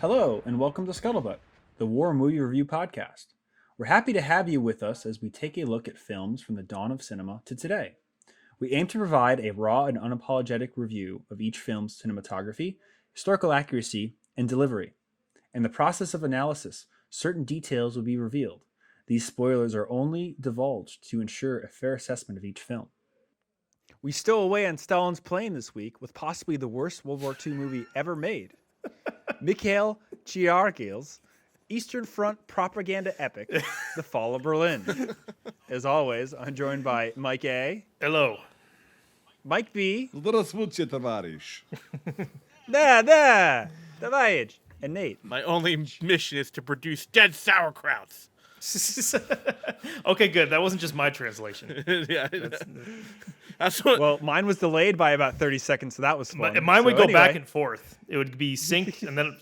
Hello, and welcome to Scuttlebutt, the War Movie Review Podcast. We're happy to have you with us as we take a look at films from the dawn of cinema to today. We aim to provide a raw and unapologetic review of each film's cinematography, historical accuracy, and delivery. In the process of analysis, certain details will be revealed. These spoilers are only divulged to ensure a fair assessment of each film. We stow away on Stalin's plane this week with possibly the worst World War II movie ever made. Mikheil Chiaureli's Eastern Front propaganda epic, The Fall of Berlin. As always, I'm joined by Mike A. Hello. Mike B. Здравствуйте, товарищ. Tavayich. And Nate. My only mission is to produce dead sauerkrauts. Okay, good. That wasn't just my translation. Yeah, that's what. Well, mine was delayed by about 30 seconds, so that was fun. Mine would So go back anyway. and forth. It would be synced, and then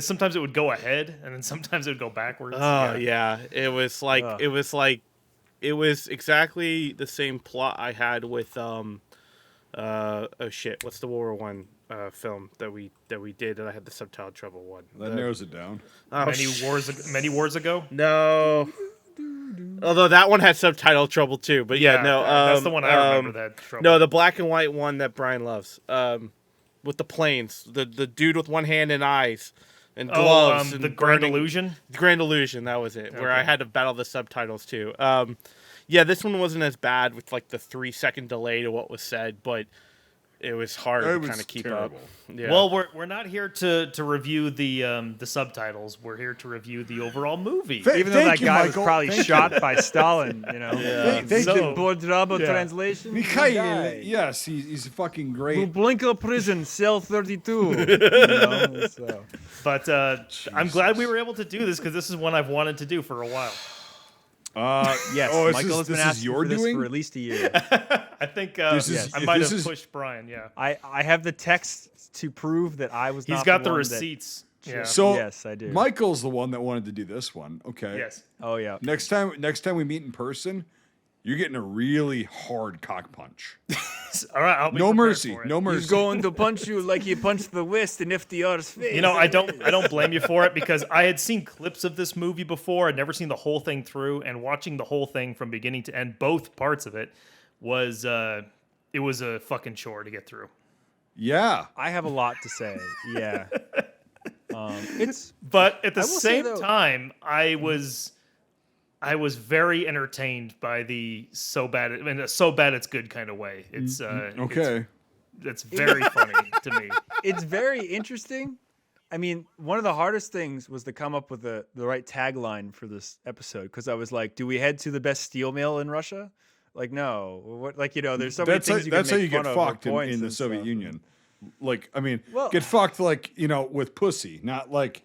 sometimes it would go ahead, and then sometimes it would go backwards. Oh yeah, it was exactly the same plot I had with oh shit, what's the World War One film that we did that I had the subtitle trouble one. That narrows it down. Oh, many wars ago. No. Although that one had subtitle trouble too, but yeah, no. That's the one I remember that trouble. No, the black and white one that Brian loves. With the planes, the dude with one hand and eyes and gloves. And the Grand Illusion. The Grand Illusion, that was it. Where Okay. I had to battle the subtitles too. Yeah, this one wasn't as bad with like the 3-second delay to what was said, but it was hard to kind of keep terrible. up. Yeah. Well, we're not here to review the subtitles. We're here to review the overall movie. Even though that Thank you, guy Michael. was probably Thank shot by Stalin, you know. Thank So- you. Bordrabo Yeah. translation. Mikheil, yes, he's fucking great. Blinko prison, cell 32. You know, so. But I'm glad we were able to do this because this is one I've wanted to do for a while. Yes, oh, Michael has been asking your for this doing? for at least a year. I think This is- I might this have is- pushed Brian. Yeah, I have the text to prove that I was he's not got the one receipts. Yeah. So Yes, I do. Michael's the one that wanted to do this one. Okay. Yes. Oh, yeah. Next time we meet in person, you're getting a really hard cock punch. All right. I'll be No prepared mercy. for it. No mercy. He's going to punch you like he punched the West in FDR's face. You know, I don't blame you for it because I had seen clips of this movie before. I'd never seen the whole thing through, and watching the whole thing from beginning to end, both parts of it, was it was a fucking chore to get through. Yeah. I have a lot to say. Yeah. It's But at the I will say, same though- time, I was very entertained by the so bad it's good kind of way. It's Okay. it's very funny to me. it's very interesting. I mean, one of the hardest things was to come up with the right tagline for this episode because I was like, do we head to the best steel mill in Russia? Like, no. What? Like, you know, there's so many That's things how you can you make get fun of or fucked points in the and Soviet stuff. Union. Like, I mean, Well- get fucked like, you know, with pussy, not like,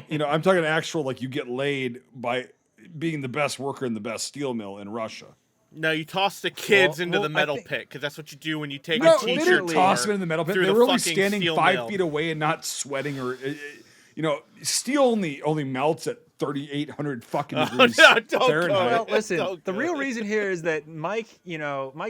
you know, I'm talking actual like you get laid by being the best worker in the best steel mill in Russia. No, you toss the kids into well, the I metal think- pit because that's what you do when you take No, a they teacher didn't toss them in the metal pit. through They the were only fucking standing steel 5 mill. feet away and not sweating or, you know, steel only melts at 3,800 fucking degrees no, don't go Fahrenheit. there. Well, listen, Don't the go real there. reason here is that Mike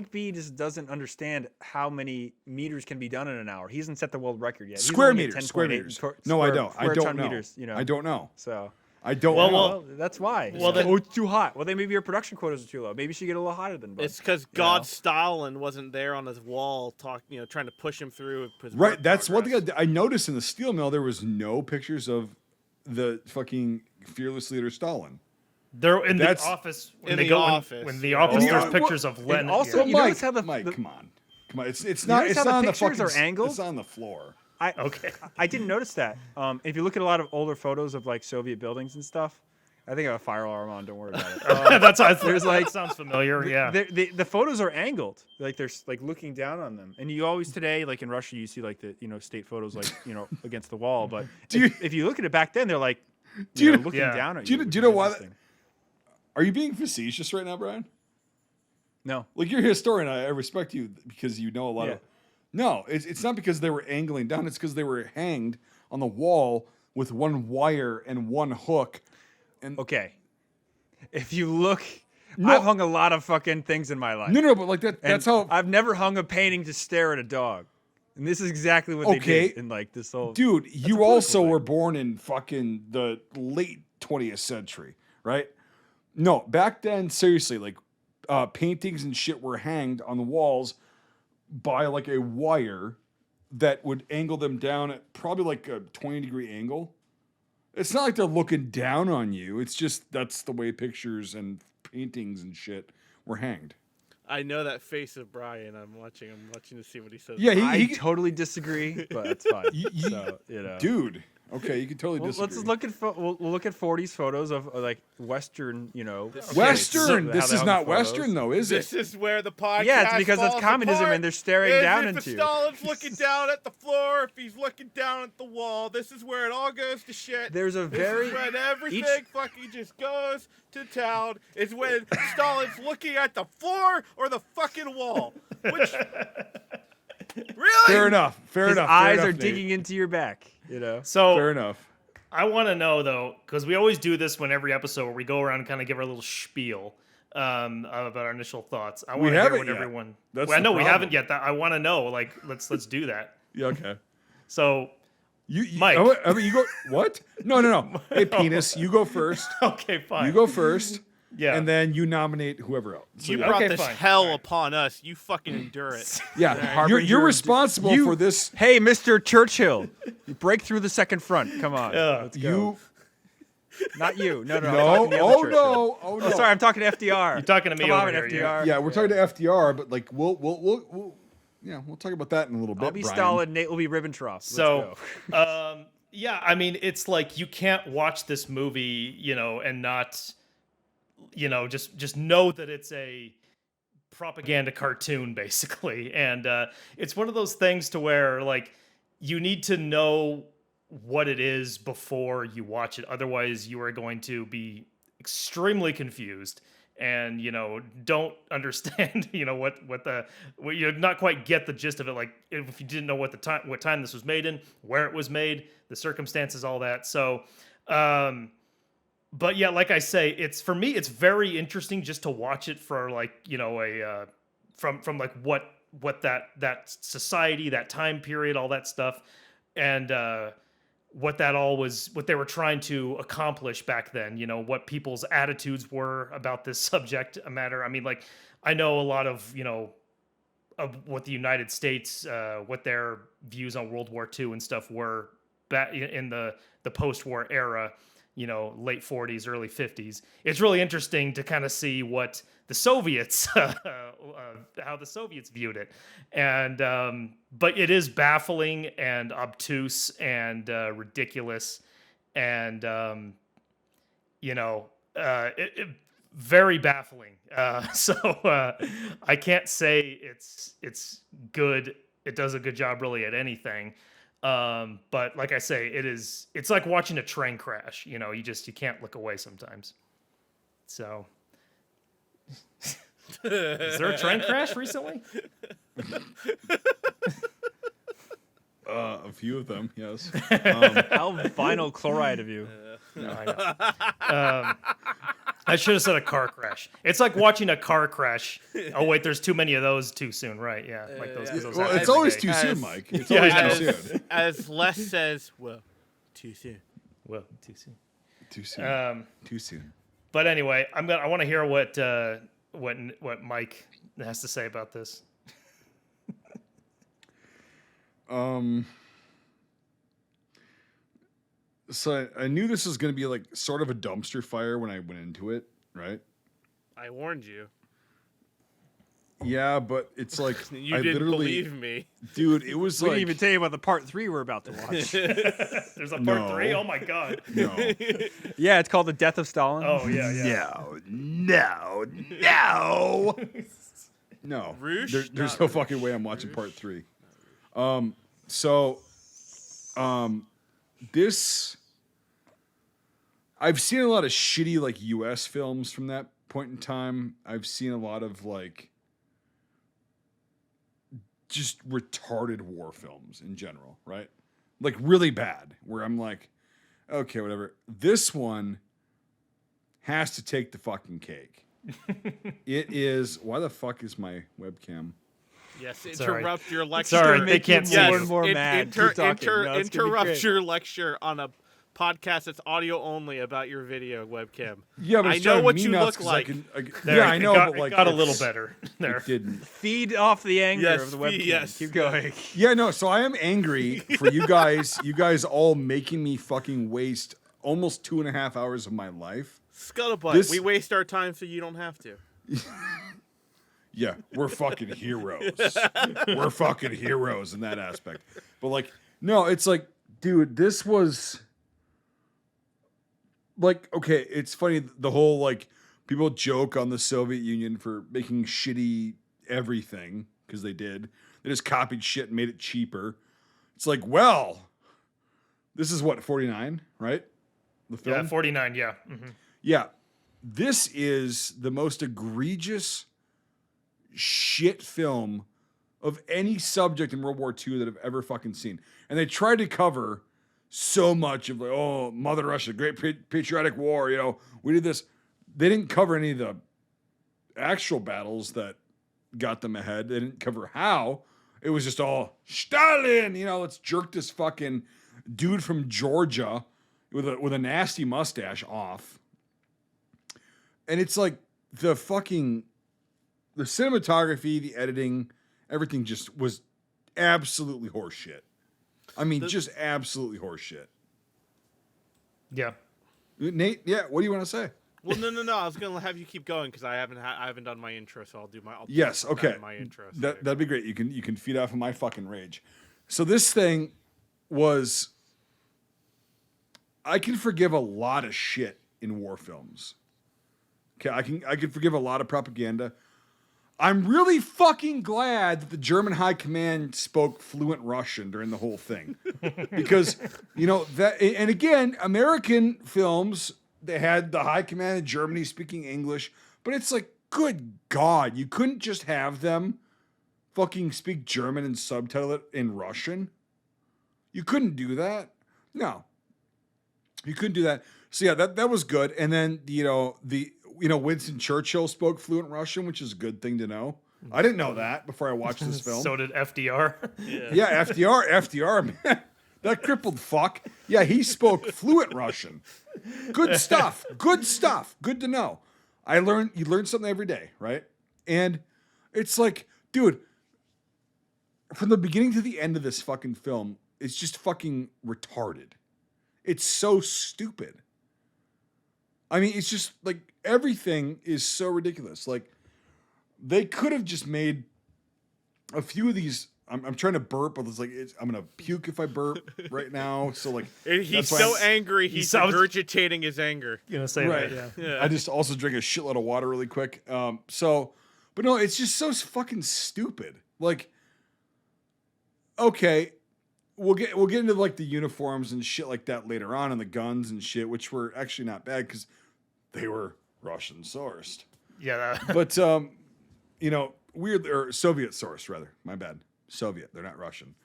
B just doesn't understand how many meters can be done in an hour. He hasn't set the world record yet. He's Square only at meters, square 10.8 meters. square- No, I don't. I square don't ton know. meters, you know. I don't know. So, I don't Well, know. well, that's why. Well, then- oh, it's too hot. Well, then maybe your production quotas are too low. Maybe you should get a little hotter than Bud. It's because You God know? Stalin wasn't there on his wall, trying to push him through. His Right, work that's one progress. thing I noticed in the steel mill. There was no pictures of the fucking fearless leader Stalin. They're in the That's- office. When in they the go office. when the Yeah. office, In the- there's pictures of Lenin. also- here. You Mike, notice how Mike, the- come on. It's not. notice It's how not the on the pictures fucking. are angled? It's on the floor. Okay. I didn't notice that. If you look at a lot of older photos of like Soviet buildings and stuff, I think I have a fire alarm on. Don't worry about it. That's how There's like- that sounds familiar. Yeah. The photos are angled, like they're like looking down on them. And you always today, like in Russia, you see like the state photos, like against the wall. But if you look at it back then, they're like looking Yeah. down at Do you. you which know is why? interesting. Are you being facetious right now, Brian? No. Like you're a historian. I respect you because you know a lot Yeah. of. No, it's not because they were angling down. It's because they were hanged on the wall with one wire and one hook. And Okay. If you look, No. I've hung a lot of fucking things in my life. no, but like that. And That's how. I've never hung a painting to stare at a dog. And this is exactly what they did in like this whole. Dude, a you political also thing. were born in fucking the late 20th century, right? No, back then, seriously, like paintings and shit were hanged on the walls by like a wire that would angle them down at probably like a 20-degree angle. It's not like they're looking down on you. It's just that's the way pictures and paintings and shit were hanged. I know that face of Brian. I'm watching to see what he says. Yeah, I totally disagree, but that's fine. So, dude. Okay, you can totally disagree. Let's look at we'll look at 40s photos of like Western, Western. how This they is hung not photos. Western though, is it? This is where the podcast. Yeah, it's because that's falls communism apart. and they're staring Is down if into you. Stalin's looking down at the floor, if he's looking down at the wall, this is where it all goes to shit. There's a This very is when everything fucking just goes to town. Is when Stalin's looking at the floor or the fucking wall. Which really? Fair enough. His eyes are digging into your back. So Fair enough. I want to know though, because we always do this when every episode where we go around and kind of give our little spiel about our initial thoughts. I want to hear what everyone. That's Well, I the know we problem. haven't yet. I want to know. Like, let's do that. Yeah, okay. So, You Mike. I mean, you go. What? No. Hey, penis, you go first. okay, fine. You go first. Yeah. And then you nominate whoever else. So, You yeah. brought Okay, this fine. hell All right. upon us. You fucking endure it. Yeah, Harbinger you're of- responsible for this. Hey, Mr. Churchill, you break through the second front. Come on, let's go. You Not you. No. I'm no. talking to the other Oh Churchill. no. Oh no. Oh, sorry, I'm talking to FDR. You're talking to me Come over on, here, FDR. Yeah, we're talking to FDR, but like we'll talk about that in a little bit. I'll be Brian. Stalin. Nate will be Ribbentrop. Let's So, go. yeah, I mean, it's like you can't watch this movie, and not, just know that it's a propaganda cartoon, basically. And it's one of those things to where, like, you need to know what it is before you watch it. Otherwise, you are going to be extremely confused and don't understand what you not quite get the gist of it, like if you didn't know what time this was made in, where it was made, the circumstances, all that. So but yeah, like I say, it's for me it's very interesting just to watch it for like a from like what that society, that time period, all that stuff, and what they were trying to accomplish back then, what people's attitudes were about this subject matter. I mean, like, I know a lot of, of what the United States, what their views on World War II and stuff were back in the post-war era, late 40s, early 50s. It's really interesting to kind of see what the Soviets, how the Soviets viewed it. And, but it is baffling and obtuse and ridiculous and, very baffling. So I can't say it's good. It does a good job really at anything. But like I say, it's like watching a train crash. You can't look away sometimes. So. Is there a train crash recently? A few of them, yes. How vinyl chloride of you. No, I know. I should have said a car crash. It's like watching a car crash. Oh wait, there's too many of those too soon, right? Yeah, like those. 'Cause those Well, happen it's every always day. too soon, Mike. It's Yeah, always I too know. soon. As Les says, well, too soon. Well, too soon. Too soon. Too soon. But anyway, I want to hear what Mike has to say about this. So I knew this was going to be like sort of a dumpster fire when I went into it, right? I warned you. Yeah, but it's like You I didn't literally, believe me. dude. It was We like didn't even tell you about the part 3 we're about to watch. There's a part No. 3. Oh my god. no, Yeah, it's called The Death of Stalin. Oh yeah. no. Roosh? There's Not no fucking way I'm watching part 3. This I've seen a lot of shitty like U.S. films from that point in time. I've seen a lot of like just retarded war films in general, right? Like really bad, where I'm like, okay, whatever. This one has to take the fucking cake. It is. Why the fuck is my webcam? Yes, Sorry. interrupt your lecture. Sorry, gonna they make you can't see more you. and more mad. Keep talking. No, it's gonna be interrupt great. your lecture on a podcast that's audio only about your video webcam. Yeah, but I it's know driving what me you nuts look 'cause like. There, yeah, I know, it but like got a little it's- better there. It didn't. Feed off the anger Yes, of the webcam. yes. Keep going. Yeah, no. So I am angry for you guys. You guys all making me fucking waste almost 2.5 hours of my life. Scuttlebutt, This- we waste our time so you don't have to. Yeah, we're fucking heroes. We're fucking heroes in that aspect. But like, no, it's like, dude, this was like, okay, it's funny, the whole like people joke on the Soviet Union for making shitty everything, because they did. They just copied shit and made it cheaper. It's like, well, this is what, 49, right? The film? Yeah, 49. Yeah. Yeah. This is the most egregious shit film of any subject in World War II that I've ever fucking seen. And they tried to cover so much of like, oh, Mother Russia, great patriotic war, you know, we did this. They didn't cover any of the actual battles that got them ahead. They didn't cover how. It was just all Stalin, you know, let's jerk this fucking dude from Georgia with a nasty mustache off. And it's like the cinematography, the editing, everything just was absolutely horseshit. I mean, just absolutely horseshit. Yeah. Nate, yeah, what do you want to say? Well, no. I was gonna have you keep going because I haven't done my intro, so I'll do my. Yes, okay. My intro. So That'd be great. You can feed off of my fucking rage. So this thing was. I can forgive a lot of shit in war films. Okay, I can forgive a lot of propaganda. I'm really fucking glad that the German High Command spoke fluent Russian during the whole thing. Because, you know, that, and again, American films, they had the High Command of Germany speaking English, but it's like, good God, you couldn't just have them fucking speak German and subtitle it in Russian? You couldn't do that? No. You couldn't do that. So yeah, that was good. And then, Winston Churchill spoke fluent Russian, which is a good thing to know. I didn't know that before I watched this film. So did FDR. Yeah, FDR, man. That crippled fuck. Yeah, he spoke fluent Russian. Good stuff. Good stuff. Good to know. You learn something every day, right? And it's like, dude, from the beginning to the end of this fucking film, it's just fucking retarded. It's so stupid. I mean, it's just like everything is so ridiculous. Like they could have just made a few of these. I'm trying to burp, but it's like I'm gonna puke if I burp right now. So like he's so angry, he's regurgitating his anger. You know, say right. that. Yeah. I just also drink a shitload of water really quick. But no, it's just so fucking stupid. Like, okay. We'll get into like the uniforms and shit like that later on, and the guns and shit, which were actually not bad because they were Russian sourced. Yeah. But weird, or Soviet sourced rather. My bad. Soviet. They're not Russian.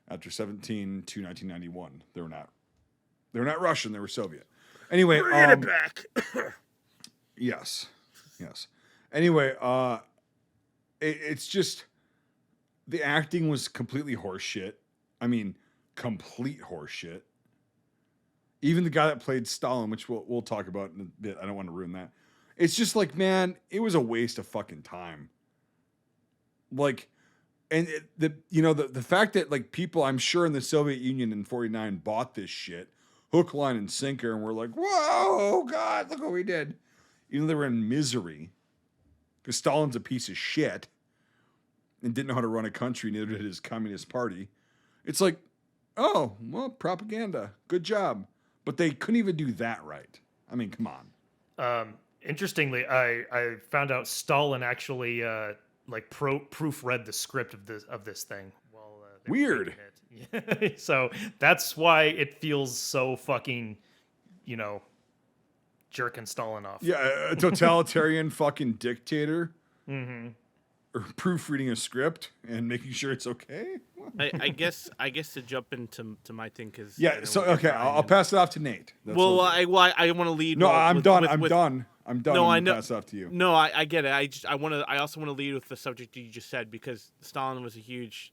After 1991, they were not Russian. They were Soviet. Anyway, Bring it back. yes. Anyway, it's just the acting was completely horseshit. I mean, complete horseshit. Even the guy that played Stalin, which we'll talk about in a bit. I don't want to ruin that. It's just like, man, it was a waste of fucking time. Like, and the fact that like people, I'm sure in the Soviet Union in 49 bought this shit, hook, line, and sinker, and were like, whoa, God, look what we did. Even though they were in misery, because Stalin's a piece of shit and didn't know how to run a country, neither did his Communist Party. It's like, oh, well, propaganda. Good job. But they couldn't even do that right. I mean, come on. Interestingly, I found out Stalin actually proofread the script of this thing. While they were Weird. making it. So that's why it feels so fucking, jerking Stalin off. Yeah, a totalitarian fucking dictator. Mm-hmm. Or proofreading a script and making sure it's okay. I guess to jump into my thing because Yeah. So okay, I'll pass it off to Nate. That's well, okay. I want to lead. No, I'm done. I'm done. I'm done. No, I'm I gonna know. pass it off to you. No, I get it. I also want to lead with the subject you just said, because Stalin was a huge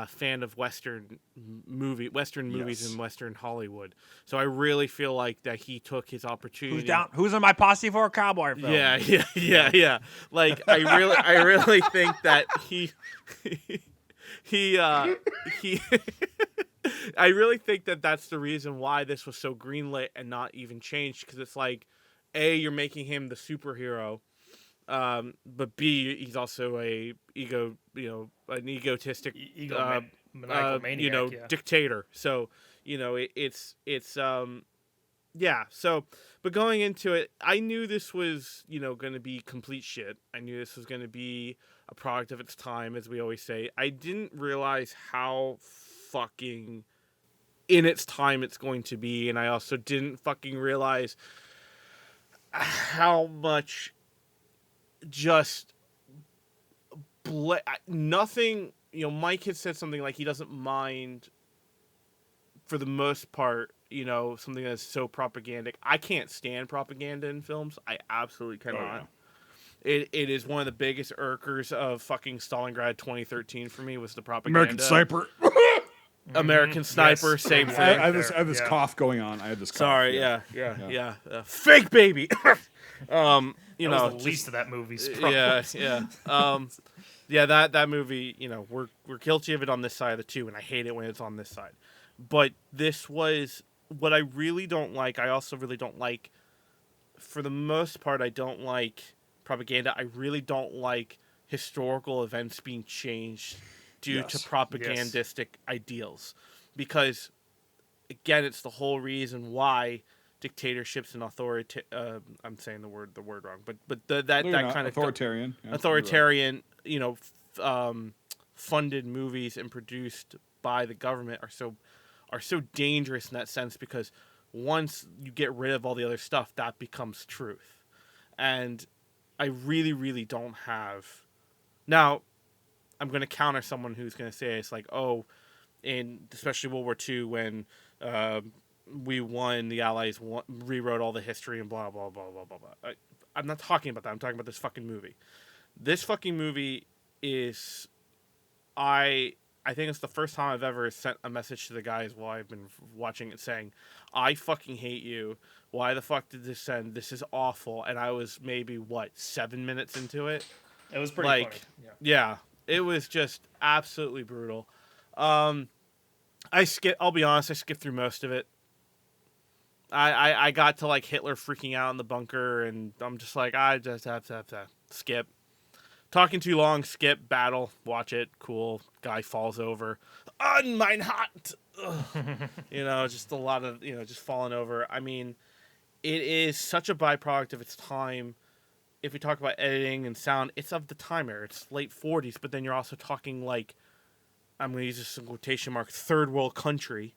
fan of Western movies Yes. and Western Hollywood. So I really feel like that he took his opportunity. Who's in my posse for a cowboy film? Yeah. Like I really think that he he I really think that that's the reason why this was so greenlit and not even changed, because it's like, A, you're making him the superhero, but B, he's also an egotistic, maniacal maniac, dictator. So yeah. So, but going into it, I knew this was going to be complete shit. I knew this was going to be a product of its time, as we always say. I didn't realize how fucking in its time it's going to be, and I also didn't fucking realize how much just nothing. Mike had said something like he doesn't mind, for the most part, something that's so propagandic. I can't stand propaganda in films. I absolutely cannot. It is one of the biggest irkers of fucking Stalingrad 2013 for me, was the propaganda. American Sniper. American Sniper, Yes. same I thing. have this cough going on. I had this cough. Sorry, yeah. Fake baby. That was the least of that movie's problems. That movie, we're guilty of it on this side of the two, and I hate it when it's on this side. But this was what I really don't like. I also really don't like, for the most part, I don't like propaganda. I really don't like historical events being changed due to propagandistic ideals, because again, it's the whole reason why dictatorships and I'm saying the word wrong, but that kind of authoritarian, funded movies and produced by the government are so dangerous in that sense, because once you get rid of all the other stuff, that becomes truth. And I really, really don't have. Now, I'm going to counter someone who's going to say it's like, oh, in especially World War II, when we won, the Allies rewrote all the history and blah, blah, blah, blah, blah, blah. I'm not talking about that. I'm talking about this fucking movie. This fucking movie is... I think it's the first time I've ever sent a message to the guys while I've been watching it saying, I fucking hate you. Why the fuck did this end? This is awful. And I was maybe, 7 minutes into it? It was pretty funny. Yeah. It was just absolutely brutal. I'll be honest, I skipped through most of it. I got to Hitler freaking out in the bunker, and I'm just like, I just have to skip. Talking too long, skip. Battle, watch it, cool. Guy falls over. Mein Hot! Just a lot of, just falling over. I mean, it is such a byproduct of its time. If we talk about editing and sound, it's of the time era. It's late 40s, but then you're also talking I'm going to use this in quotation mark, third world country.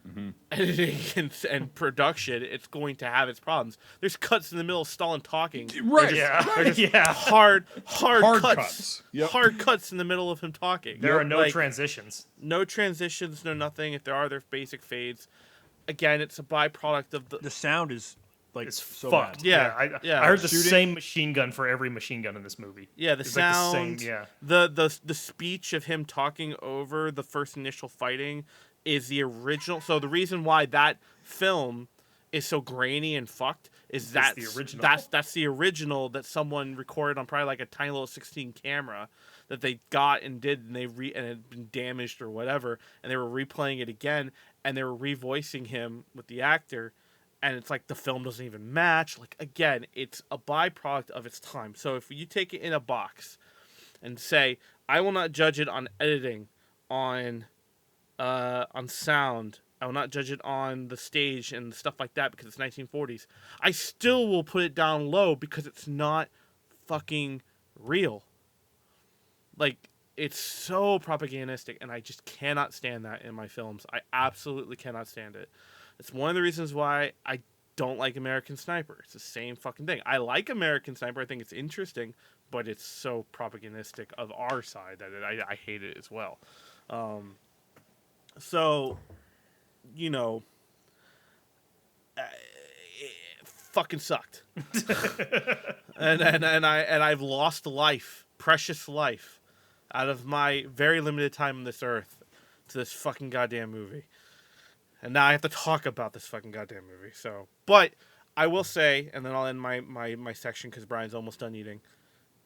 Mm-hmm. Editing and production, it's going to have its problems. There's cuts in the middle of Stalin talking. Right. They're just hard cuts. Yep. Hard cuts in the middle of him talking. There are no transitions. No transitions, no nothing. If there are, they're basic fades. Again, it's a byproduct of The sound is it's so fucked. bad. Yeah. I heard the same machine gun for every machine gun in this movie. Yeah, the It's sound, the same, the speech of him talking over the first initial fighting is the original. So the reason why that film is so grainy and fucked is that's the original. That's the original that someone recorded on probably a tiny little 16 camera that they got and did, and and it had been damaged or whatever, and they were replaying it again, and they were revoicing him with the actor. And it's the film doesn't even match. Again, it's a byproduct of its time. So if you take it in a box and say, I will not judge it on editing, on sound, I will not judge it on the stage and stuff like that because it's 1940s, I still will put it down low because it's not fucking real. It's so propagandistic, and I just cannot stand that in my films. I absolutely cannot stand it. It's one of the reasons why I don't like American Sniper. It's the same fucking thing. I like American Sniper. I think it's interesting, but it's so propagandistic of our side that I hate it as well. fucking sucked. and I've lost life, precious life, out of my very limited time on this earth to this fucking goddamn movie. And now I have to talk about this fucking goddamn movie. So, but I will say, and then I'll end my section because Brian's almost done eating.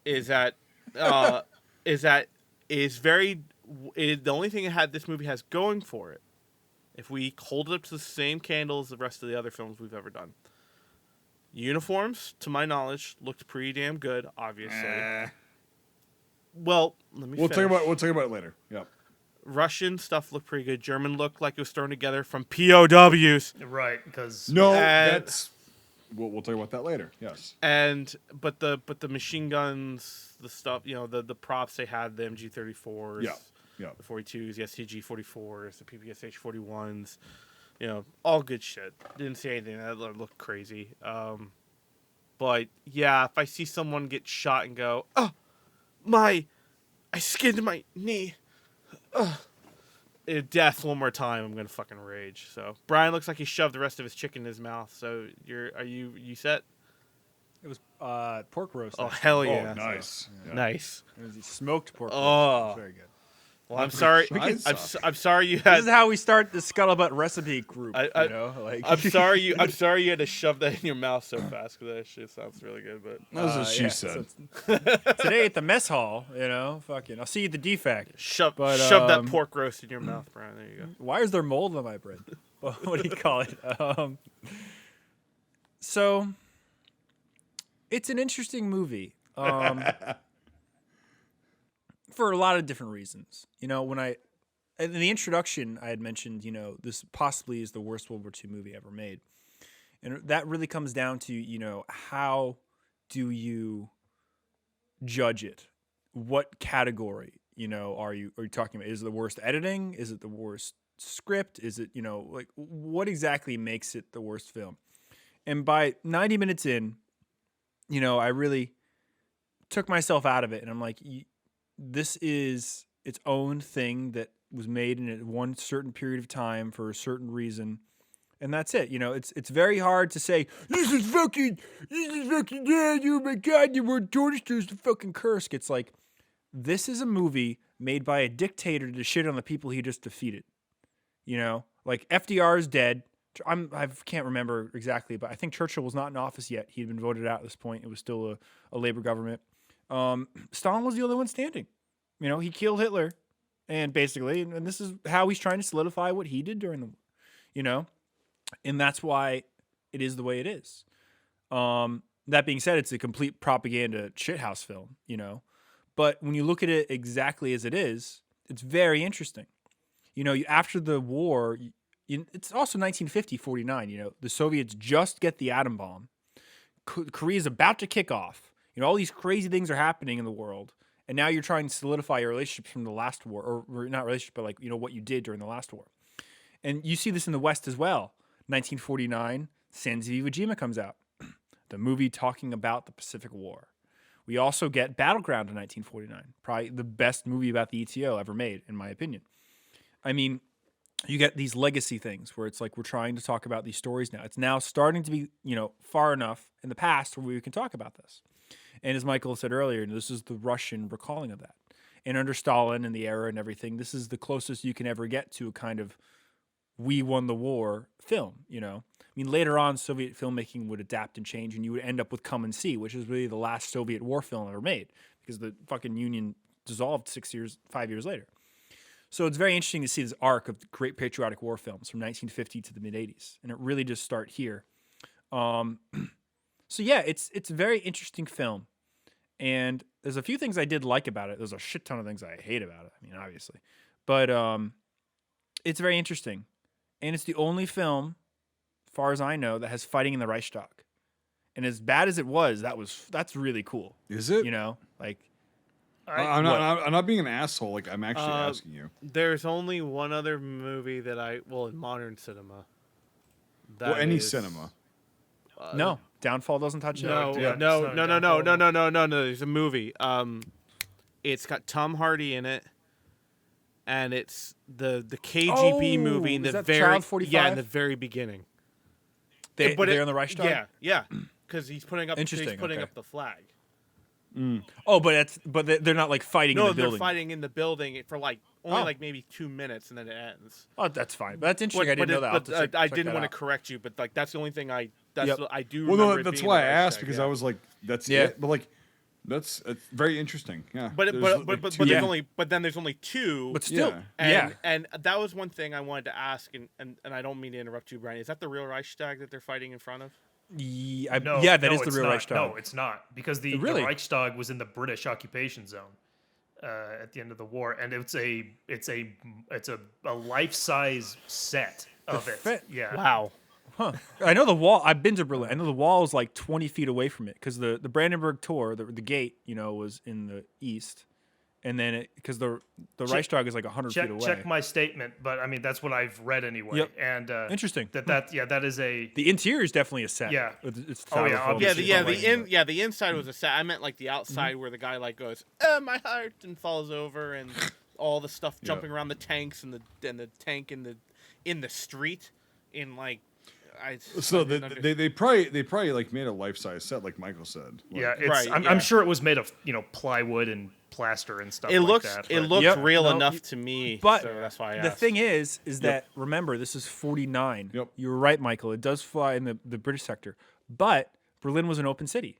The only thing this movie has going for it, if we hold it up to the same candle as the rest of the other films we've ever done. Uniforms, to my knowledge, looked pretty damn good, obviously. Well, let me finish. We'll talk about it later. Yep. Russian stuff looked pretty good. German looked like it was thrown together from POWs. Right, because that's we'll talk about that later. Yes. But the machine guns, the stuff, the props they had, the MG34s, the 42s, the STG44s, the PPSH 41s, all good shit. Didn't see anything that looked crazy. But yeah, if I see someone get shot and go, oh, I skinned my knee. Death one more time, I'm gonna fucking rage. So Brian looks like he shoved the rest of his chicken in his mouth. So are you set? It was pork roast. Oh hell yeah! Oh, nice, nice. It was smoked pork roast. Oh, It was very good. Well, I'm sorry. I'm sorry you had. This is how we start the Scuttlebutt recipe group. I'm sorry you had to shove that in your mouth so fast because that shit sounds really good. But That's what she said. Today at the mess hall, fucking. I'll see you at the defect. Shove that pork roast in your mouth, Brian. There you go. Why is there mold on my bread? What do you call it? So, it's an interesting movie. For a lot of different reasons. In the introduction, I had mentioned, this possibly is the worst World War II movie ever made. And that really comes down to, how do you judge it? What category, are you talking about? Is it the worst editing? Is it the worst script? Is it, what exactly makes it the worst film? And by 90 minutes in, I really took myself out of it. And I'm like, this is its own thing that was made in one certain period of time for a certain reason, and that's it. It's very hard to say this is fucking yeah, oh my god, you were tortured as the fucking curse. It's like this is a movie made by a dictator to shit on the people he just defeated. Like FDR is dead. I can't remember exactly, but I think Churchill was not in office yet. He'd been voted out at this point. It was still a labor government. Stalin was the only one standing. He killed Hitler, and basically, and this is how he's trying to solidify what he did during the war, and that's why it is the way it is. That being said, it's a complete propaganda shithouse film, but when you look at it exactly as it is, it's very interesting. After the war, it's also 1950-49, the Soviets just get the atom bomb. Korea's about to kick off. All these crazy things are happening in the world, and now you're trying to solidify your relationships from the last war, or not relationship, but what you did during the last war. And you see this in the West as well. 1949, Sans Iwo Jima comes out, the movie talking about the Pacific War. We also get Battleground in 1949, probably the best movie about the ETO ever made, in my opinion. I mean, you get these legacy things where it's like we're trying to talk about these stories now. It's now starting to be, far enough in the past where we can talk about this. And as Michael said earlier, this is the Russian recalling of that. And under Stalin and the era and everything, this is the closest you can ever get to a kind of we won the war film, I mean, later on, Soviet filmmaking would adapt and change, and you would end up with Come and See, which is really the last Soviet war film ever made because the fucking Union dissolved 5 years later. So it's very interesting to see this arc of great patriotic war films from 1950 to the mid-'80s, and it really just start here. So yeah, it's a very interesting film. And there's a few things I did like about it. There's a shit ton of things I hate about it. I mean, obviously. But it's very interesting. And it's the only film, as far as I know, that has fighting in the Reichstag. And as bad as it was, that's really cool. Is it? I'm not being an asshole. Like, I'm actually asking you. There's only one other movie that in modern cinema. Any cinema. No, Downfall doesn't touch it. No. There's a movie. It's got Tom Hardy in it, and it's the KGB movie in the very Child 45? in the very beginning. They're on the Reichstag. Yeah, because he's putting up. Interesting, He's putting okay. up the flag. Oh, but they're not like fighting in No, the building. they're fighting in the building for like only Oh. like maybe 2 minutes, and then it ends. Oh, that's fine. But that's interesting. I didn't know that. I'll have to I check didn't that want to out. correct you, but like that's the only thing I do. Well, remember no, it that's being why I the asked Reichstag, because yeah. I was like, that's Yeah. it. But like, that's very interesting. Yeah. But There's, but two- then there's only two. But still, Yeah. yeah. And that was one thing I wanted to ask, and I don't mean to interrupt you, Brian. Is that the real Reichstag that they're fighting in front of? Yeah, No, that is no, the it's real not. Reichstag. No, it's not because the Really? Reichstag was in the British occupation zone at the end of the war, and it's a life-size set of it. Yeah. Wow. Huh. I know the wall. I've been to Berlin. I know the wall is like 20 feet away from it because the Brandenburg Tor, the gate, was in the east, and then because the Reichstag is like 100 feet away. Check my statement, but I mean that's what I've read anyway. Yep. And Interesting. that is a The interior is definitely a set. Yeah. It's Oh, yeah, styrofoam. obviously. The inside was a set. I meant like the outside where the guy like goes, my heart, and falls over, and all the stuff jumping around the tanks and the tank in the street in like. So they probably like made a life size set, like Michael said. Like, yeah. It's Right, I'm yeah. sure it was made of plywood and plaster and stuff. It like looks that, it but- looks Yep. real No, enough to me, but so that's why I the asked. thing is that remember this is 49. Yep. You were right, Michael. It does fly in the British sector, but Berlin was an open city.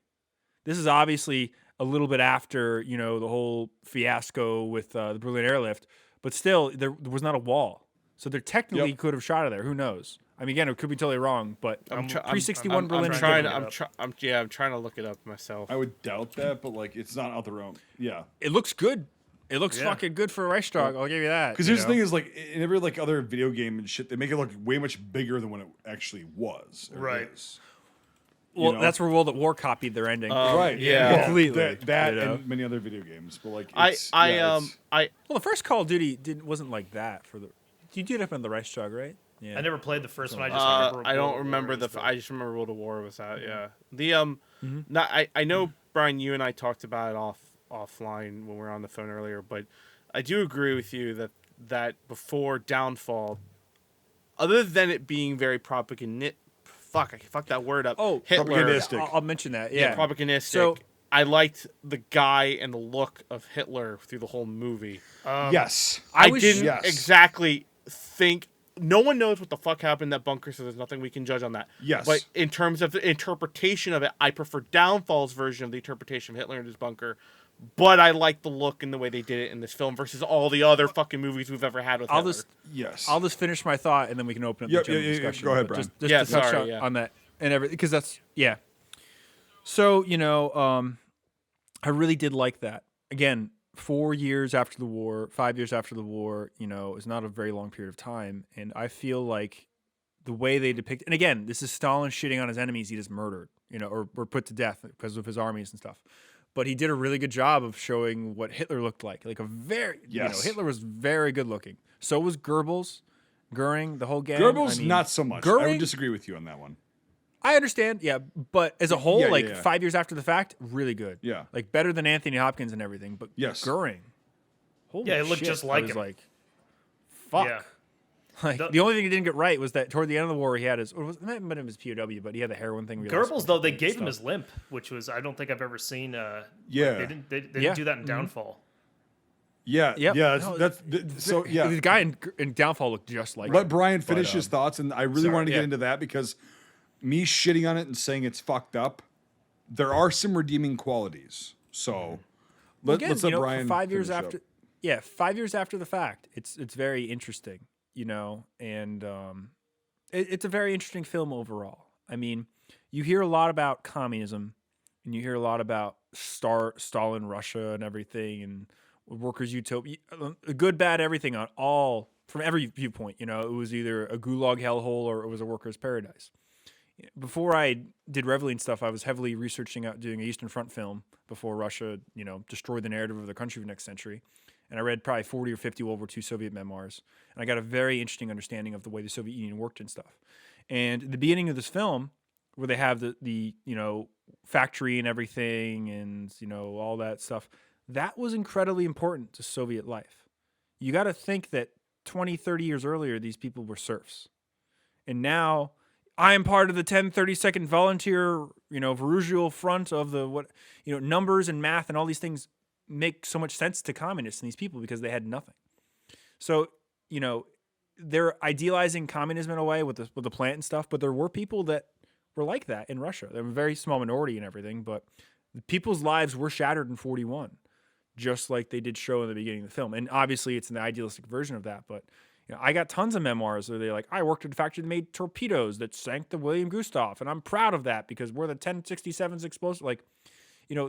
This is obviously a little bit after the whole fiasco with the Berlin airlift, but still there was not a wall, so they technically could have shot it there. Who knows? I mean, again, it could be totally wrong, but pre-61 Berlin. I'm trying to look it up myself. I would doubt that, but like it's not out their own. Yeah. It looks good. It looks fucking good for a Reichstag. I'll give you that. Because here's the thing: is like in every like other video game and shit, they make it look way much bigger than what it actually was. or Right. is. Well, that's where World at War copied their ending. Right. yeah. Completely. That you know? and many other video games, but like I it's, Well, the first Call of Duty wasn't like that for the. You did it on the Reichstag, right? Yeah. I never played the first one. I just remember. I don't World remember War was I just remember World of War was that. Yeah. The not I know Brian, you and I talked about it offline when we were on the phone earlier, but I do agree with you that before Downfall, other than it being very propagandistic. Fuck, I fucked that word up. Oh, Hitler. propagandistic. I'll mention that. Yeah. Propagandistic. So- I liked the guy and the look of Hitler through the whole movie. yes. I wish- didn't Yes. exactly think. No one knows what the fuck happened in that bunker, so there's nothing we can judge on that. Yes. But in terms of the interpretation of it, I prefer Downfall's version of the interpretation of Hitler in his bunker. But I like the look and the way they did it in this film versus all the other fucking movies we've ever had with Hitler. Yes. I'll just finish my thought and then we can open up Yep, the general yeah, discussion. go ahead, But Brian. Just Yeah, to touch sorry, on that and everything, because that's So I really did like that. Again, 4 years after the war, 5 years after the war, is not a very long period of time, and I feel like the way they depict, and again, this is Stalin shitting on his enemies he just murdered, or put to death because of his armies and stuff. But he did a really good job of showing what Hitler looked like a very, Yes. Hitler was very good looking. So was Goebbels, Goering, the whole gang. Goebbels, I mean, not so much. I Goering- would disagree with you on that one. I understand, yeah, but as a whole, Yeah, yeah. 5 years after the fact, really good. Yeah. Like better than Anthony Hopkins and everything. But Yes. Goering, holy Yeah, it looked shit, just I like was him. like, fuck. Yeah. Like the only thing he didn't get right was that toward the end of the war he had his, or it might have been his POW, but he had the heroin thing. where he lost Goebbels, though, they and gave stuff. him his limp, which was I don't think I've ever seen. Yeah. They didn't. They Yeah. didn't do that in Downfall. Yeah. Yep. Yeah. No, So yeah. the guy in Downfall looked just like Let him. Brian finish But, his thoughts, and I really sorry, wanted to yeah. get into that because me shitting on it and saying it's fucked up, there are some redeeming qualities. So Again, let's let for Brian. 5 years finish after, up. 5 years after the fact, it's very interesting, and it's a very interesting film overall. I mean, you hear a lot about communism, and you hear a lot about Stalin Russia and everything, and workers' utopia, good, bad, everything on all from every viewpoint. It was either a gulag hellhole or it was a workers' paradise. Before I did Reveille and stuff, I was heavily researching out doing an Eastern Front film before Russia, destroyed the narrative of the country for the next century. And I read probably 40 or 50 World War II Soviet memoirs. And I got a very interesting understanding of the way the Soviet Union worked and stuff. And the beginning of this film, where they have the factory and everything and, all that stuff, that was incredibly important to Soviet life. You got to think that 20, 30 years earlier, these people were serfs. And now I am part of the 1032nd Volunteer, Verugial Front of the numbers and math and all these things make so much sense to communists and these people because they had nothing. So, they're idealizing communism in a way with the plant and stuff, but there were people that were like that in Russia. They were a very small minority and everything, but people's lives were shattered in 41, just like they did show in the beginning of the film. And obviously it's an idealistic version of that, but I got tons of memoirs where they're like, I worked at a factory that made torpedoes that sank the William Gustav, and I'm proud of that because we're the 1067's explosive.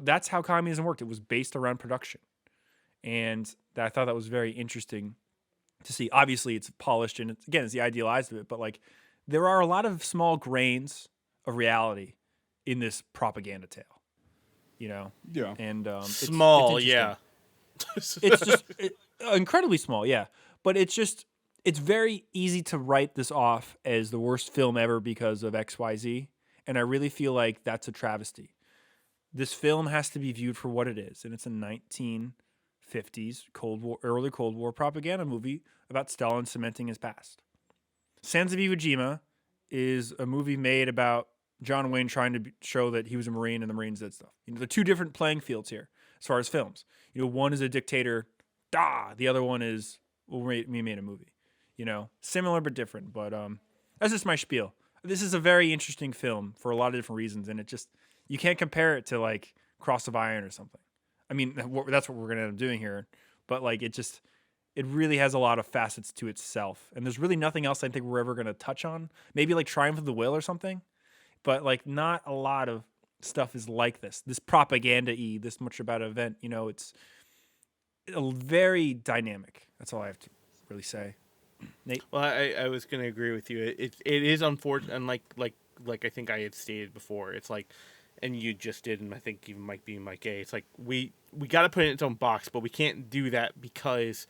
That's how communism worked. It was based around production. And I thought that was very interesting to see. Obviously, it's polished, and it's the idealized of it, but there are a lot of small grains of reality in this propaganda tale. Yeah. And small, it's yeah. it's just incredibly small, yeah. But it's very easy to write this off as the worst film ever because of XYZ, and I really feel like that's a travesty. This film has to be viewed for what it is, and it's a 1950s early Cold War propaganda movie about Stalin cementing his past. Sons of Iwo Jima is a movie made about John Wayne trying to show that he was a Marine and the Marines did stuff. The two different playing fields here as far as films. One is a dictator, the other one is, we made a movie. Similar but different. But that's just my spiel. This is a very interesting film for a lot of different reasons, and you can't compare it to Cross of Iron or something. I mean, that's what we're going to end up doing here. But it really has a lot of facets to itself. And there's really nothing else I think we're ever going to touch on. Maybe Triumph of the Will or something. But not a lot of stuff is like this. This propaganda-y, this much about an event. It's very dynamic. That's all I have to really say. Nate? Well, I was going to agree with you. It is unfortunate, and like I think I had stated before, it's and you just did, and I think even Mike B and Mike A, it's we got to put it in its own box, but we can't do that because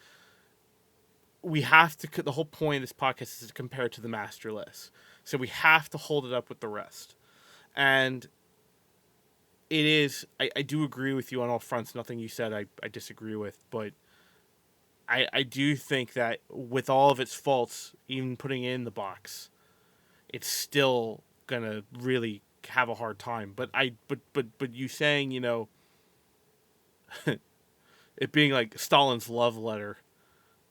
we have to. The whole point of this podcast is to compare it to the master list, so we have to hold it up with the rest. And it is. I do agree with you on all fronts. Nothing you said I disagree with, but I do think that with all of its faults, even putting it in the box, it's still gonna really have a hard time. But you saying, it being Stalin's love letter,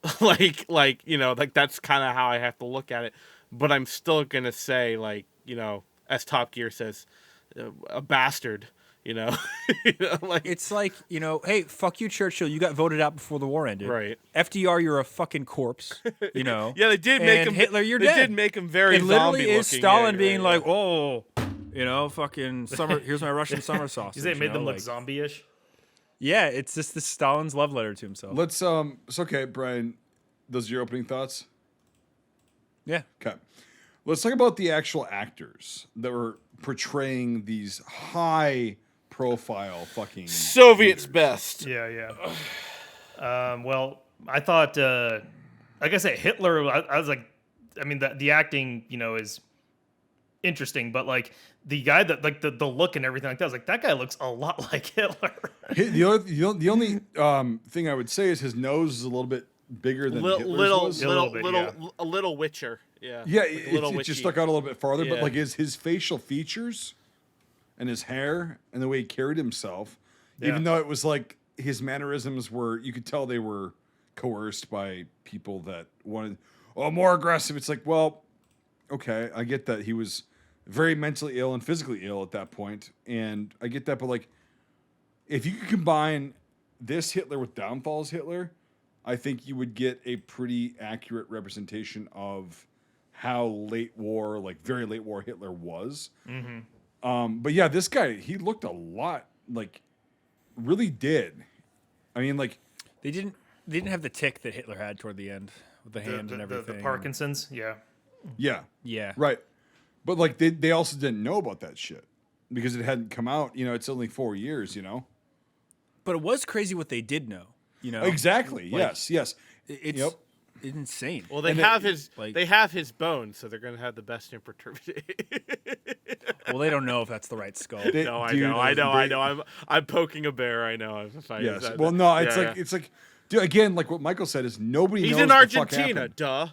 that's kind of how I have to look at it. But I'm still gonna say, as Top Gear says, a bastard. It's hey, fuck you, Churchill. You got voted out before the war ended. Right. FDR, you're a fucking corpse. Yeah, they did make him. Hitler, you're they dead. They did make him very. It literally zombie is looking. Stalin yeah, being right, fucking summer. Here's my Russian summer sausage. You say it made them look zombie-ish? Yeah, it's just this Stalin's love letter to himself. Let's it's okay, Brian. Those are your opening thoughts? Yeah. Okay. Let's talk about the actual actors that were portraying these high profile fucking Soviets leaders. best. Yeah. Well, I thought, like I said, Hitler. I was the acting, is interesting, but the guy that the look and everything like that, I was like, that guy looks a lot like Hitler. The only thing I would say is his nose is a little bit bigger than Hitler's was. A little witcher. Yeah. Yeah, it just stuck out a little bit farther, Yeah. but his facial features and his hair and the way he carried himself, even though it was his mannerisms were, you could tell they were coerced by people that wanted, more aggressive. It's well, okay, I get that he was very mentally ill and physically ill at that point, and I get that, but if you could combine this Hitler with Downfall's Hitler, I think you would get a pretty accurate representation of how late war, very late war Hitler was. Mm-hmm. But yeah, this guy, he looked a lot really did. I mean, they didn't have the tick that Hitler had toward the end with the hand and everything. The Parkinson's, yeah. Yeah. Right. But they also didn't know about that shit because it hadn't come out. It's only 4 years. But it was crazy what they did know. Exactly. Yes. It's insane. Well, they have his bones, so they're gonna have the best interpretation. Well, they don't know if that's the right skull. I know. I'm poking a bear. I know. Yes. Well, no, it's dude, again, what Michael said is nobody knows. He's in the fuck Argentina, happened. duh.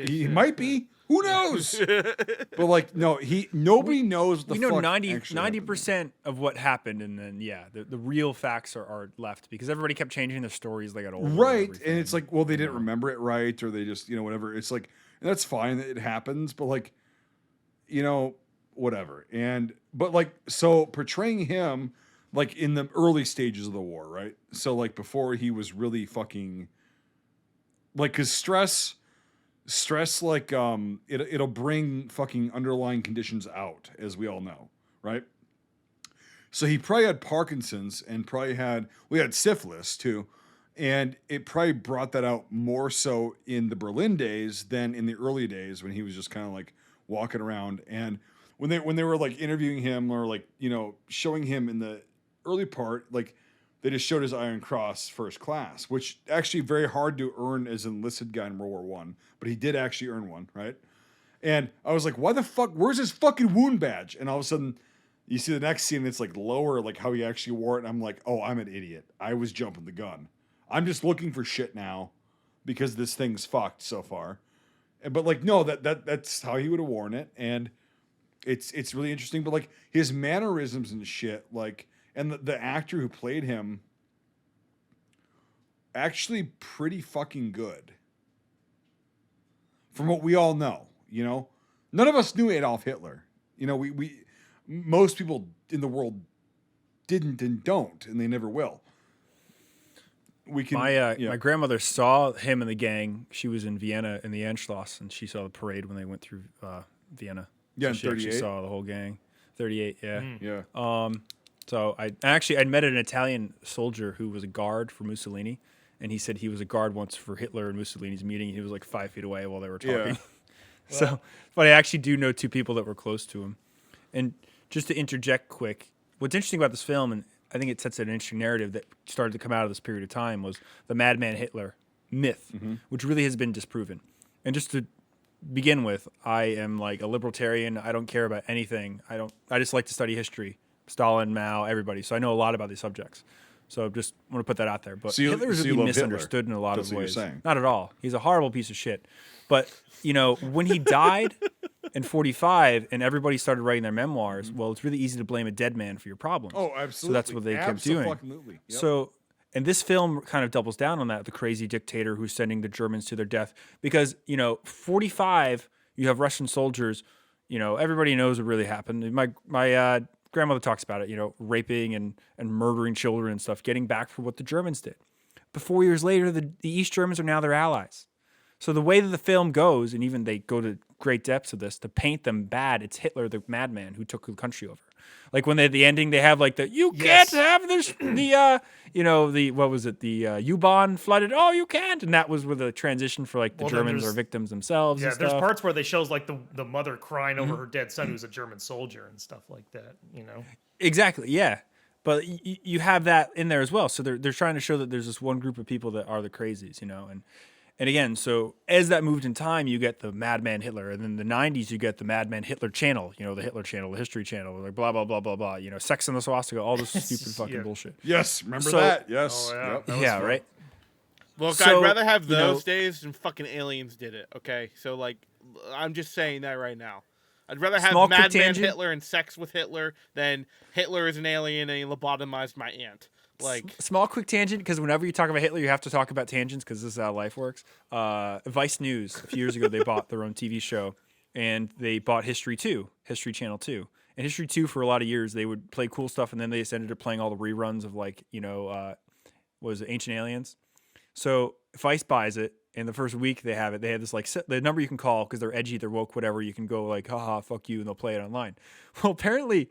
He might be. Who knows? But like, no, nobody knows what the We know fuck 90% of what happened, and then the real facts are left because everybody kept changing their stories. They got older, right, and and it's like, well, they didn't remember it right, or they just, whatever. It's like, and that's fine, it happens, but like, whatever. But like, so portraying him like in the early stages of the war, right? So like before he was really fucking, like, because stress like it'll bring fucking underlying conditions out, as we all know, right? So he probably had Parkinson's and probably had syphilis too, and it probably brought that out more so in the Berlin days than in the early days when he was just kind of like walking around. And when they were like interviewing him or like showing him in the early part, like they just showed his Iron Cross first class, which actually very hard to earn as an enlisted guy in World War One, but he did actually earn one, right? And I was like, why the fuck? Where's his fucking wound badge? And all of a sudden, you see the next scene, it's like lower, like how he actually wore it. And I'm like, oh, I'm an idiot. I was jumping the gun. I'm just looking for shit now because this thing's fucked so far. But like, no, that's how he would have worn it, and it's really interesting. But like his mannerisms and shit, like. And the actor who played him, actually pretty fucking good. From what we all know, none of us knew Adolf Hitler. We most people in the world didn't and don't, and they never will. We can. My grandmother saw him in the gang. She was in Vienna in the Anschluss, and she saw the parade when they went through Vienna. Yeah, so she actually 38. saw the whole gang. 38, yeah. Yeah. So I'd met an Italian soldier who was a guard for Mussolini, and he said he was a guard once for Hitler and Mussolini's meeting. And he was like 5 feet away while they were talking. Yeah. So, but I actually do know two people that were close to him. And just to interject quick, what's interesting about this film, and I think it sets an interesting narrative that started to come out of this period of time, was the Madman Hitler myth, which really has been disproven. And just to begin with, I am like a libertarian. I don't care about anything. I just like to study history. Stalin, Mao, everybody. So I know a lot about these subjects. So just want to put that out there. But Hitler is really misunderstood in a lot of ways. Not at all. He's a horrible piece of shit. But, when he died in 45 and everybody started writing their memoirs, well, it's really easy to blame a dead man for your problems. Oh, absolutely. So that's what they kept doing. Yep. So, and this film kind of doubles down on that, the crazy dictator who's sending the Germans to their death. Because, 45, you have Russian soldiers, everybody knows what really happened. My grandmother talks about it, raping and murdering children and stuff, getting back for what the Germans did. But 4 years later, the East Germans are now their allies. So the way that the film goes, and even they go to great depths of this, to paint them bad, it's Hitler, the madman, who took the country over. Like when the ending, they have like can't have this, what was it, the U-Bahn flooded, oh, you can't. And that was with a transition for like the Germans are victims themselves. Yeah, and there's stuff. parts where they shows like the mother crying over her dead son who's a German soldier and stuff like that, Exactly, yeah. But you have that in there as well. So they're trying to show that there's this one group of people that are the crazies, And again, so as that moved in time, you get the Madman Hitler, and then in the 90s you get the Madman Hitler channel, the Hitler channel, the History Channel, like blah blah blah blah blah, Sex and the Swastika, all this stupid fucking bullshit. Yes, remember that? Yes. Oh, yeah. Yep. Yeah, right. Look, So, I'd rather have those days than fucking aliens did it. Okay, so like, I'm just saying that right now. I'd rather have Small quick Madman tangent. Hitler and sex with Hitler than Hitler is an alien and he lobotomized my aunt. Like, Small quick tangent, because whenever you talk about Hitler, you have to talk about tangents because this is how life works. Vice News, a few years ago, they bought their own TV show, and they bought History Channel 2. And History 2, for a lot of years, they would play cool stuff, and then they just ended up playing all the reruns of, like, what was it, Ancient Aliens? So Vice buys it, and the first week they have it, they have this, like, the number you can call, because they're edgy, they're woke, whatever, you can go, like, haha, fuck you, and they'll play it online. Well, apparently,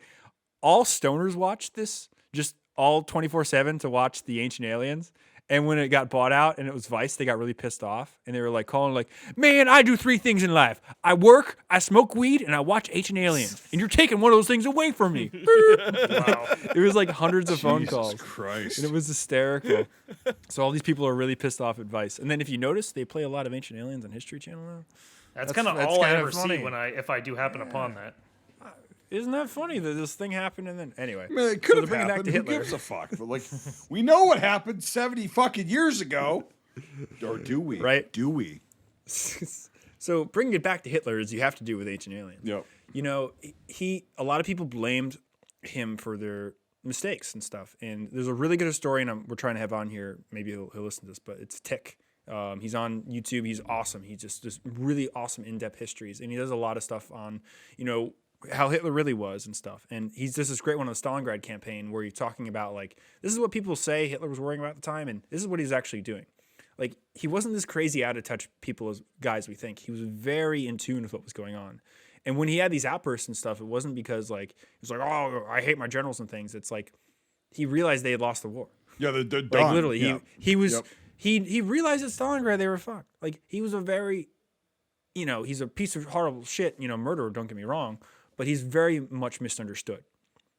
all stoners watched this, just all 24/7 to watch the Ancient Aliens. And when it got bought out and it was Vice, they got really pissed off. And they were like calling like, man, I do 3 things in life. I work, I smoke weed, and I watch Ancient Aliens. And you're taking one of those things away from me. Wow. It was like hundreds of phone calls. Jesus Christ. And it was hysterical. So all these people are really pissed off at Vice. And then if you notice, they play a lot of Ancient Aliens on History Channel now. That's kind of all I kinda ever funny. see if I do happen upon that. Isn't that funny that this thing happened and then anyway? I mean, it could have bring it back happened. to Who Hitler. gives a fuck? But like, we know what happened 70 fucking years ago, or do we? Right. Do we? So bringing it back to Hitler is you have to do with Ancient Aliens. Yep. You know, a lot of people blamed him for their mistakes and stuff. And there's a really good historian we're trying to have on here. Maybe he'll listen to this, but it's Tick. He's on YouTube. He's awesome. He just really awesome in-depth histories, and he does a lot of stuff on, you know, how Hitler really was and stuff. And he's just this great one on the Stalingrad campaign where he's talking about like, this is what people say Hitler was worrying about at the time, and this is what he's actually doing. Like, he wasn't this crazy out of touch guys we think. He was very in tune with what was going on. And when he had these outbursts and stuff, it wasn't because like he was like, oh, I hate my generals and things. It's like he realized they had lost the war. Yeah, they're Like done. literally, Yeah. he was Yep. he realized at Stalingrad they were fucked. Like, he was a very, you know, he's a piece of horrible shit, you know, murderer. Don't get me wrong, but he's very much misunderstood.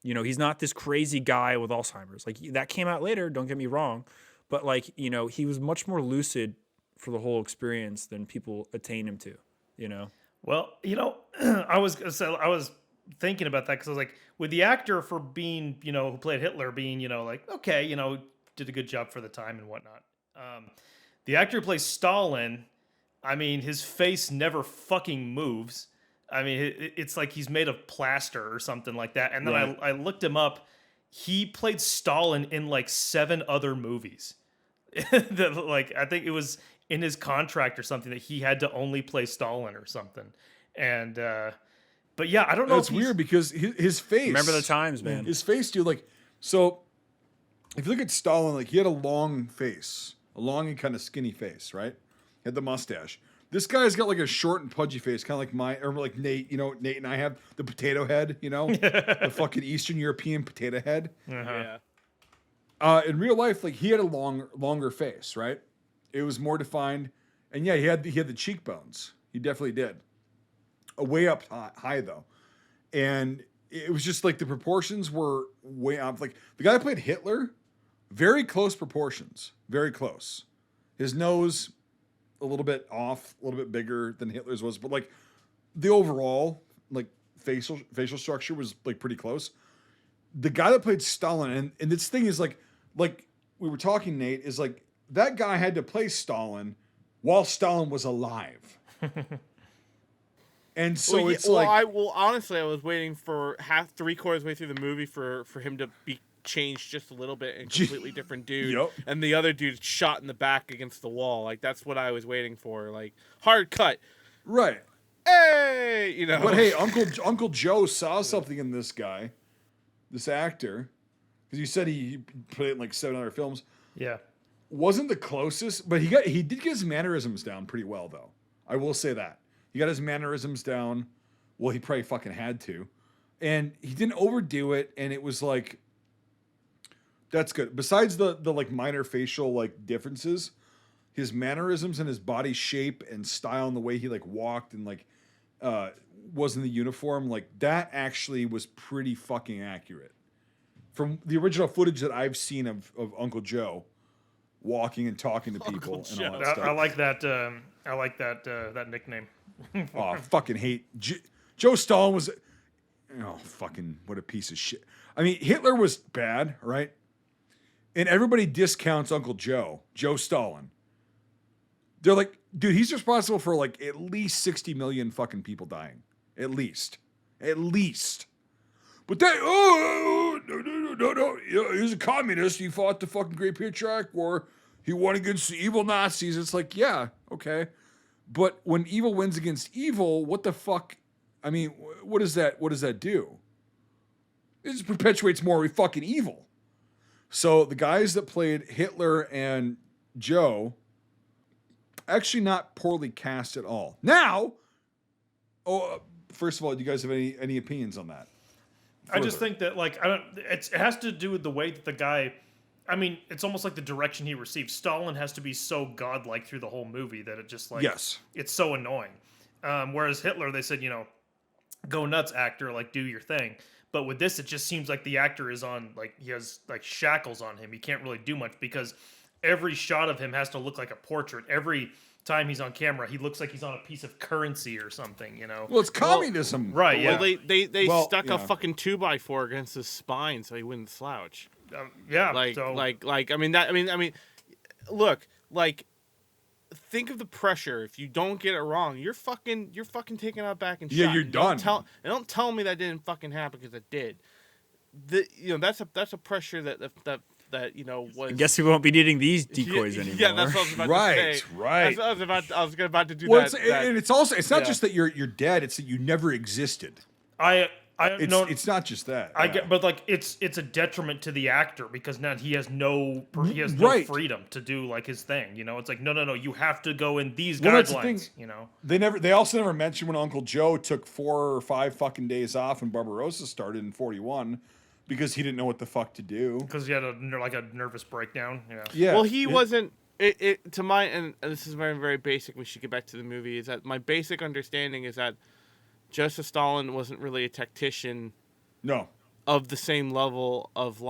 You know, he's not this crazy guy with Alzheimer's. Like, that came out later. Don't get me wrong, but like, you know, he was much more lucid for the whole experience than people attain him to. You know. Well, you know, I was thinking about that because I was like, with the actor for being, you know, who played Hitler being, you know, like, okay, you know, did a good job for the time and whatnot. The actor who plays Stalin, I mean, his face never fucking moves. I mean, it's like he's made of plaster or something like that. And then Right. I looked him up. He played Stalin in like 7 other movies. Like, I think it was in his contract or something that he had to only play Stalin or something. And but yeah, I don't know. It's weird because his face. Remember the times, man. His face, dude. Like, so if you look at Stalin, like, he had a long face, a long and kind of skinny face, right? He had the mustache. This guy's got like a short and pudgy face, kind of like mine, or like Nate. You know, Nate and I have the potato head. You know, the fucking Eastern European potato head. Yeah. In real life, like, he had a longer face, right? It was more defined, and yeah, he had the cheekbones. He definitely did. Way up high though, and it was just like the proportions were way off. Like, the guy that played Hitler, very close proportions, very close. His nose a little bit off, a little bit bigger than Hitler's was, but like the overall like facial structure was like pretty close. The guy that played Stalin, and this thing is like we were talking, Nate, is like that guy had to play Stalin while Stalin was alive. And so it's like, honestly, I was waiting for 3/4 way through the movie for him to be changed just a little bit and completely different dude. Yep. And the other dude shot in the back against the wall. Like, that's what I was waiting for. Like, hard cut. right. Hey, you know. But hey, Uncle Joe saw something in this guy, this actor, because you said he played in like 7 other films. Yeah. Wasn't the closest, but he did get his mannerisms down pretty well though. I will say that. He got his mannerisms down. Well, he probably fucking had to. And he didn't overdo it, and it was like, that's good. Besides the like minor facial like differences, his mannerisms and his body shape and style and the way he like walked and like was in the uniform, like, that actually was pretty fucking accurate. From the original footage that I've seen of Uncle Joe walking and talking to people and all that stuff. I like that. I like that nickname. Oh, I fucking hate Joe Stalin was. Oh, fucking what a piece of shit. I mean, Hitler was bad, right? And everybody discounts Uncle Joe Stalin. They're like, dude, he's responsible for like at least 60 million fucking people dying. At least. But no. He was a communist. He fought the fucking Great Patriotic War. He won against the evil Nazis. It's like, yeah, okay. But when evil wins against evil, what the fuck? I mean, what does that do? It just perpetuates more fucking evil. So the guys that played Hitler and Joe, actually not poorly cast at all. Now, first of all, do you guys have any opinions on that? I just think that, like, it has to do with the way that the guy. I mean, it's almost like the direction he received. Stalin has to be so godlike through the whole movie that it just, like, yes, it's so annoying. Whereas Hitler, they said, you know, go nuts, actor, like, do your thing. But with this, it just seems like the actor is on, like, he has like shackles on him. He can't really do much because every shot of him has to look like a portrait. Every time he's on camera, he looks like he's on a piece of currency or something, you know? Well, it's communism. Right, yeah. Well, they stuck a fucking 2x4 against his spine so he wouldn't slouch. Yeah. Like, I mean, look, like, think of the pressure. If you don't get it wrong, you're fucking taken out back and Yeah, shot. you're And done. Don't tell me that didn't fucking happen, because it did. That's a pressure that was. I guess we won't be needing these decoys anymore. Yeah, that's what I was about to say. Right. I was about to do Well, that. and it's also it's not yeah. just that you're dead; it's that you never existed. It's not just that. I yeah. get, but like it's a detriment to the actor because now he has no Right. freedom to do like his thing. It's like no, you have to go in these Well, that's the guidelines. thing. They also never mentioned when Uncle Joe took 4 or 5 fucking days off when Barbarossa started in 41 because he didn't know what the fuck to do. Because he had a nervous breakdown. Yeah. Yeah. Well, he wasn't. It to my and this is very, very basic. We should get back to the movie. Is that my basic understanding is that Joseph Stalin wasn't really a tactician. No. Of the same level of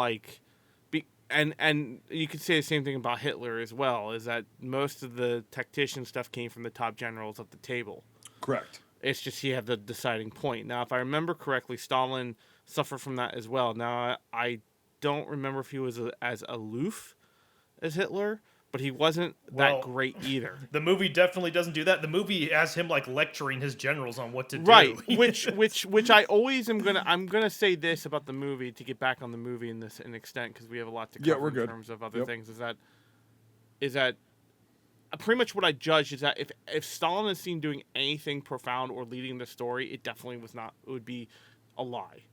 and you could say the same thing about Hitler as well. Is that most of the tactician stuff came from the top generals at the table. Correct. It's just he had the deciding point. Now, if I remember correctly, Stalin suffered from that as well. Now, I don't remember if he was as aloof as Hitler, but he wasn't that great either. The movie definitely doesn't do that. The movie has him like lecturing his generals on what to do. Right, which I always am I'm gonna say this about the movie to get back on the movie in an extent because we have a lot to cover we're in good. terms of other things. Is that pretty much what I judge is that if Stalin is seen doing anything profound or leading the story, it definitely was not. It would be a lie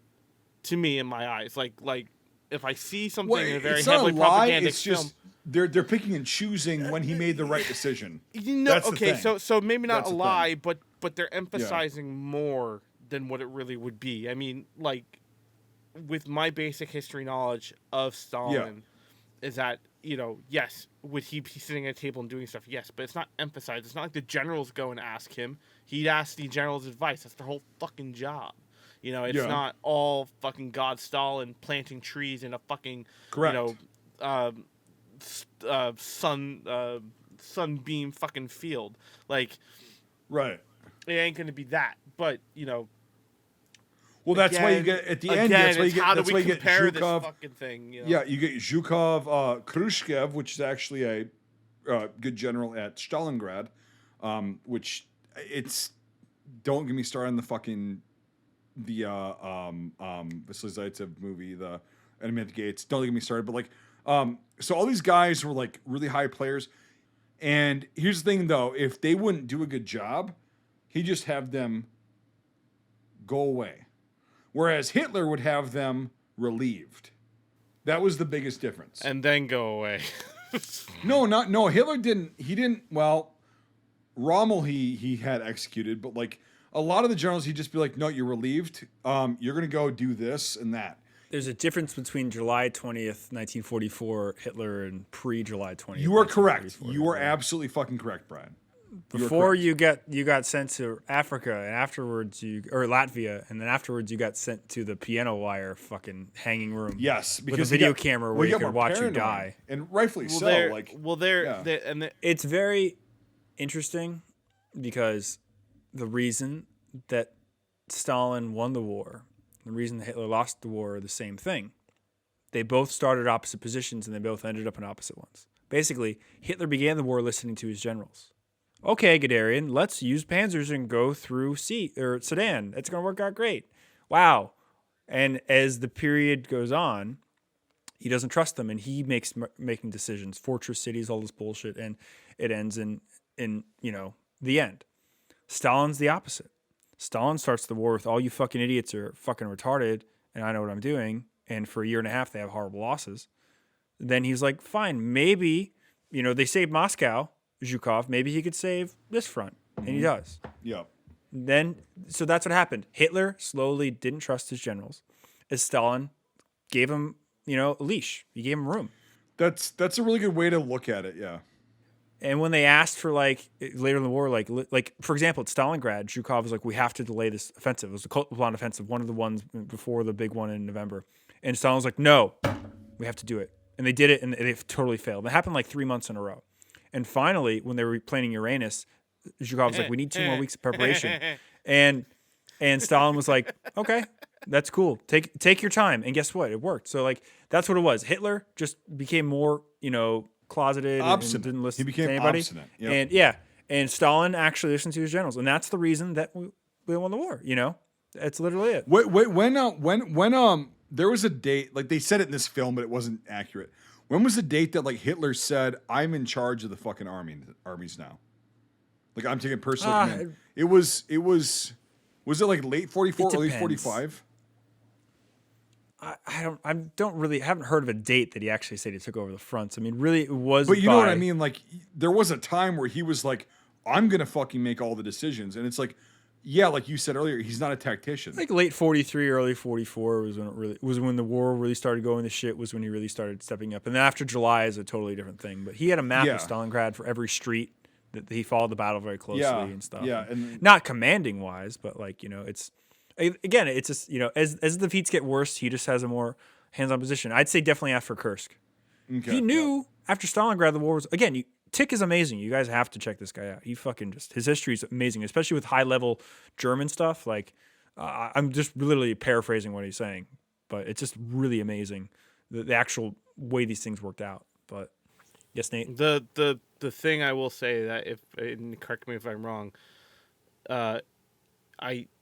to me in my eyes. Like if I see something in a very heavily propagandic film. Just they're picking and choosing when he made the right decision. That's okay, the thing. So maybe not That's a the lie, but they're emphasizing more than what it really would be. I mean, like with my basic history knowledge of Stalin, is that yes, would he be sitting at a table and doing stuff? Yes, but it's not emphasized. It's not like the generals go and ask him. He'd ask the generals advice. That's their whole fucking job. It's not all fucking God Stalin planting trees in a fucking Correct. Sunbeam fucking field. Like, Right. it ain't gonna be that. But Well, that's why you get at the end. That's why you get. How do That's why we you get compare this Zhukov. fucking thing? Yeah, you get Zhukov, Khrushchev, which is actually a good general at Stalingrad, which it's. Don't get me started on the fucking Vasily Zaitsev movie, the Enemy at the Gates. Don't get me started, but like, so all these guys were like really high players, and here's the thing though: if they wouldn't do a good job, he'd just have them go away. Whereas Hitler would have them relieved. That was the biggest difference. And then go away. No. Hitler didn't. He didn't. Well, Rommel he had executed, but like a lot of the generals, he'd just be like, "No, you're relieved. You're gonna go do this and that." There's a difference between July 20th, 1944, Hitler, and pre-July 20th. You are correct. 1944 You are Hitler. absolutely fucking correct, Brian. Before you got sent to Africa, and afterwards or Latvia, and then afterwards you got sent to the piano wire fucking hanging room. Yes, with because a video camera where you could more watch you paranoid, die. and rightfully so. It's very interesting because the reason that Stalin won the war, the reason that Hitler lost the war are the same thing. They both started opposite positions and they both ended up in opposite ones. Basically, Hitler began the war listening to his generals. Okay, Guderian, let's use panzers and go through Sudan. It's going to work out great. Wow. And as the period goes on, he doesn't trust them, and he makes making decisions, fortress cities, all this bullshit, and it ends in the end. Stalin's the opposite. Stalin starts the war with all you fucking idiots are fucking retarded, and I know what I'm doing. And for a year and a half, they have horrible losses. Then he's like, fine, maybe, they saved Moscow, Zhukov, maybe he could save this front. And he does. Yeah. So that's what happened. Hitler slowly didn't trust his generals as Stalin gave him, a leash. He gave him room. That's a really good way to look at it, yeah. And when they asked for later in the war, like for example, at Stalingrad, Zhukov was like, we have to delay this offensive. It was the Scuttlebutt offensive, one of the ones before the big one in November. And Stalin was like, no, we have to do it. And they did it, and they totally failed. It happened like 3 months in a row. And finally, when they were planning Uranus, Zhukov was like, we need 2 more weeks of preparation. And Stalin was like, okay, that's cool. Take your time. And guess what? It worked. So that's what it was. Hitler just became more, closeted and Obstinate. didn't listen He became to anybody. obstinate. Yep. And yeah, and Stalin actually listened to his generals, and that's the reason that we won the war. You know, that's literally it. Wait, when there was a date, like they said it in this film, but it wasn't accurate. When was the date that like Hitler said, "I'm in charge of the fucking armies now"? Like I'm taking personal command. It was it like late 44, early depends. 45? I haven't heard of a date that he actually said he took over the fronts. I mean, really, it was. But you know what I mean? Like there was a time where he was like, "I'm gonna fucking make all the decisions," and it's like, yeah, like you said earlier, he's not a tactician. Like late 43, early 44 was when when the war really started going to shit. Was when he really started stepping up. And then after July is a totally different thing. But he had a map of Stalingrad for every street that he followed the battle very closely and stuff. Yeah, and not commanding wise, but like it's again, it's just as the defeats get worse, he just has a more hands-on position. I'd say definitely after Kursk. okay, He knew after Stalingrad the war was again. Tick is amazing. You guys have to check this guy out. He fucking his history is amazing, especially with high level German stuff. Like I'm just literally paraphrasing what he's saying, but it's just really amazing the actual way these things worked out. But yes, Nate. The thing I will say that and correct me if I'm wrong,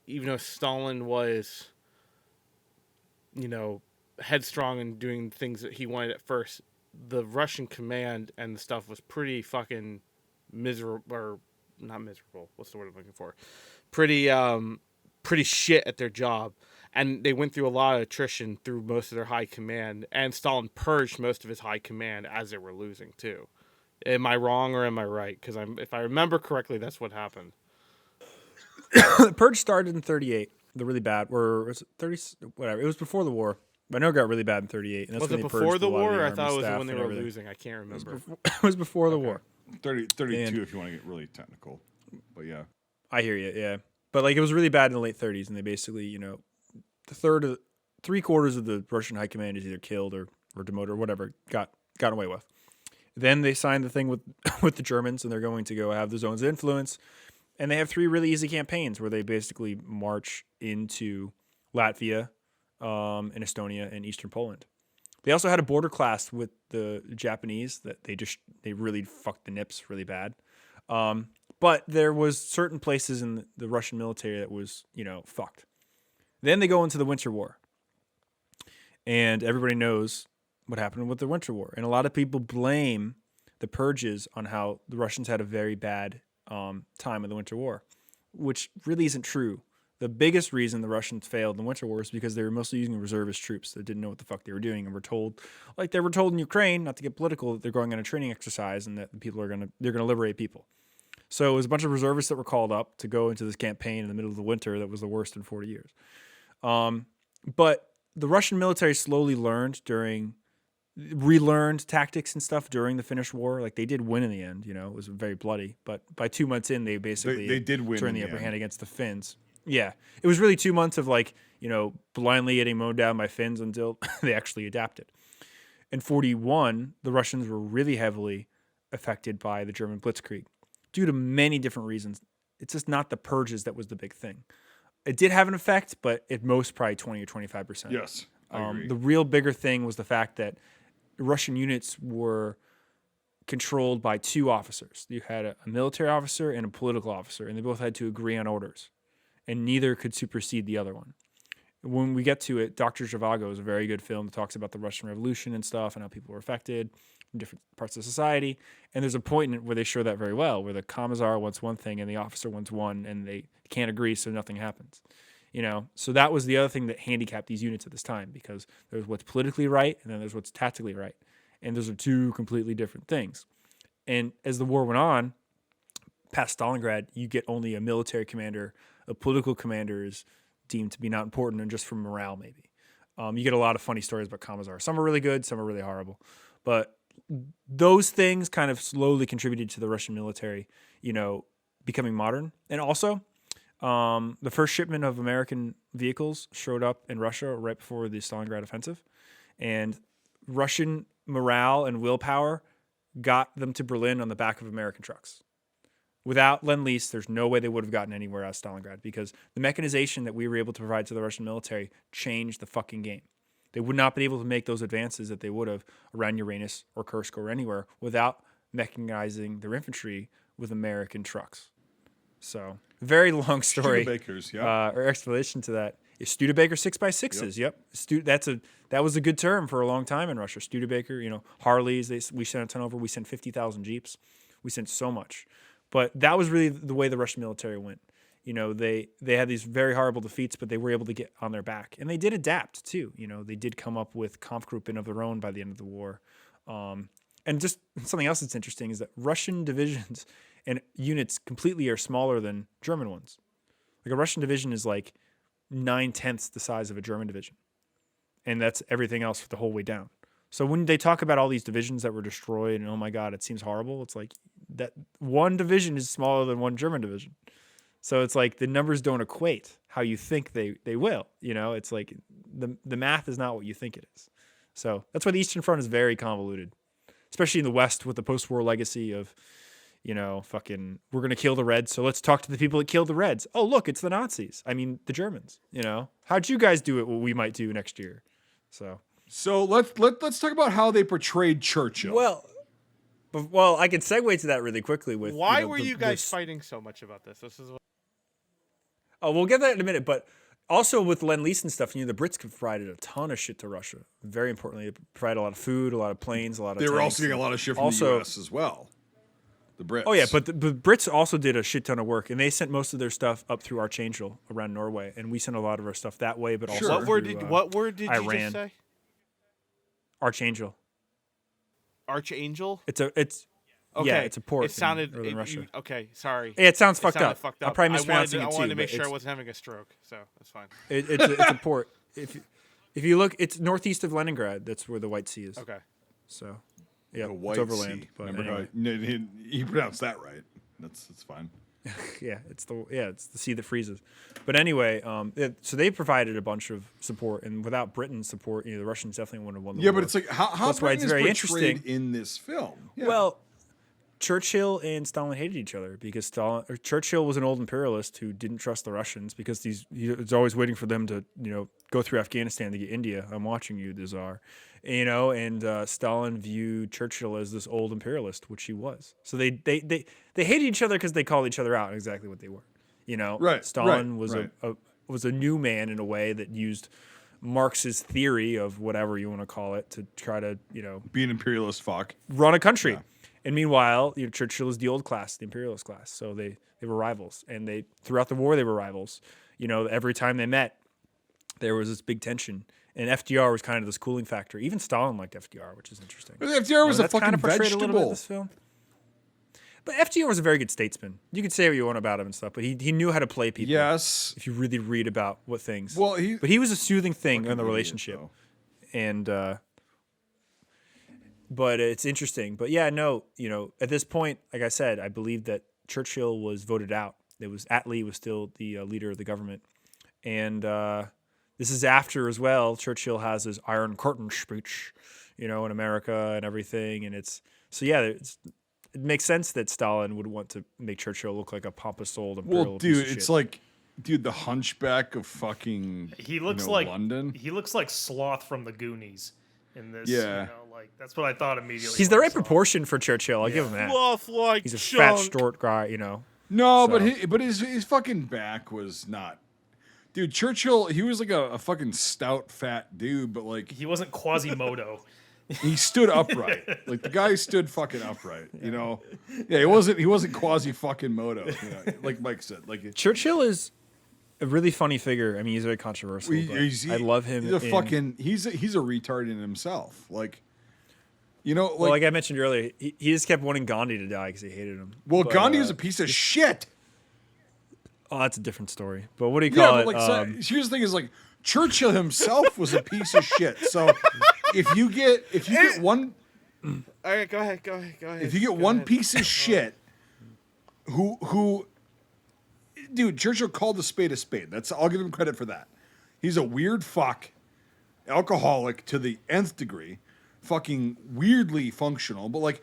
even though Stalin was, headstrong and doing things that he wanted at first, the Russian command and the stuff was pretty fucking miserable, or not miserable. What's the word I'm looking for? Pretty shit at their job, and they went through a lot of attrition through most of their high command. And Stalin purged most of his high command as they were losing too. Am I wrong or am I right? Because if I remember correctly, that's what happened. The purge started in 38. The really bad, or was it 30? Whatever. It was before the war. I know it got really bad in 38. And that's Was when it they before purged the a lot of war? Or I army thought it was staff when they and were everything. losing. I can't remember. It was before the war. 32 And- if you want to get really technical. But yeah. I hear you, yeah. But like it was really bad in the late 30s, and they basically, three-quarters of the Russian high command is either killed or demoted or whatever, got away with. Then they signed the thing with with the Germans, and they're going to go have the zones of influence. And they have 3 really easy campaigns where they basically march into Latvia, and Estonia, and Eastern Poland. They also had a border class with the Japanese that they really fucked the nips really bad. But there was certain places in the Russian military that was, fucked. Then they go into the Winter War. And everybody knows what happened with the Winter War. And a lot of people blame the purges on how the Russians had a very bad time in the Winter War, which really isn't true. The biggest reason the Russians failed in the Winter War is because they were mostly using reservist troops that didn't know what the fuck they were doing and were told, like they were told in Ukraine, not to get political, that they're going on a training exercise and that the people they're gonna liberate people. So it was a bunch of reservists that were called up to go into this campaign in the middle of the winter that was the worst in 40 years. But the Russian military slowly relearned tactics and stuff during the Finnish War. Like they did win in the end, it was very bloody. But by 2 months in, they basically they did win turned in the the upper end. hand against the Finns. Yeah, it was really 2 months of blindly getting mowed down by Finns until they actually adapted. In 41, the Russians were really heavily affected by the German Blitzkrieg due to many different reasons. It's just not the purges that was the big thing. It did have an effect, but at most probably 20 or 25%. Yes. I agree. The real bigger thing was the fact that Russian units were controlled by 2 officers. You had a military officer and a political officer, and they both had to agree on orders, and neither could supersede the other one. When we get to it, Dr. Zhivago is a very good film that talks about the Russian Revolution and stuff and how people were affected from different parts of society. And there's a point in it where they show that very well, where the commissar wants one thing and the officer wants one, and they can't agree, so nothing happens. So that was the other thing that handicapped these units at this time, because there's what's politically right and then there's what's tactically right. And those are 2 completely different things. And as the war went on, past Stalingrad, you get only a military commander. A political commander is deemed to be not important, and just for morale, maybe. You get a lot of funny stories about commissars. Some are really good, some are really horrible. But those things kind of slowly contributed to the Russian military, becoming modern. And also, the first shipment of American vehicles showed up in Russia right before the Stalingrad offensive. And Russian morale and willpower got them to Berlin on the back of American trucks. Without Lend-Lease, there's no way they would have gotten anywhere out of Stalingrad, because the mechanization that we were able to provide to the Russian military changed the fucking game. They would not be able to make those advances that they would have around Uranus or Kursk or anywhere without mechanizing their infantry with American trucks. So, very long story. Studebakers, yeah. Or explanation to that. Studebaker 6x6s. Yep. That was a good term for a long time in Russia. Studebaker, Harleys. We sent a ton over. We sent 50,000 Jeeps. We sent so much. But that was really the way the Russian military went. They had these very horrible defeats, but they were able to get on their back, and they did adapt too. They did come up with Kampfgruppen of their own by the end of the war. And just something else that's interesting is that Russian divisions and units completely are smaller than German ones. Like a Russian division is like 9/10 the size of a German division. And that's everything else the whole way down. So when they talk about all these divisions that were destroyed and, oh my God, it seems horrible. It's like that one division is smaller than one German division. So it's like the numbers don't equate how you think they will. It's like the math is not what you think it is. So that's why the Eastern Front is very convoluted, especially in the West with the post-war legacy of, we're going to kill the Reds. So let's talk to the people that killed the Reds. Oh, look, it's the Nazis. I mean, the Germans, how'd you guys do it? What we might do next year. So let's talk about how they portrayed Churchill. Well, I can segue to that really quickly with why were you guys fighting so much about this? Oh, we'll get that in a minute, but also with Lend-Lease and stuff, the Brits provided a ton of shit to Russia. Very importantly, they provided a lot of food, a lot of planes, a lot of They were tanks. also getting a lot of shit from the U.S. as well. The Brits. Oh yeah, but the Brits also did a shit ton of work, and they sent most of their stuff up through Archangel around Norway, and we sent a lot of our stuff that way. But also, Sure. What word did you just say? Archangel. Archangel. It's Okay. Yeah, it's a port. It sounded. in northern Russia. Okay, sorry. Yeah, it sounds It fucked sounded up. fucked I'll probably mispronounce it I too. wanted to make but sure I it's- wasn't having a stroke, so that's fine. it's a port. If you look, it's northeast of Leningrad. That's where the White Sea is. Okay. So, yeah, The it's White overland. Sea. But Remember anyway. he pronounced that right. That's fine. Yeah, it's the sea that freezes. But anyway, so they provided a bunch of support, and without Britain's support, the Russians definitely wouldn't have won the war. But it's like how That's why it's Britain very is portrayed interesting. in this film. Yeah. Well, Churchill and Stalin hated each other because Churchill was an old imperialist who didn't trust the Russians because he was always waiting for them to go through Afghanistan to get India. I'm watching you, the Tsar. And Stalin viewed Churchill as this old imperialist, which he was. So they hated each other because they called each other out exactly what they were. Right. Stalin was right. was a new man in a way that used Marx's theory of whatever you want to call it to try to be an imperialist fuck. run a country. Yeah. And meanwhile, Churchill is the old class, the imperialist class. So they were rivals, and throughout the war they were rivals. Every time they met, there was this big tension. And FDR was kind of this cooling factor. Even Stalin liked FDR, which is interesting. But FDR was a That's fucking kind of portrayed a little bit in vegetable. this film. But FDR was a very good statesman. You could say what you want about him and stuff, but he knew how to play people. Yes. If you really read about what things. Well, but he was a soothing thing fucking in the idiot, relationship. though. And but it's interesting. But yeah, no, at this point, like I said, I believe that Churchill was voted out. Attlee was still the leader of the government. And this is after as well. Churchill has his Iron Curtain speech, in America and everything. And it makes sense that Stalin would want to make Churchill look like a pompous old imperial Well, piece dude, of it's shit. like, the Hunchback of fucking. He looks like London. He looks like Sloth from the Goonies in this. Yeah. That's what I thought immediately. He's the when I right saw him. proportion for Churchill. I'll give him that. Fluff like He's a chunk. fat, short guy. No, So- but his fucking back was not. Dude, Churchill, he was like a fucking stout, fat dude, but like He wasn't Quasimodo. he stood upright. Like the guy stood fucking upright. Yeah, he wasn't quasi fucking moto. Like Mike said. Like Churchill is a really funny figure. I mean, he's very controversial. But I love him. He's a retard in himself. Like, like I mentioned earlier, he just kept wanting Gandhi to die because he hated him. well, But, Gandhi was a piece of shit. Oh, that's a different story. But what do you Yeah, call but it? like, here's the thing: is like Churchill himself was a piece of shit. So if you get one, All right, go ahead. if you get one piece of shit, who, dude, Churchill called a spade. I'll give him credit for that. He's a weird fuck, alcoholic to the nth degree, fucking weirdly functional. But like,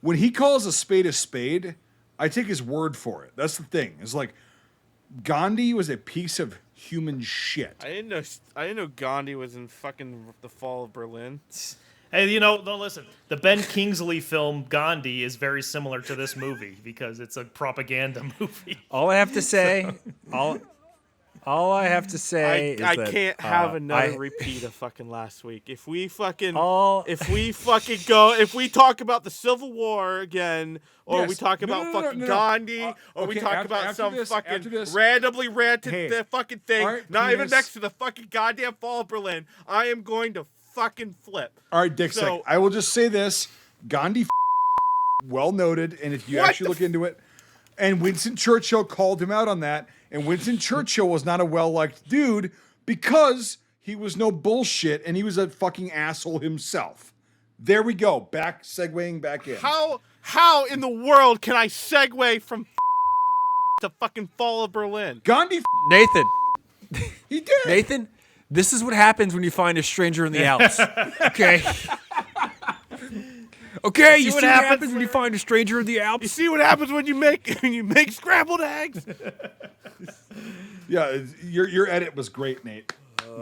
when he calls a spade, I take his word for it. That's the thing. It's like, Gandhi was a piece of human shit. I didn't know Gandhi was in fucking the Fall of Berlin. Hey, no, listen. The Ben Kingsley film Gandhi is very similar to this movie because it's a propaganda movie. All I have to say, all I have to say is I that can't have another repeat of fucking last week. If we talk about the Civil War again, or Yes. we talk about fucking no. Gandhi, or we Okay, talk about after fucking this, randomly ranted Hey, the fucking thing, all right, not even penis. next to the fucking goddamn Fall of Berlin, I am going to fucking flip. All right, Dick. So- I will just say this: Gandhi, well noted, and if you What actually the look into it, and Winston Churchill called him out on that, and Winston Churchill was not a well-liked dude because he was no bullshit, and he was a fucking asshole himself. There we go. Segueing back in. How in the world can I segue from to fucking Fall of Berlin? Gandhi, Nathan, he did. Nathan, this is what happens when you find a stranger in the Alps. Okay. Okay, you see what happens when you find a stranger in the You Alps? see what happens when you make scrambled eggs? Yeah, your edit was great, Nate.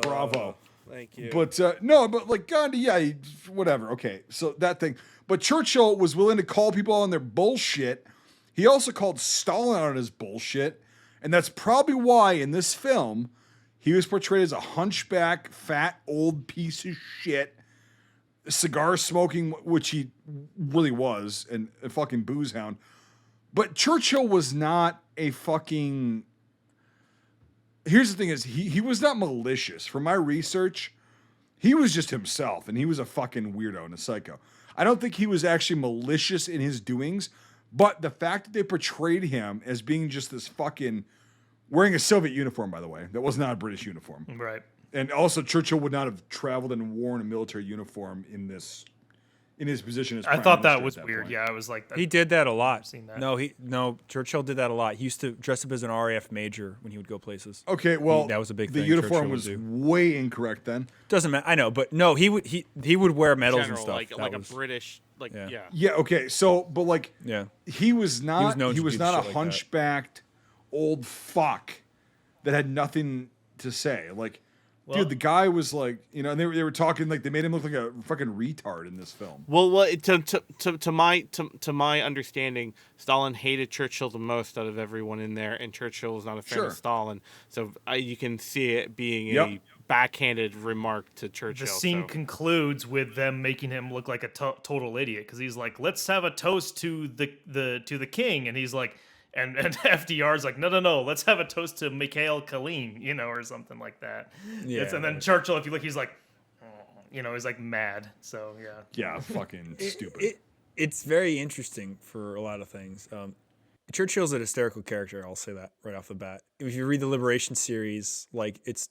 Bravo. Thank you. But no, but like Gandhi, yeah, whatever. Okay, so that thing. But Churchill was willing to call people on their bullshit. He also called Stalin on his bullshit, and that's probably why in this film he was portrayed as a hunchback, fat, old piece of shit, cigar smoking, which he really was, and a fucking booze hound. But Churchill was not a fucking. Here's the thing: is he was not malicious. From my research, he was just himself, and he was a fucking weirdo and a psycho. I don't think he was actually malicious in his doings, but the fact that they portrayed him as being just this fucking wearing a Soviet uniform, by the way, that was not a British uniform, Right. and also Churchill would not have traveled and worn a military uniform in his position as. I Prime thought that Minister was at that weird. point. Yeah, I was like, He did that a lot. seen that. No, Churchill did that a lot. He used to dress up as an RAF major when he would go places. Okay, well, that was a big the thing uniform Churchill would was do. way incorrect then. Doesn't matter. I know, but no, he would wear medals and General, stuff. like That a was- British, like yeah. yeah. Yeah, okay. So, but like, Yeah. he was not. known He to was do not shit a like that. hunchbacked old fuck that had nothing to say. Like, Well- dude, the guy was like, and they were talking like they made him look like a fucking retard in this film. Well, to my understanding, Stalin hated Churchill the most out of everyone in there, and Churchill was not a fan Sure. of Stalin. So you can see it being a Yep. backhanded remark to Churchill. the scene so. concludes with them making him look like a total idiot because he's like, "Let's have a toast to the king," and he's like, and FDR's like, "No, let's have a toast to Mikheil Kalin," or something like that. Yeah. And then Churchill, if you look, he's like, he's like mad. So yeah. Yeah, fucking stupid. It's very interesting for a lot of things. Churchill's an hysterical character. I'll say that right off the bat. If you read the Liberation series, like it's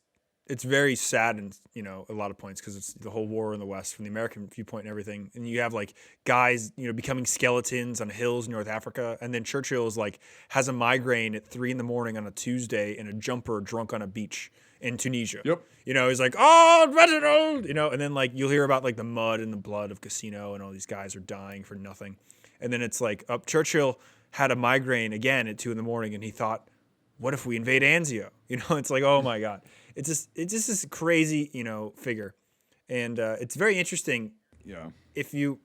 very sad and a lot of points because it's the whole war in the West from the American viewpoint and everything. And you have like guys becoming skeletons on hills in North Africa, and then Churchill is like has a migraine at 3 a.m. on a Tuesday in a jumper drunk on a beach in Tunisia. Yep. He's like, "Oh, Reginald," and then like you'll hear about like the mud and the blood of Casino and all these guys are dying for nothing. And then it's like Churchill had a migraine again at 2 a.m. and he thought, what if we invade Anzio? It's like, oh my God. It's just this crazy, figure. And it's very interesting Yeah. if you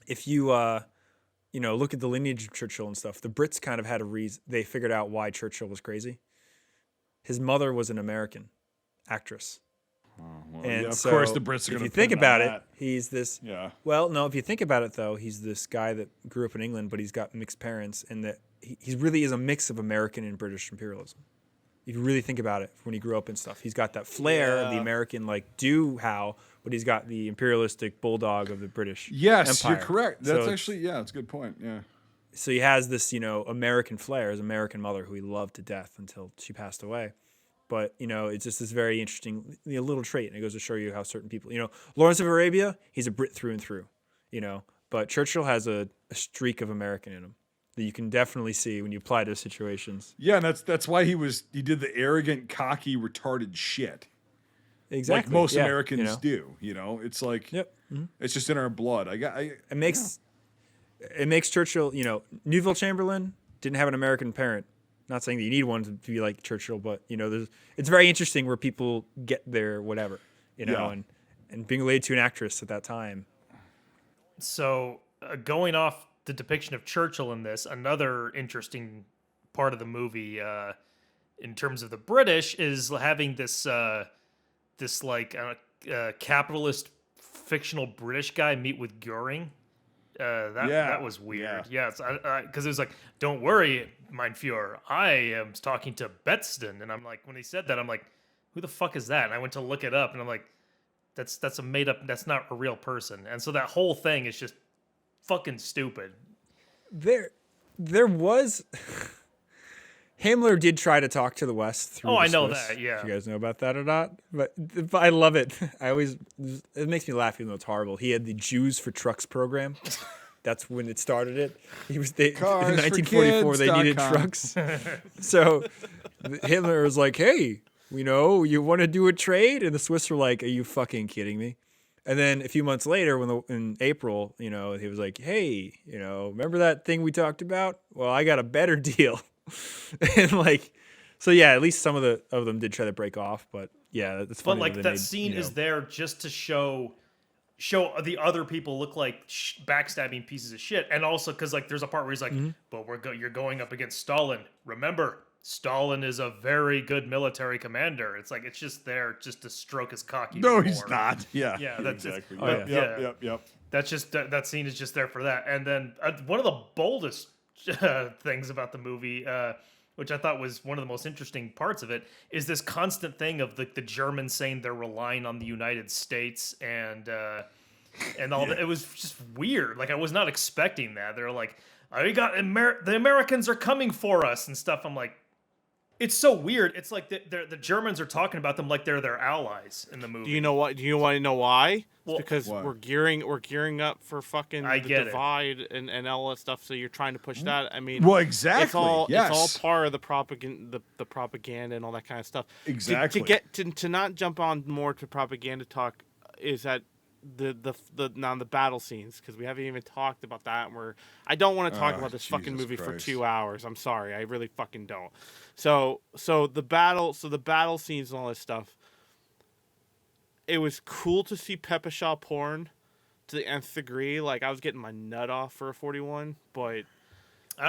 look at the lineage of Churchill and stuff. The Brits kind of had a reason. They figured out why Churchill was crazy. His mother was an American actress. Well, And yeah, of so course the Brits are if going you to think about it, he's this. Yeah. Well, no, if you think about it, though, he's this guy that grew up in England, but he's got mixed parents, and that he really is a mix of American and British imperialism. If you really think about it, when he grew up and stuff, he's got that flair of the American, like, do-how, but he's got the imperialistic bulldog of the British Yes, Empire. you're correct. So That's it's- actually, that's a good point. Yeah. So he has this, American flair, his American mother, who he loved to death until she passed away. But, it's just this very interesting little trait, and it goes to show you how certain people, Lawrence of Arabia, he's a Brit through and through, but Churchill has a streak of American in him that you can definitely see when you apply to situations. Yeah, and that's why he did the arrogant, cocky, retarded shit. Exactly. Like most yeah, Americans do, It's like, Yep. Mm-hmm. it's just in our blood. It makes Churchill, Neville Chamberlain didn't have an American parent. Not saying that you need one to be like Churchill, but it's very interesting where people get their whatever, and being related to an actress at that time. So going off the depiction of Churchill in this, another interesting part of the movie, in terms of the British, is having this capitalist fictional British guy meet with Goering. That was weird. Yeah, because it was like, don't worry, mein Führer, I am talking to Betzden, and I'm like, when he said that, I'm like, who the fuck is that? And I went to look it up, and I'm like, that's a made up. That's not a real person. And so that whole thing is just fucking stupid. There was. Himmler did try to talk to the West through. I know Swiss. that. Yeah. Do you guys know about that or not? But I love it. It makes me laugh even though it's horrible. He had the Jews for Trucks program. That's when it started. In 1944 they needed trucks. So Hitler was like, "Hey, you want to do a trade?" And the Swiss were like, "Are you fucking kidding me?" And then a few months later, in April, he was like, "Hey, remember that thing we talked about? Well, I got a better deal." And at least some of them did try to break off, but yeah, it's funny. But that scene is there just to show the other people look like backstabbing pieces of shit, and also because there's a part where he's like, "But you're going up against Stalin. Remember, Stalin is a very good military commander." It's like it's just there just to stroke his cock. No, he's not. Yeah, that's exactly. Yep. That's just that scene is just there for that. And then one of the boldest things about the movie, which I thought was one of the most interesting parts of it, is this constant thing of the Germans saying they're relying on the United States and all that. It was just weird. I was not expecting that. They're like, the Americans are coming for us and stuff. I'm like, it's so weird. It's like the Germans are talking about them like they're their allies in the movie. Do you know what? Do you want to know why? Well, because we're gearing up for fucking the divide and all that stuff. So you're trying to push that. I mean, well, exactly. It's all part of the propaganda and all that kind of stuff. Exactly. To get to not jump on more to propaganda talk is that the battle scenes, because we haven't even talked about that. And I don't want to talk about this fucking movie for 2 hours. I'm sorry, I really fucking don't. So the battle scenes and all this stuff. It was cool to see Peppa Shaw porn to the nth degree. I was getting my nut off for a 41, but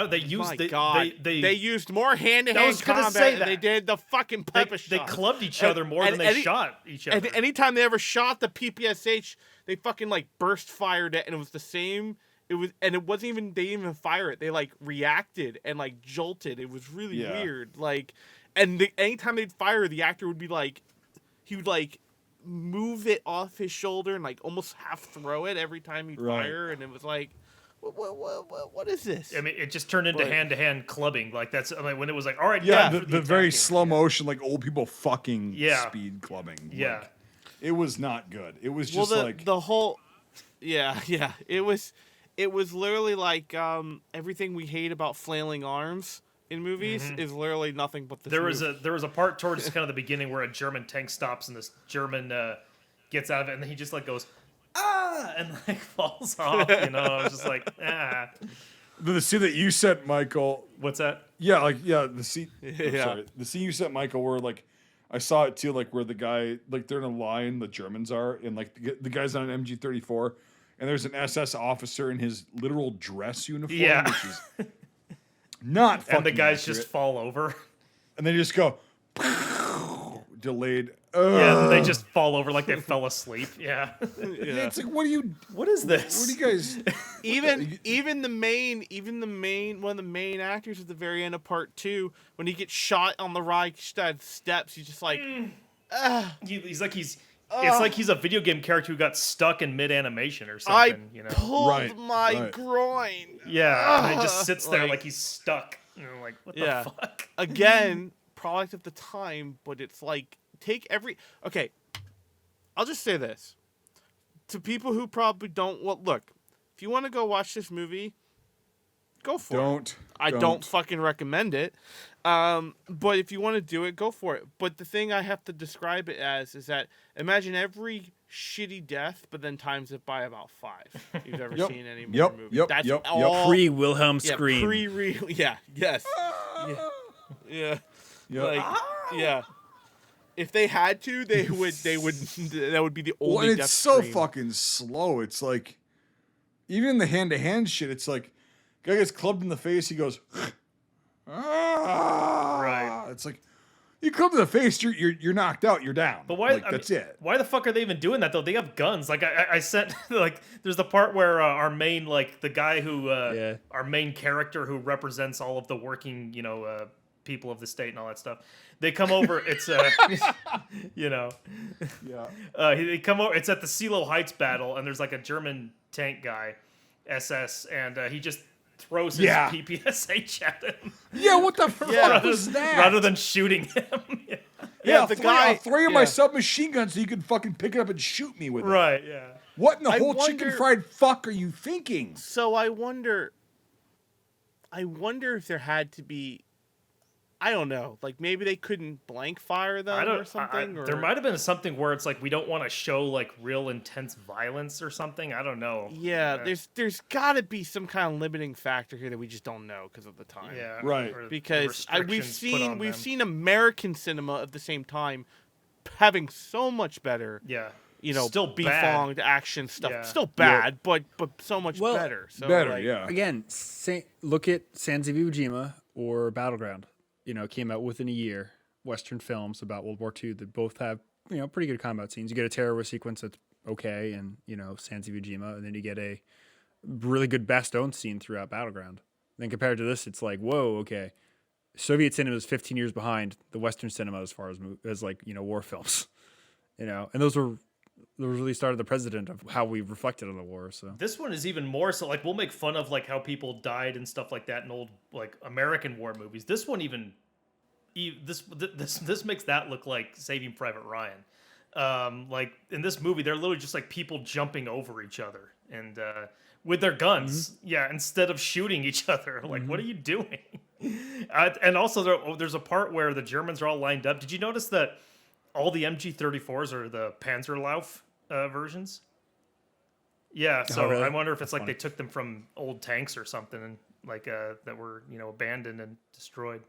they used they used more hand-to-hand combat than they did the fucking Peppa Shaw. They clubbed each other more than they shot each other. And anytime they ever shot the PPSH, they fucking burst fired it, and it was the same. It wasn't even, they didn't even fire it. They reacted and jolted. It was really weird. Anytime they'd fire, the actor would be he would move it off his shoulder and almost half throw it every time he'd fire, and it was what is this? I mean, it just turned into hand-to-hand clubbing. That's when it was all right. The very slow motion, old people fucking speed clubbing. Yeah, it was not good. It was just the whole. Yeah. It was literally everything we hate about flailing arms in movies is literally nothing but this. There was a part towards kind of the beginning where a German tank stops and this German gets out of it, and then he just like goes and like falls off. You know, I was just like The scene that you sent, Michael. What's that? Yeah, the scene. Sorry, the scene you sent, Michael, where like I saw it too, like where the guy, like they're in a line, the Germans are, and like the guy's on an MG-34, and there's an SS officer in his literal dress uniform, which is not fucking and the guys accurate. just fall over. And they just go delayed. Yeah, they just fall over like they fell asleep. Yeah. It's like, what is this? What do you guys? even the main one of the main actors at the very end of part 2, when he gets shot on the Reichstag steps, he's just like, It's like he's a video game character who got stuck in mid animation or something. Pulled my groin. Yeah, and he just sits there like he's stuck. You know, like what the fuck? Again, product of the time, but it's like okay. I'll just say this to people who probably don't. Well, look, if you want to go watch this movie, go for it. I don't fucking recommend it. But if you want to do it, go for it. But the thing I have to describe it as is that imagine every shitty death, but then times it by about 5. You've ever seen any more movie. That's all pre-Wilhelm scream. Yes. Yeah. Yeah. Like, yeah. If they had to, they would. That would be the only. Well, and death it's so scream. fucking slow. It's like, even the hand-to-hand shit, it's like, guy gets clubbed in the face, he goes, Right. It's like, you clubbed in the face, you're knocked out, you're down. But why? Like, that's it. Why the fuck are they even doing that though? They have guns. Like I sent like there's the part where our main the guy who our main character who represents all of the working people of the state and all that stuff. They come over. It's Yeah. they come over. It's at the Silo Heights battle, and there's like a German tank guy, SS, and he just throws his PPSH at him. Yeah, what the fuck was that? Rather than shooting him. Yeah, the I'll guy. throw you my submachine gun so you can fucking pick it up and shoot me with it. Right. Yeah. What in the I whole wonder- chicken fried fuck are you thinking? So I wonder if there had to be. I don't know. Like maybe they couldn't blank fire them or something. There might have been something where it's like we don't want to show like real intense violence or something. I don't know. Yeah, there's got to be some kind of limiting factor here that we just don't know because of the time. Yeah. Right. or the Because we've restrictions put on them. seen American cinema of the same time having so much better. Yeah. Still bad. befonged action stuff. Yeah. Still bad, but so much Well, better. So Better, like, yeah. Again, look at Sands of Iwo Jima or Battleground. Came out within a year. Western films about World War II that both have pretty good combat scenes. You get a terror sequence that's okay, and Sands of Iwo Jima, and then you get a really good Bastogne scene throughout Battleground. Then compared to this, it's like, whoa, okay. Soviet cinema is 15 years behind the Western cinema as far as war films. And those really started the precedent of how we reflected on the war. So This one is even more so. Like we'll make fun of like how people died and stuff like that in old like American war movies. This one this makes that look like Saving Private Ryan. Like in this movie, they're literally just like people jumping over each other and with their guns. Mm-hmm. Yeah, instead of shooting each other. Like, what are you doing? And also there's a part where the Germans are all lined up. Did you notice that all the MG-34s are the Panzerlauf versions? Yeah, so really? I wonder if it's That's like funny. they took them from old tanks or something, and like that were abandoned and destroyed.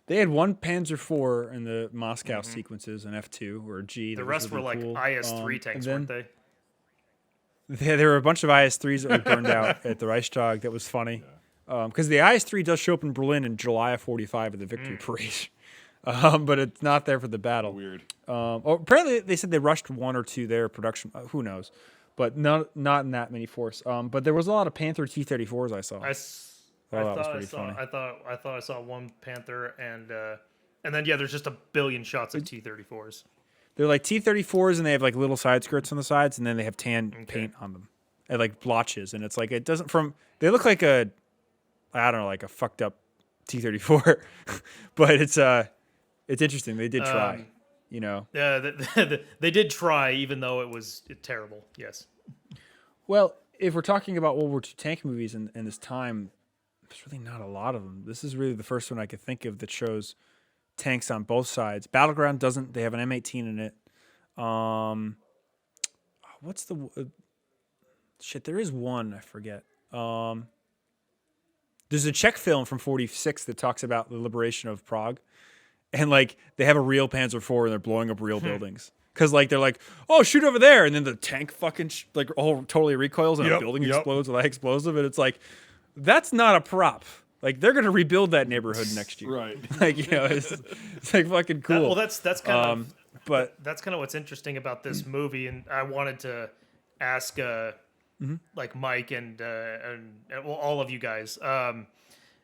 they had one Panzer IV in the Moscow sequences, an F2 or a G. The that rest was were really like cool. IS-3 tanks, and weren't they? There were a bunch of IS-3s that were burned out at the Reichstag. That was funny. Because the IS-3 does show up in Berlin in July of 45 at the Victory Parade. But it's not there for the battle. Weird. Apparently, they said they rushed one or two there production. Who knows? But not in that many force. But there was a lot of Panther T-34s I saw. I that was thought pretty funny. I thought I saw one Panther and then there's just a billion shots of T-34s. They're like T-34s, and they have like little side skirts on the sides, and then they have tan paint on them, and like blotches. And it's like it doesn't they look like a fucked up T-34, but it's interesting. They did try, Yeah, they did try, even though it was terrible. Yes. Well, if we're talking about World War II tank movies in this time, there's really not a lot of them. This is really the first one I could think of that shows tanks on both sides. Battleground doesn't. They have an M18 in it. What's the shit? There is one. I forget. There's a Czech film from 46 that talks about the liberation of Prague. And, like, they have a real Panzer IV and they're blowing up real buildings. Because, like, they're like, oh, shoot over there. And then the tank fucking, totally recoils and a building explodes with a high explosive. And it's like, that's not a prop. Like, they're going to rebuild that neighborhood next year. Right. Like, it's like fucking cool. That's kind of but that's kind of what's interesting about this movie. And I wanted to ask, like, Mike and all of you guys.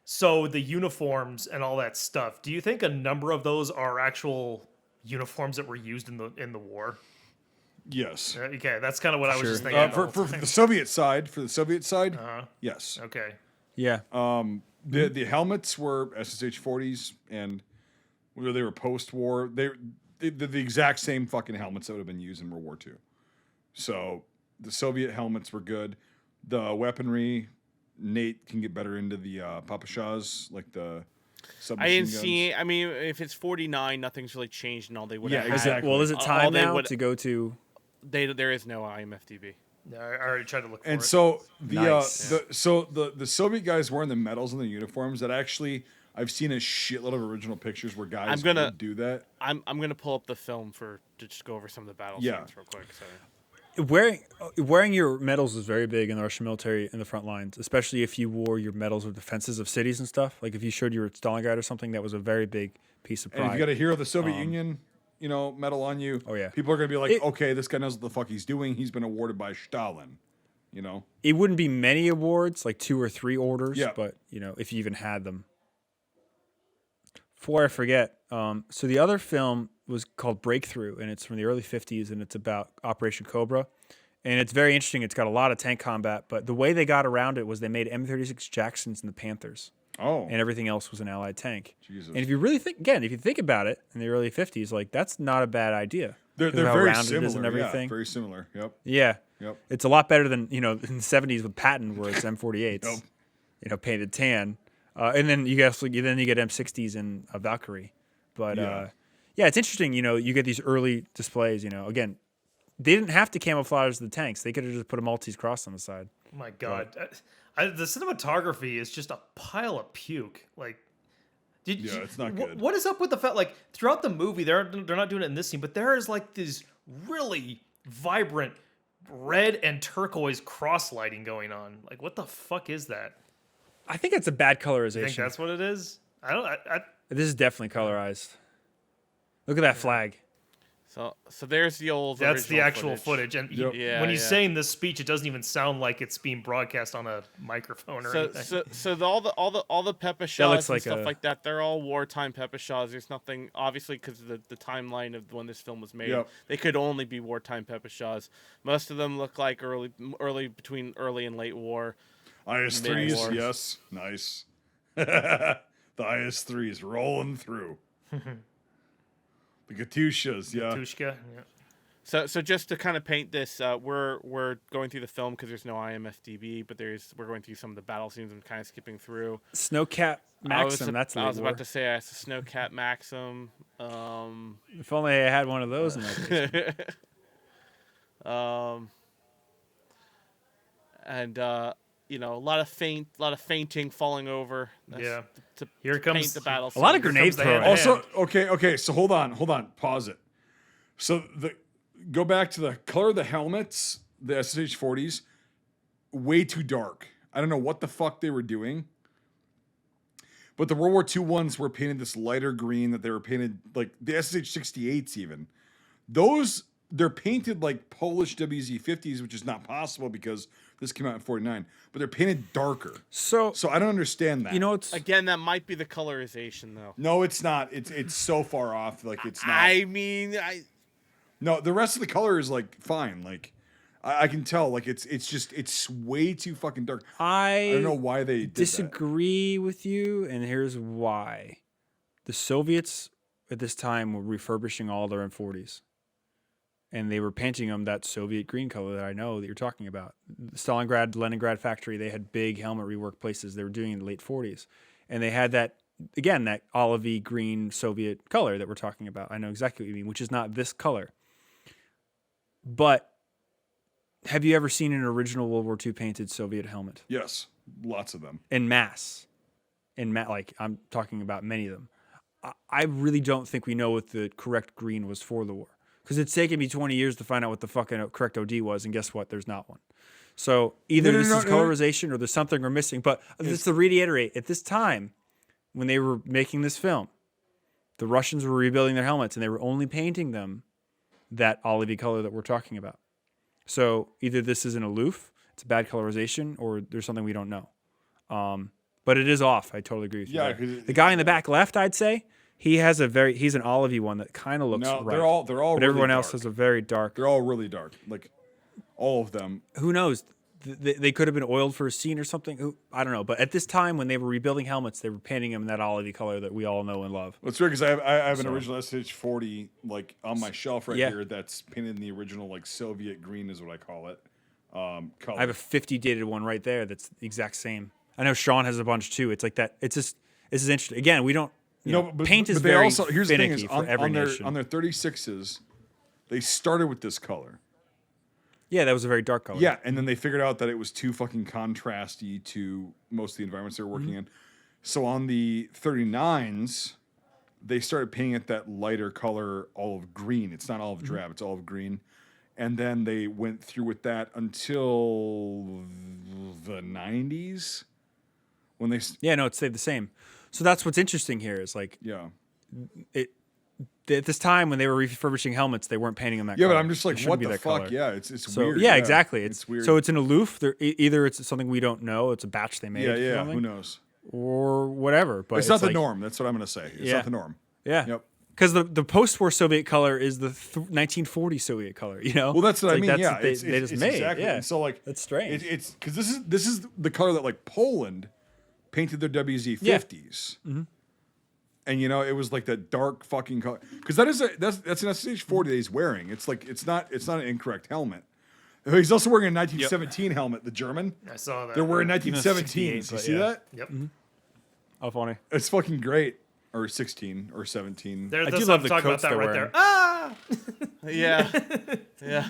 So the uniforms and all that stuff, do you think a number of those are actual uniforms that were used in the war? Yes. Okay, that's kind of what I was just thinking. For the Soviet side, yes. Okay. yeah. The helmets were SSH 40s, and whether they were post-war, they're the exact same fucking helmets that would have been used in World War II. So the Soviet helmets were good. The weaponry, Nate can get better into the Papashas, like the submachine I didn't guns. see. I mean, if it's 49, nothing's really changed, and all they would Yeah, have had. exactly. Well, is it All time they now would- to go to? There is no IMFDB. Yeah, I already tried to look for And it. so Nice. the Soviet guys wearing the medals on their uniforms. That actually, I've seen a shitload of original pictures where guys would do that. I'm gonna pull up the film to just go over some of the battle Yeah. scenes real quick. So. Wearing your medals was very big in the Russian military in the front lines, especially if you wore your medals with defenses of cities and stuff. Like if you showed you were at Stalingrad or something, that was a very big piece of pride. And if you got a hero of the Soviet Union, medal on you, Oh, yeah. people are gonna be like, okay, this guy knows what the fuck he's doing. He's been awarded by Stalin. It wouldn't be many awards, like 2 or 3 orders, Yeah. but if you even had them. Before I forget, so the other film was called Breakthrough, and it's from the early 50s, and it's about Operation Cobra. And it's very interesting. It's got a lot of tank combat, but the way they got around it was they made M36 Jacksons and the Panthers, Oh, and everything else was an Allied tank. Jesus. And if you really think about it, in the early 50s, like that's not a bad idea. they're 'Cause of how very rounded it is similar. and everything. Yeah, very similar. Yep. Yeah. Yep. It's a lot better than, in the 70s with Patton where it's M48s, Yep. painted tan. And then you get M60s and a Valkyrie. But Yeah. it's interesting, you get these early displays, again, they didn't have to camouflage the tanks. They could have just put a Maltese cross on the side. Oh my God. The cinematography is just a pile of puke. Like, It's not good. What is up with the fact, like, throughout the movie, they're not doing it in this scene, but there is, like, this really vibrant red and turquoise cross lighting going on. Like, what the fuck is that? I think it's a bad You think colorization. that's what it is? I don't. This is definitely colorized. Look at that flag. So there's the old. That's the original actual footage. And Yep. Yeah, when he's yeah. saying this speech, it doesn't even sound like it's being broadcast on a microphone or anything. All the Pepashaws looks and like stuff a- like that, they're all wartime Pepashaws. There's nothing, obviously, because of the timeline of when this film was made. Yep. They could only be wartime Pepashaws. Most of them look like between early and late war. IS-3s, Mid-war. yes, nice. The IS-3s rolling through. The Katyushas, yeah. Tushka. Yeah. So just to kind of paint this, we're going through the film because there's no IMFDB, but we're going through some of the battle scenes and kind of skipping through. Snowcat Maxim, that's I was late about war. to say it's a Snowcat Maxim. If only I had one of those in my case. And a lot of fainting, falling over. Yeah. To Here comes paint the battle. A lot of scenes. grenade comes the hand. throwing. Also, okay, so hold on, pause it. So go back to the color of the helmets, the SH-40s, way too dark. I don't know what the fuck they were doing. But the World War II ones were painted this lighter green that they were painted like the SH-68s even. They're painted like Polish WZ-50s, which is not possible because this came out in 49. But they're painted darker. So I don't understand that. it's Again, that might be the colorization, though. No, it's not. It's so far off. Like it's not. I mean, No, the rest of the color is like fine. Like I can tell. Like it's way too fucking dark. I don't know why they did that. disagree with you, and here's why. The Soviets at this time were refurbishing all their M40s. And they were painting them that Soviet green color that I know that you're talking about. The Stalingrad, Leningrad factory, they had big helmet rework places they were doing in the late 40s. And they had that olivey green Soviet color that we're talking about. I know exactly what you mean, which is not this color. But have you ever seen an original World War II painted Soviet helmet? Yes, lots of them. En masse. Like I'm talking about many of them. I really don't think we know what the correct green was for the war. Because it's taken me 20 years to find out what the fucking correct OD was, and guess what? There's not one. So either this is colorization or there's something we're missing. But just to reiterate, at this time, when they were making this film, the Russians were rebuilding their helmets, and they were only painting them that olivey color that we're talking about. So either this is an aloof, it's a bad colorization, or there's something we don't know. But it is off. I totally agree with you. Yeah, there. 'cause The guy in the back left, I'd say, he's an olivey one that kind of looks No, right. they're all. But really everyone else dark. has a very dark. They're all really dark. Like all of them. Who knows? They could have been oiled for a scene or something. I don't know. But at this time, when they were rebuilding helmets, they were painting them in that olivey color that we all know and love. Well, it's weird because I have an original SH-40 like on my shelf right here that's painted in the original like Soviet green is what I call it. Color. I have a 50 dated one right there that's the exact same. I know Sean has a bunch too. It's like that. It's just, this is interesting. Again, we don't, paint is they very also, here's the thing finicky is for every on their nation. on their 36s, they started with this color. Yeah, that was a very dark color. Yeah, and then they figured out that it was too fucking contrasty to most of the environments they were working in. So on the 39s, they started painting it that lighter color olive green. It's not olive drab, it's olive green. And then they went through with that until the 90s when they Yeah, no, it stayed the same. So that's what's interesting here is like at this time when they were refurbishing helmets, they weren't painting them that Yeah, color. but I'm just like, It what shouldn't be the that fuck? color. Yeah, it's So weird. yeah, exactly. It's weird. So it's an aloof. Either it's something we don't know, it's a batch they made. yeah, something, who knows? or whatever. But It's not the like, norm. That's what I'm going to say. It's not the norm. Yeah. Yep. Because the post-war Soviet color is the 1940 Soviet color. You know. Well, that's what I mean. That's Yeah, what they just it's made. exactly. Yeah. And so like, That's strange. It's because this is the color that like Poland painted their WZ50s. And you know, it was like that dark fucking color. Because that's an SH-40 that he's wearing. It's like it's not an incorrect helmet. He's also wearing a 1917 helmet. The German. I saw that. They're wearing 68, 1917s. You but see yeah. that? Yep. Oh, funny. It's fucking great. Or 16 or 17. There, I that's do what love I'm the talking about coats that they're right wearing. there. Ah! Yeah,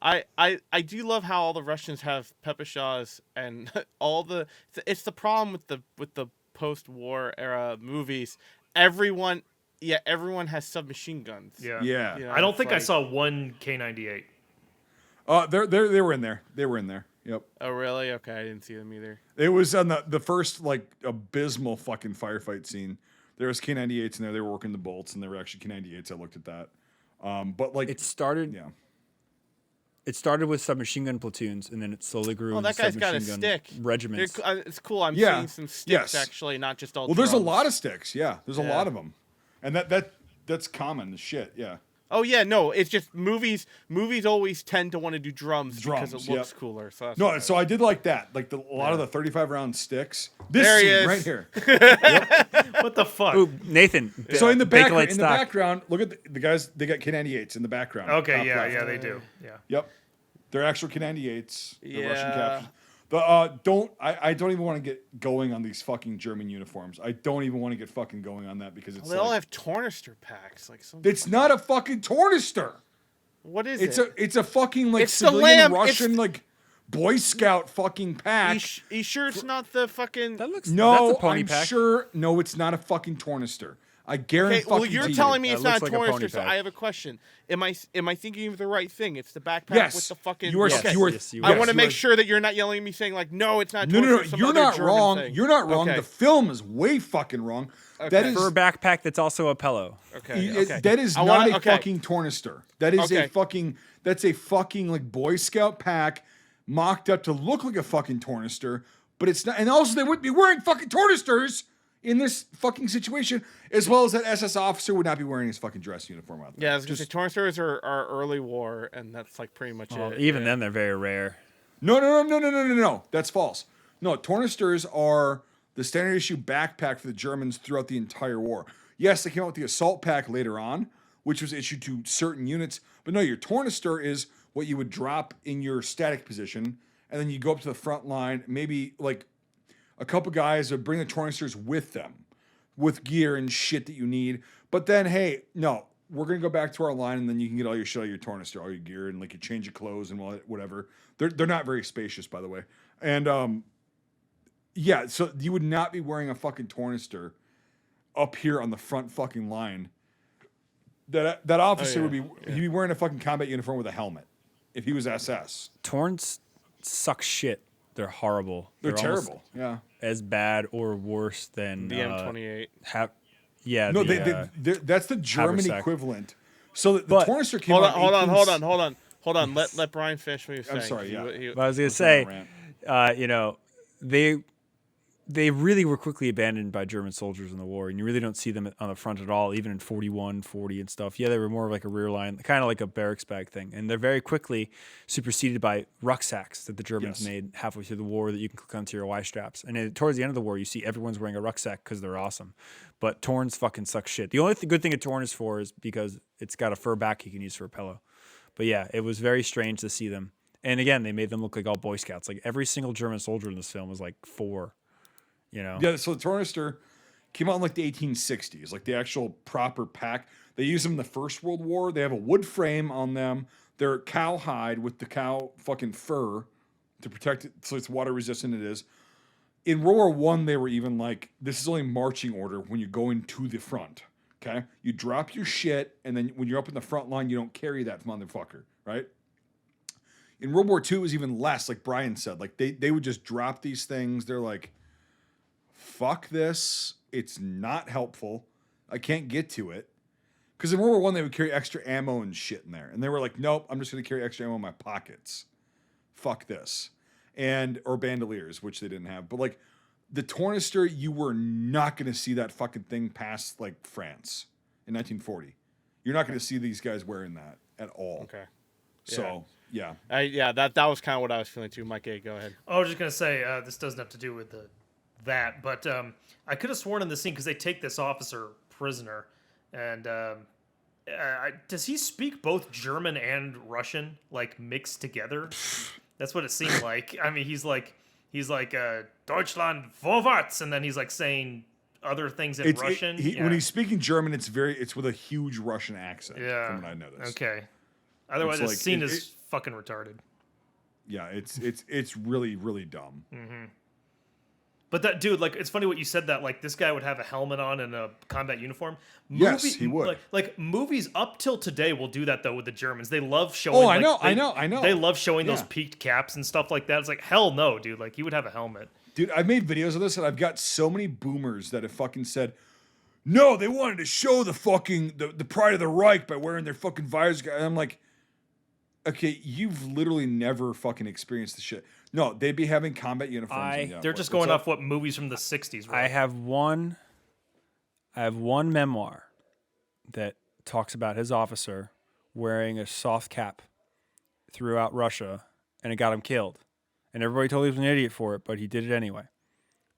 yeah. I do love how all the Russians have pepeshas and all the. It's the problem with the post-war era movies. Everyone has submachine guns. Yeah. Yeah. You know, I don't it's think I like- saw one K98. They were in there. They were in there. Yep. Oh really? Okay, I didn't see them either. It was on the first like abysmal fucking firefight scene. There was K98s in there. They were working the bolts, and there were actually K98s. I looked at that. But like It started. yeah. It started with submachine gun platoons, and then it slowly grew. Oh, into that guy's got a submachine gun stick. regiments. It's cool. I'm Yeah. seeing some sticks Yes. actually, not just all. Well, there's a drums. lot of sticks. Yeah, there's a Yeah. lot of them, and that's common as shit. Yeah. Oh yeah, no, it's just movies. Movies always tend to want to do drums because Drums, it looks yep. cooler. So that's No, what so I did like that. Like a lot of the 35 round sticks. This There he scene is. right here. What the fuck? Ooh, Nathan. So in the Bakelite stock. background, look at the guys. They got K98s in the background. Okay, top yeah, left. yeah, they do. Yeah. Yep. They're actual K98s. They're Russian Yeah. captures. I don't even want to get going on these fucking German uniforms. I don't even want to get fucking going on that because it's they all like, have tornister packs. Like some. it's not a fucking tornister. What is It's it? it's a fucking like It's the civilian lamb- Russian it's- like Boy Scout fucking pack. You sure it's not the fucking? That looks. No, that's a pony I'm pack. sure. No, it's not a fucking tornister. I guarantee. Okay, well, you're telling me That it's not looks a like a pony tornister, so pack. I have a question. Am I thinking of the right thing? It's the backpack Yes, with the fucking. you are. Yes, Okay. You are. yes, you I are. want to you make are- sure that you're not yelling at me saying like, no, it's not. No, no, no. tornister, some You're other not German wrong. thing. You're not wrong. Okay. The film is way fucking wrong. That Okay. is. For a backpack that's also a pillow. Okay. It- Okay. That is I not wanna- a okay. fucking tornister. That is a Okay. fucking. That's a fucking like Boy Scout pack, mocked up to look like a fucking tornister, but it's not. And also, they wouldn't be wearing fucking tornisters in this fucking situation, as well as that SS officer would not be wearing his fucking dress uniform out there. Yeah, I was gonna say tornisters are early war, and that's like pretty much Well, it. even yeah. then, they're very rare. No. That's false. No, tornisters are the standard issue backpack for the Germans throughout the entire war. Yes, they came out with the assault pack later on, which was issued to certain units. But no, your tornister is what you would drop in your static position, and then you go up to the front line. Maybe like a couple guys would bring the tornisters with them, with gear and shit that you need. But then, hey, no, we're gonna go back to our line, and then you can get all your shit out of your tornister, all your gear, and like you change your clothes and whatever. They're not very spacious, by the way. And yeah, so you would not be wearing a fucking tornister up here on the front fucking line. That officer yeah, would be he'd be wearing a fucking combat uniform with a helmet if he was SS. Torns suck shit. They're horrible. They're almost terrible. Yeah. As bad or worse than the M28. Yeah. No, the, that's the German haversack. equivalent. So the But- tornister came Hold out. on, 18 hold on. Let Brian finish what he was saying. I'm sorry, yeah. He- But I was gonna on a say, rant. you know, they really were quickly abandoned by German soldiers in the war, and you really don't see them on the front at all, even in 41, 40 and stuff. Yeah, they were more of like a rear line, kind of like a barracks bag thing, and they're very quickly superseded by rucksacks that the Germans Yes. made halfway through the war that you can click onto your Y straps. And towards the end of the war, you see everyone's wearing a rucksack because they're awesome. But Torns fucking suck shit. The only good thing a Torn is for is because it's got a fur back you can use for a pillow. But yeah, it was very strange to see them. And again, they made them look like all Boy Scouts. Like every single German soldier in this film was like 4. You know? Yeah, so the tornister came out in like the 1860s, like the actual proper pack. They used them in the First World War. They have a wood frame on them. They're cowhide with the cow fucking fur to protect it so it's water resistant. It is. In World War One, they were even like, this is only marching order when you're going to the front. Okay? You drop your shit, and then when you're up in the front line, you don't carry that motherfucker, right? In World War II, it was even less, like Brian said. Like, they would just drop these things. They're like, fuck this. It's not helpful. I can't get to it. Because in World War One, they would carry extra ammo and shit in there. And they were like, nope, I'm just going to carry extra ammo in my pockets. Fuck this. Or bandoliers, which they didn't have. But like, the tornister, you were not going to see that fucking thing past like France in 1940. You're not going to see these guys wearing that at all. Okay. So, yeah. That was kind of what I was feeling too. Mikey, go ahead. I was just gonna say this doesn't have to do with that, but I could have sworn in the scene because they take this officer prisoner, and does he speak both German and Russian like mixed together? That's what it seemed like. I mean, he's like Deutschland vorwärts, and then he's like saying other things in Russian. When he's speaking German, it's with a huge Russian accent. Yeah. From what I noticed. Okay. Otherwise, It's the like- scene is fucking retarded. Yeah, it's really, really dumb. But that dude, like, it's funny what you said that like this guy would have a helmet on and a combat uniform. Yes, he would. Like movies up till today will do that though with the Germans. They love showing. Oh, like, I know. They love showing those Yeah. peaked caps and stuff like that. It's like hell no, dude. Like he would have a helmet. Dude, I've made videos of this, and I've got so many boomers that have fucking said, no, they wanted to show the fucking the pride of the Reich by wearing their fucking visors. And I'm like, okay, you've literally never fucking experienced the shit. No, they'd be having combat uniforms. They're just going off what movies from the '60s were. I have one memoir that talks about his officer wearing a soft cap throughout Russia, and it got him killed. And everybody told he was an idiot for it, but he did it anyway.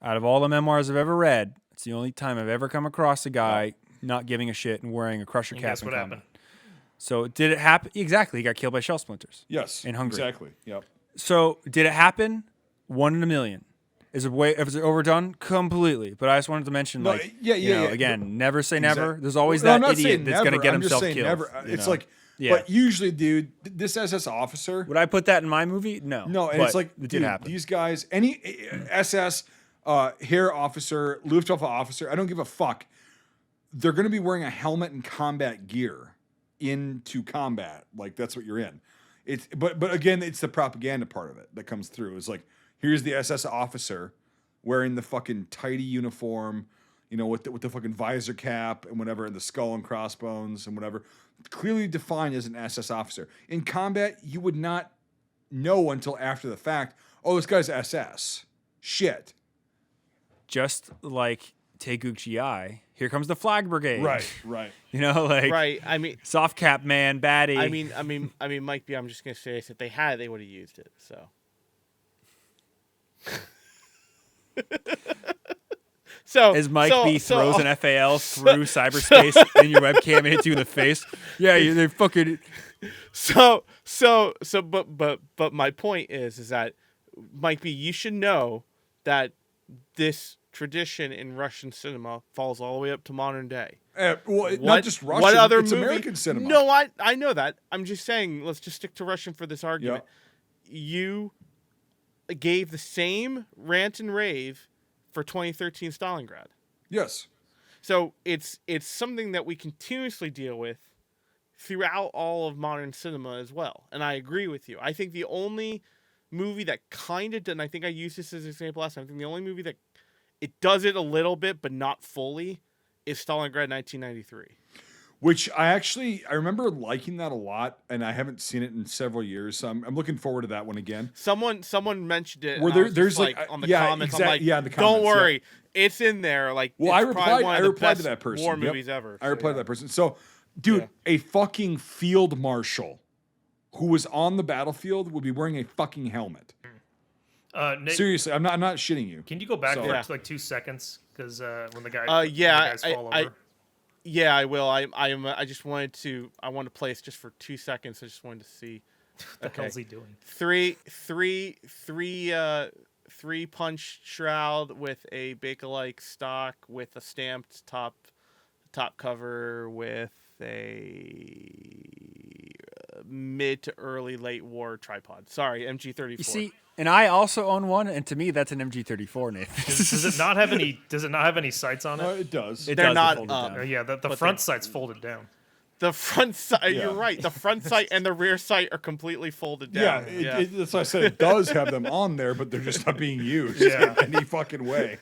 Out of all the memoirs I've ever read, it's the only time I've ever come across a guy not giving a shit and wearing a crusher And cap. guess what happened? So did it happen? Exactly. He got killed by shell splinters. Yes. In Hungary. Exactly. Yep. So did it happen? 1 in a million. Is it overdone? Completely. But I just wanted to mention, again, never say never. There's always I'm that not idiot saying that's going to never. get I'm just himself saying killed. never. It's like, Yeah. but usually, dude, this SS officer. Would I put that in my movie? No. No, and But it's like, it did dude, happen. these guys, any SS, Heer officer, Luftwaffe officer, I don't give a fuck. They're going to be wearing a helmet and combat gear into combat. Like, that's what you're in. But again, it's the propaganda part of it that comes through. It's like, here's the SS officer wearing the fucking tidy uniform, with the fucking visor cap and whatever, and the skull and crossbones and whatever. Clearly defined as an SS officer. In combat, you would not know until after the fact, oh, this guy's SS. Shit. Just like WWII, here comes the flag brigade. Right. Right. I mean, soft cap man, baddie. I mean, Mike B. I'm just gonna say, if they had it, they would have used it. So. As Mike B throws an FAL through cyberspace in your webcam and hits you in the face. Yeah, they fucking. But my point is that, Mike B, you should know that this tradition in Russian cinema falls all the way up to modern day. Not just Russian. What other it's movie? American cinema. No, I know that. I'm just saying, let's just stick to Russian for this argument. Yeah. You gave the same rant and rave for 2013 Stalingrad. Yes. So it's something that we continuously deal with throughout all of modern cinema as well. And I agree with you. I think the only movie that kind of did, and I think I used this as an example last time, I think the only movie that it does it a little bit but not fully is Stalingrad 1993. Which I remember liking that a lot, and I haven't seen it in several years, so I'm looking forward to that one again. Someone mentioned it. Where there's like on the yeah, comments. exactly, I'm like, yeah, the comments, don't worry, it's in there. Like, well, I it's probably one of the replied to best that person. War Yep. movies ever. I replied to that person. So, dude, a fucking field marshal who was on the battlefield would be wearing a fucking helmet. Nate, Seriously, I'm not shitting you. can you go back So- there to like 2 seconds? Because when the guy, Yeah, the guys fall over. Yeah, I will. I just wanted to play this just for 2 seconds. I just wanted to see. What the hell's he doing? Three punch shroud with a Bakelite stock with a stamped top cover with a mid to early late war tripod. Sorry, MG34. You see, and I also own one, and to me, that's an MG34, Nathan. Does it not have any? Does it not have any sights on it? It does. It They're does not fold it up. down. Yeah, the But front they- sight's folded down. The front sight, Yeah. you're right. The front sight and the rear sight are completely folded Yeah, down. that's why I said it does have them on there, but they're just not being used Yeah. in any fucking way.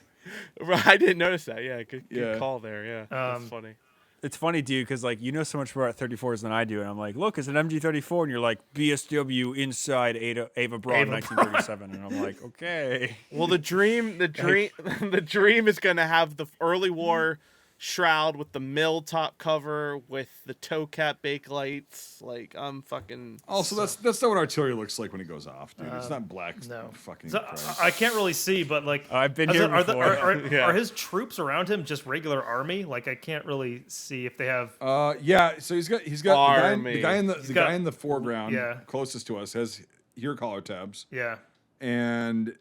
Right, I didn't notice that. Yeah, good Yeah. call there. Yeah, that's funny. It's funny, dude, because like you know so much more about 34s than I do, and I'm like, look, it's an MG34, and you're like BSW inside Ava Braun 1937, and I'm like, okay. Well, the dream, the dream is going to have the early war shroud with the mill top cover with the toe cap bakelights. Like I'm fucking. Also, that's not what artillery looks like when it goes off, dude. It's not black. No. Fucking So, Christ. I can't really see, but like I've been are here the- before. Are his troops around him just regular army? Like I can't really see if they have. Yeah. So he's got Army. the guy in the got- guy in the foreground, Yeah. closest to us, has ear collar tabs, Yeah, and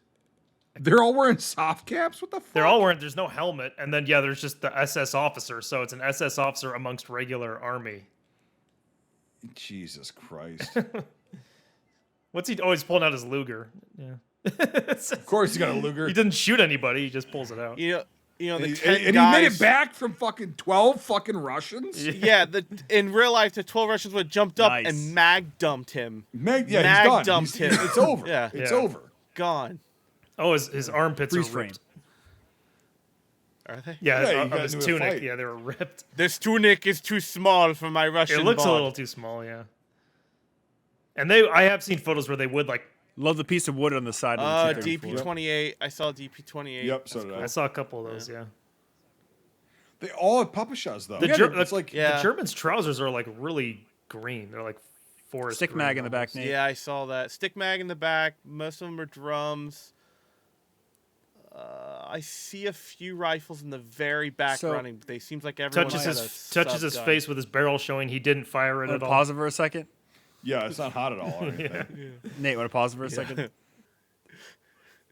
they're all wearing soft caps. What the fuck? they're all wearing. There's no helmet, and then there's just the SS officer. So it's an SS officer amongst regular army. Jesus Christ. What's he? Oh, he's pulling out his Luger. Yeah. Of course, he's got a Luger. He didn't shoot anybody. He just pulls it out. You know the And 10 he guys. made it back from fucking 12 fucking Russians. Yeah, in real life, the 12 Russians would have jumped up Nice. and mag dumped him. Mag Mag he's done. dumped him. It's over. Yeah. It's Yeah. over. Gone. Oh, his armpits Freeze are frame. ripped. Are they? Yeah, Yeah, you of got his into a tunic. fight. Yeah, they were ripped. This tunic is too small for my Russian It looks a bod. little too small. Yeah. And I have seen photos where they would like. Love the piece of wood on the side of the T-34. DP28. I saw DP28. Yep, so did I I. saw a couple of those. Yeah. They all have papashas though. The, Yeah, Ger- it's like Yeah. the Germans' trousers are like really green. They're like forest. Stick green mag in the back, almost. Nate. Yeah, I saw that. Stick mag in the back. Most of them are drums. I see a few rifles in the very back So- running, but they seems like everyone Touches has his sub gun. face with his barrel showing he didn't fire it Want at to all. pause it for a second? yeah, it's not hot at all or anything. Nate, want to pause it for a second?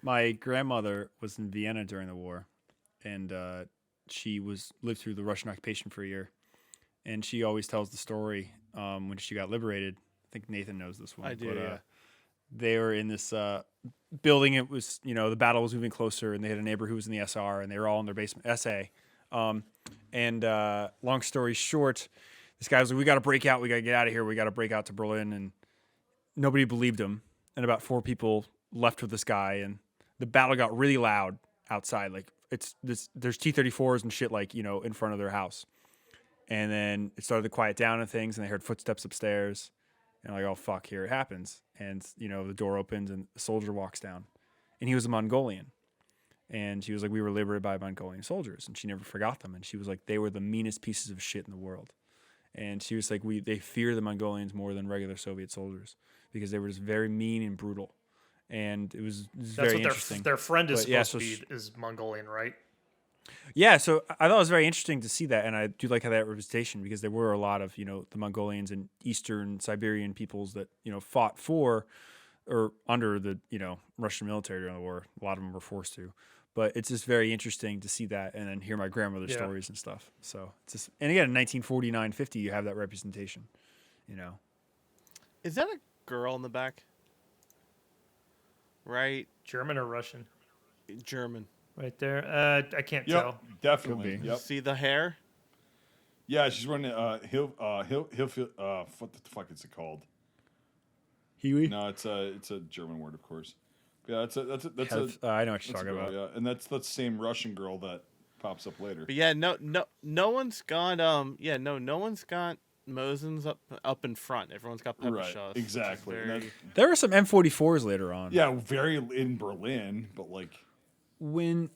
My grandmother was in Vienna during the war, and she lived through the Russian occupation for a year. And she always tells the story when she got liberated. I think Nathan knows this one. I do, yeah. They were in this building. It was, the battle was moving closer, and they had a neighbor who was in the SR, and they were all in their basement, SA. And long story short, this guy was like, we got to break out. We got to get out of here. We got to break out to Berlin. And nobody believed him. And about 4 people left with this guy, and the battle got really loud outside. Like there's T-34s and shit like, in front of their house. And then it started to quiet down and things, and they heard footsteps upstairs. And like, oh fuck, here it happens. And the door opens and a soldier walks down. And he was a Mongolian. And she was like, we were liberated by Mongolian soldiers, and she never forgot them. And she was like, they were the meanest pieces of shit in the world. And she was like, they fear the Mongolians more than regular Soviet soldiers because they were just very mean and brutal. And it was That's very what interesting. their friend is But, yeah, supposed so to be is Mongolian, right? Yeah, so I thought it was very interesting to see that, and I do like how that representation, because there were a lot of, the Mongolians and Eastern Siberian peoples that, fought for or under the, Russian military during the war. A lot of them were forced to. But it's just very interesting to see that and then hear my grandmother's Yeah. stories and stuff. So it's just, and again, in 1949, 50, you have that representation, Is that a girl in the back? Right? German or Russian? German. Right there. I can't Yep, tell. definitely. Could be. Yep. See the hair? Yeah, she's running. He'll feel. What the fuck is it called? Huey? No, it's a German word, of course. Yeah, that's a I know what you're that's a talking girl, about. yeah, and that's the same Russian girl that pops up later. But yeah, no one's got no one's got Mosins up in front. Everyone's got pepper Right, shots. exactly. And Very- that- There were some M44s later on. yeah, very in Berlin, but like, When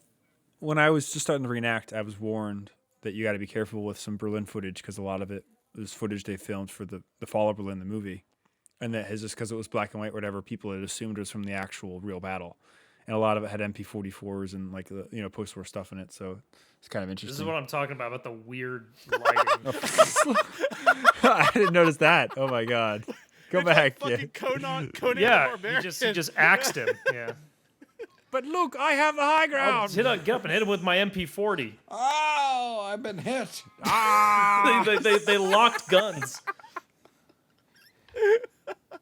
I was just starting to reenact, I was warned that you got to be careful with some Berlin footage because a lot of it was footage they filmed for the Fall of Berlin, the movie, and that is just because it was black and white, whatever. People had assumed it was from the actual real battle, and a lot of it had MP44s and like the post-war stuff in it. So it's kind of interesting. This is what I'm talking about the weird lighting. I didn't notice that. Oh my god, go back. Yeah. Fucking Conan the yeah, Barbarian. he just axed him. Yeah. But look, I have the high ground. Get up and hit him with my MP40. oh, I've been hit. They locked guns.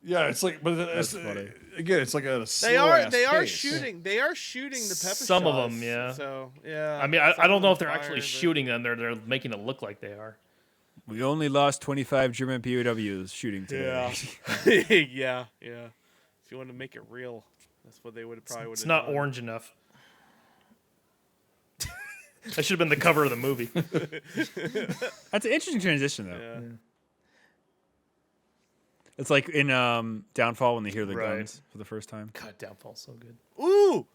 Yeah, it's like, but it's, funny. again, it's like a They are pace. shooting. They are shooting the pepper Some of shots, them, yeah. So yeah. I mean, I some don't of know them if they're fire, actually but- shooting them. They're making it look like they are. We only lost 25 German POWs shooting today. Yeah. If you want to make it real, that's what they would probably would. It's not orange enough. That should have been the cover of the movie. That's an interesting transition, though. Yeah. It's like in Downfall when they hear the Right. guns for the first time. God, Downfall's so good. Ooh.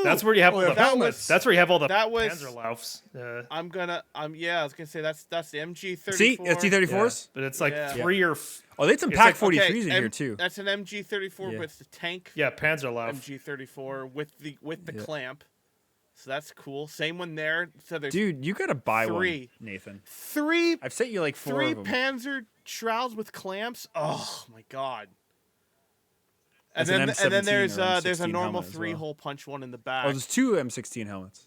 That's where you have all the that was- That's where you have all the that was- Panzerlaufs. I was gonna say that's the MG34. See, that's T-34s. But it's like Yeah. 3 or Oh, they had some It's Pac like- 43s in here too. That's an MG34, Yeah. but it's the tank Panzerlauf. MG34 with the Yeah. clamp. So that's cool. Same one there. So there's Dude, you gotta buy three. one, Nathan. three I've sent you like 4 three of them. Panzer shrouds with clamps. Oh my god. That's And an then M17 there's or a M16 normal helmet as well. 3-hole punch one in the Oh, back. there's 2 M16 helmets.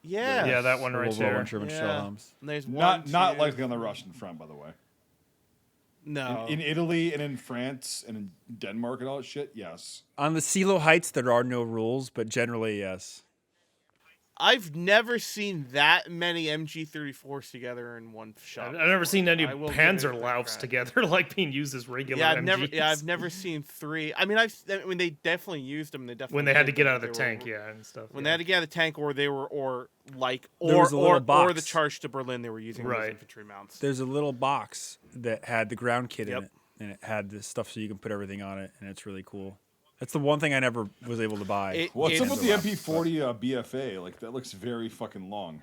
Yeah. Yeah, that one right World War there. I German shell Yeah. helmets. And there's Not one, not two- likely on the Russian front, by the way. No. In Italy and in France and in Denmark and all that shit, yes. On the Silo Heights, there are no rules, but generally, yes. I've never seen that many MG34s together in one shot. I've never seen any I will give it that Panzerlaufs credit. together like being used as regular Yeah, MGs. I've never seen 3. I mean, they definitely used them. They definitely when they had to did, get but out of the they tank, were, yeah, and stuff. When yeah. they had to get out of the tank, or they were, or There was a little box. the charge to Berlin, they were using those Right. infantry mounts. There's a little box that had the ground kit in Yep. it, and it had this stuff so you can put everything on it, and it's really cool. That's the one thing I never was able to buy. What's up It's- with the MP40 BFA? Like, that looks very fucking long.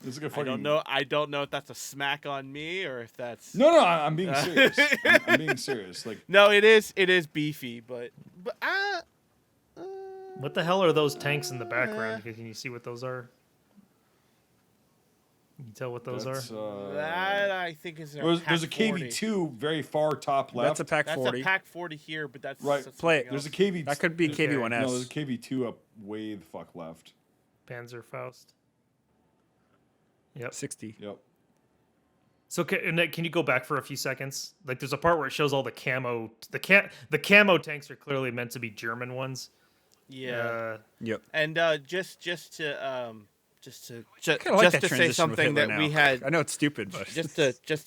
It's like a fucking... I don't know if that's a smack on me or if that's No, I'm being serious. I'm being serious. Like, No, it is beefy, but What the hell are those tanks in the background? Can you see what those are? Can you tell what those that's, are? that I think is there's a KV2 very far top left. That's a Pac That's 40. a Pac 40 here, but that's Right. that's Play it. something There's a else. KV. That could be Okay. KV-1S. No, there's a KV2 up way the fuck left. Panzerfaust. Yep. 60. Yep. So can you go back for a few seconds? Like, there's a part where it shows all the camo. The camo tanks are clearly meant to be German ones. Yeah. Yep. And just to Kind of like that say transition with something Hitler that we now. had I know it's stupid, but just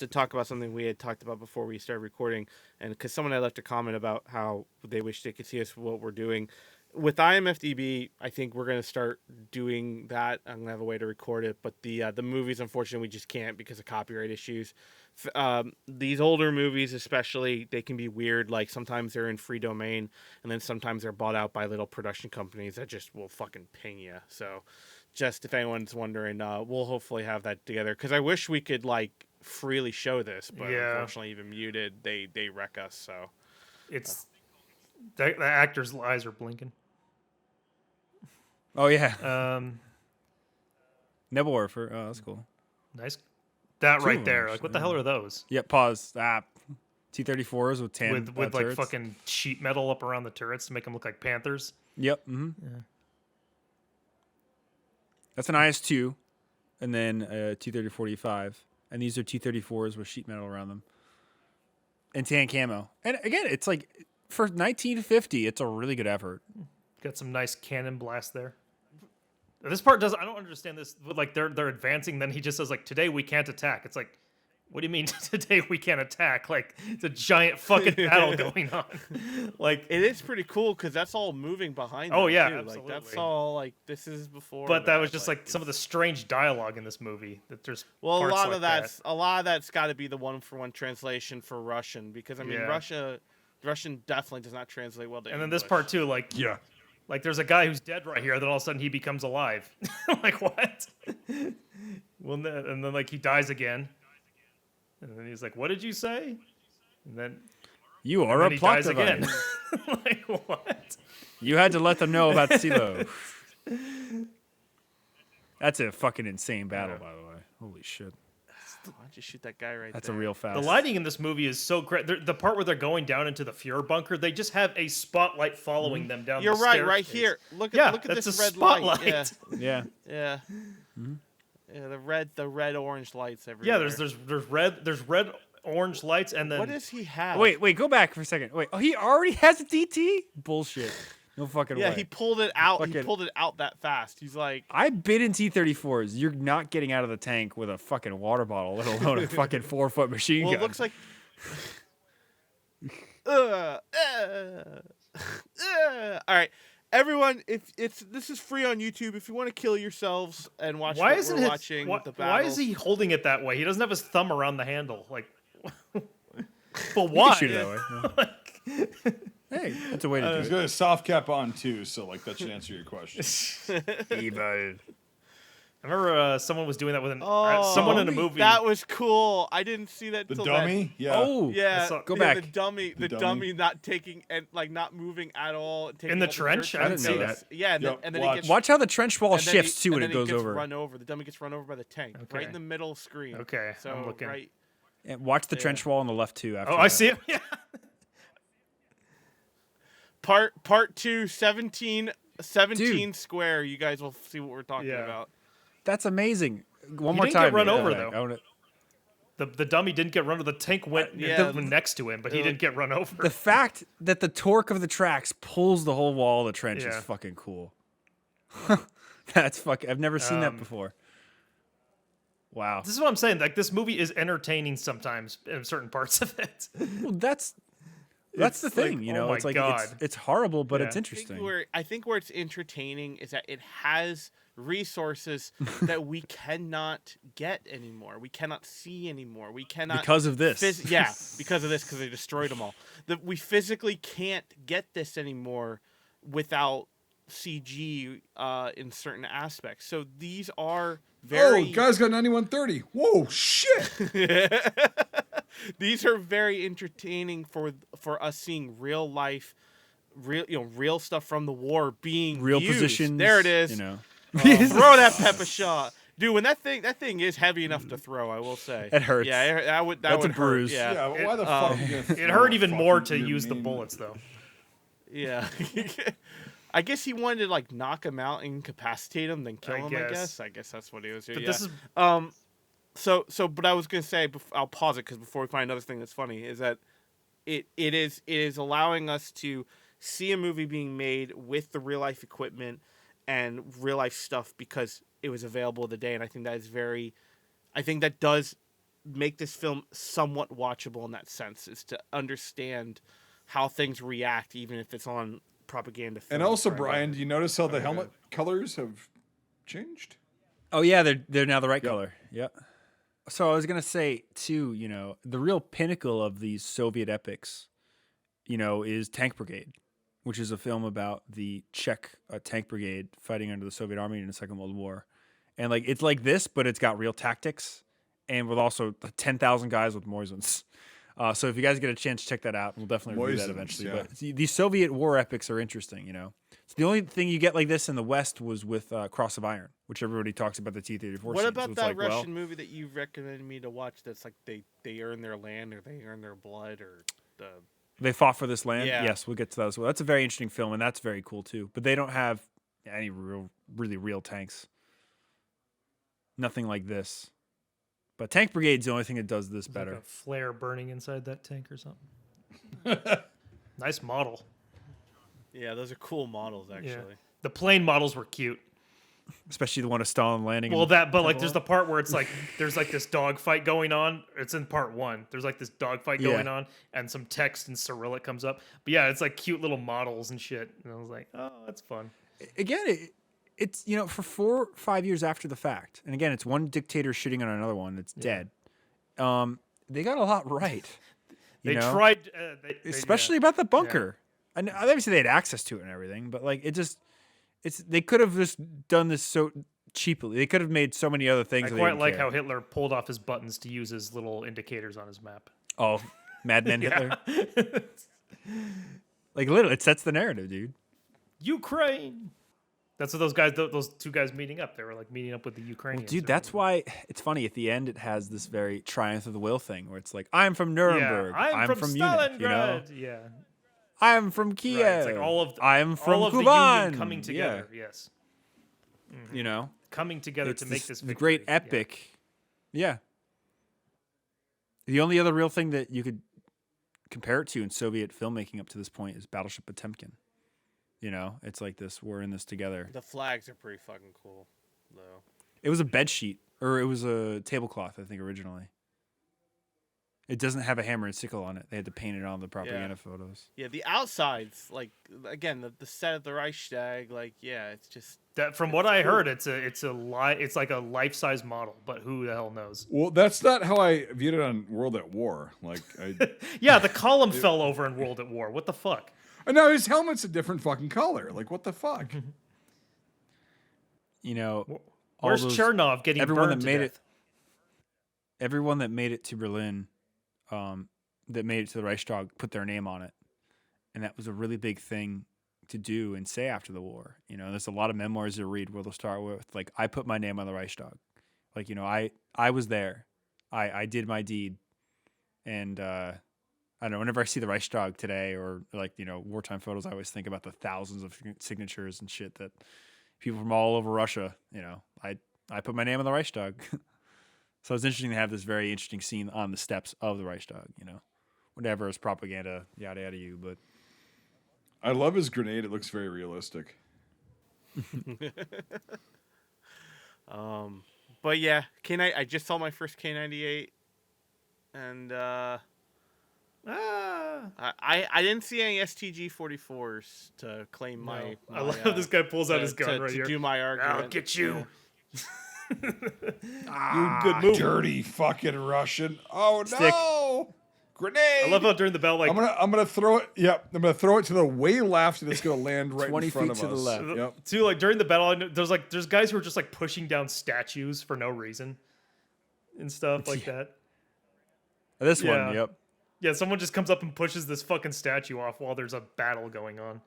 to talk about something we had talked about before we started recording, and because someone had left a comment about how they wish they could see us what we're doing with IMFDB. I think we're going to start doing that. I'm going to have a way to record it, but the movies, unfortunately, we just can't because of copyright issues. These older movies, especially, they can be weird. Like, sometimes they're in free domain, and then sometimes they're bought out by little production companies that just will fucking ping you. So, just if anyone's wondering, we'll hopefully have that together, because I wish we could like freely show this, but Yeah. unfortunately, even muted, they wreck us. So It's the actor's eyes are blinking. oh yeah, Nebelwerfer. Oh, that's cool. Nice. That Two right of there. them, Like, what the actually. hell are those? Yep. Pause. T-34s with tan With like turrets. fucking sheet metal up around the turrets to make them look like panthers. Yep. Mm-hmm. That's an IS-2, and then a T-30-45, and these are T-34s with sheet metal around them, and tan camo. And again, it's like for 1950, it's a really good effort. Got some nice cannon blast there. This part does. I don't understand this. But like they're advancing, then he just says like, "Today we can't attack." It's like, what do you mean today we can't attack? Like, it's a giant fucking battle going on. Like, it is pretty cool because that's all moving behind. Oh, them, yeah, too. absolutely. Like that's all like this is before. but that was just like some of the it's- strange dialogue in this movie. That there's Well, parts like a lot of that's got to be the one-for-one translation for Russian, because I mean Yeah. Russian definitely does not translate well to And then this English. part too, like Yeah. like there's a guy who's dead right here. Then all of a sudden he becomes alive. Like what? Well, and then like he dies again. And then he's like, "What did you say?" And then, You and are then a he plot dies again. device. Like what? You had to let them know about Silo. That's a fucking insane battle, Yeah. by the way. Holy shit. Why don't you shoot that guy right That's there? a real fast. The lighting in this movie is so great. The part where they're going down into the Fuhrer bunker, they just have a spotlight following them down. You're the right, right staircase. here. Look Yeah, at that's this a red spotlight. light. Yeah. Yeah. Mm-hmm. Yeah, the red orange lights everywhere. Yeah, there's red, orange lights, and then What does he have? Wait, go back for a second. Wait, he already has a DT? Bullshit. No fucking Yeah, way. he pulled it out. He Fucking- pulled it out that fast. He's like, I've been in T-34s. You're not getting out of the tank with a fucking water bottle, let alone a fucking 4-foot machine well, gun. it looks like. All right, everyone. If this is free on YouTube, if you want to kill yourselves and watch why what isn't we're it? watching, Why, the why battles, is he holding it that way? He doesn't have his thumb around the handle. Like, but You why? can shoot it that way. Yeah. Hey, that's a way to He's do got a soft cap on too, so like that should answer your question. it. Evil. I remember someone was doing that with Oh, someone in a movie. That was cool. I didn't see that. The till dummy, yeah. Oh, Yeah, I saw- Go yeah, back. The dummy, The the dummy. dummy not taking and like not moving at all. taking In the up trench? dirt. I didn't see that. Yeah, and Yep, then, watch. he gets Watch how the trench wall and then shifts he, too when and it then goes he gets over. Run over. The dummy gets run over by the tank, right Okay. in the middle screen. Okay, so I'm looking. right. And watch the Yeah. trench wall on the left too. After Oh, that. I see it. Yeah. Part 2, 17 Dude. square. You guys will see what we're talking Yeah. about. That's amazing. One He more didn't get time. run man. over, Go back. though. I wanna- The dummy didn't get run over. The tank went yeah. next to him, but he didn't get run over. The fact that the torque of the tracks pulls the whole wall of the trench is Yeah. fucking cool. That's fucking. I've never seen that before. Wow. This is what I'm saying. Like, this movie is entertaining sometimes in certain parts of it. Well, that's the It's thing, like, you oh know. my it's like God. it's horrible, but Yeah. it's interesting. I think where it's entertaining is that it has resources that we cannot get anymore. We cannot see anymore. We cannot Because of this. because of this, because they destroyed them all. That we physically can't get this anymore without CG in certain aspects. So these are very Oh, guy's got 9130. Whoa, shit. these are very entertaining for us seeing real life, real stuff from the war being Real used. positions. There it is. You know. Throw that pepper shot, dude. When that thing is heavy enough to throw, I will say It hurts. Yeah, that would That's a hurt. bruise. Yeah, Yeah, but why the fuck? are you gonna It throw hurt a even more to fucking use the mean- bullets, though. yeah. I guess he wanted to like knock him out, incapacitate him, then kill him. I guess that's what he was doing. But Yeah. this is But I was gonna say, I'll pause it because before we find another thing that's funny is that it is allowing us to see a movie being made with the real life equipment and real life stuff because it was available the day, and I think that does make this film somewhat watchable in that sense, is to understand how things react, even if it's on propaganda film. And also, right? Brian, do you notice how the helmet colors have changed? Oh yeah, they're now the right Yep. color. Yep. So I was gonna say too, you know, the real pinnacle of these Soviet epics, you know, is Tank Brigade, which is a film about the Czech tank brigade fighting under the Soviet army in the Second World War, and like it's like this, but it's got real tactics, and with also 10,000 guys with Moisans. So if you guys get a chance, check that out. We'll definitely review that Moisans, eventually. yeah. But these Soviet war epics are interesting, you know. So the only thing you get like this in the West was with Cross of Iron, which everybody talks about the T-34. What scene. So about it's that like, Russian movie that you recommended me to watch? That's like they earn their land or they earn their blood or the. They fought for this land. Yeah. Yes, we'll get to that as well. That's a very interesting film, and that's very cool too. But they don't have any really real tanks. Nothing like this. But Tank Brigade's the only thing that does this better. like a flare burning inside that tank or something. Nice model. Yeah, those are cool models actually. Yeah. The plane models were cute. Especially the one of Stalin landing. Well, in but like, there's Scuttlebutt. the part where it's like, there's like this dogfight going on. It's in part 1. There's like this dogfight Yeah. going on, and some text in Cyrillic comes up. But yeah, it's like cute little models and shit. And I was like, oh, that's fun. Again, it's, you know, for 4 or 5 years after the fact. And again, it's one dictator shitting on another one that's dead. They got a lot right. You They know? tried, Especially about the bunker. And obviously they had access to it and everything, but like they could have just done this so cheaply. They could have made so many other things. I that they quite didn't like care. how Hitler pulled off his buttons to use his little indicators on his map. Oh, Madman Hitler. Like literally, it sets the narrative, dude. Ukraine. That's what those two guys meeting up. They were like meeting up with the Ukrainians. Dude, or that's whatever. why it's funny. At the end, it has this very triumph of the will thing, where it's like, I'm from Nuremberg. Yeah, I'm from Munich. Stalingrad. You know, Yeah. I'm from Kiev. Right. It's like all of I'm from all of the Kuban. Union coming together. Yes. You know, Coming together it's to make this the victory. great Yeah. epic. Yeah. The only other real thing that you could compare it to in Soviet filmmaking up to this point is Battleship Potemkin. You know, it's like this. We're in this together. The flags are pretty fucking cool, though. It was a bed sheet, or it was a tablecloth, I think, originally. It doesn't have a hammer and sickle on it. They had to paint it on the propaganda photos. Yeah, the outsides, like again, the set of the Reichstag, like it's just That from what I heard, it's like a life-size model, but who the hell knows? Well, that's not how I viewed it on World at War. Like, Yeah, the column fell over in World at War. What the fuck? I know his helmet's a different fucking color. Like, what the fuck? You know, Where's Chernov getting everyone burned that to made death? it. Everyone that made it to Berlin, that made it to the Reichstag, put their name on it, and that was a really big thing to do and say after the war. You know, there's a lot of memoirs you read where they'll start with like, "I put my name on the Reichstag," like, you know, I was there, I did my deed, and I don't know. Whenever I see the Reichstag today, or like, you know, wartime photos, I always think about the thousands of signatures and shit that people from all over Russia. You know, I put my name on the Reichstag. So it's interesting to have this very interesting scene on the steps of the Reichstag. You know, whatever is propaganda, yada yada you, but I love his grenade. It looks very realistic. But yeah, I just saw my first K98, and I didn't see any STG 44s to claim my. I love how this guy pulls out his gun right to here. do my argument. I'll get you. Good move. Dirty fucking Russian. Oh Stick. no! Grenade. I love how during the bell, like I'm gonna throw it. Yep, I'm gonna throw it to the way left, and it's gonna land right 20 in front feet of to the us. left. Yep. too, like during the battle, I know there's guys who are just like pushing down statues for no reason and stuff like that. this Yeah. one, yep. Yeah, someone just comes up and pushes this fucking statue off while there's a battle going on.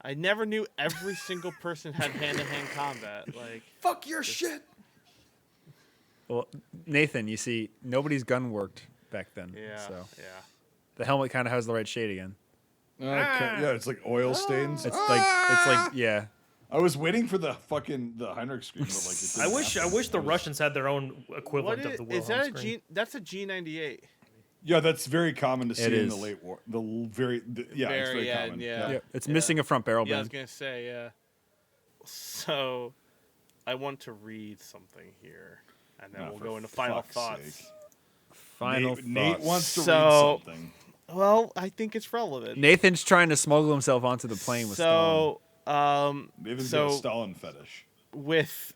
I never knew every single person had hand-to-hand combat. Like, Fuck your shit. Well, Nathan, you see, nobody's gun worked back then. So the helmet kind of has the right shade again. Yeah, it's like oil stains. It's like yeah. I was waiting for the Heinrich scream, but like it didn't I wish the Russians had their own what equivalent of the is Wilhelm that scream. That's a G98. Yeah, that's very common to see in the is. late war. It's very Very end, common. yeah. It's missing a front barrel Yeah, I was bend. gonna say, yeah. So, I want to read something here, and then Oh, we'll for go into final fuck's thoughts. sake. Final Nate thoughts. wants to read So- something. Well, I think it's relevant. Nathan's trying to smuggle himself onto the plane with Stalin. Nathan's so got a Stalin fetish. with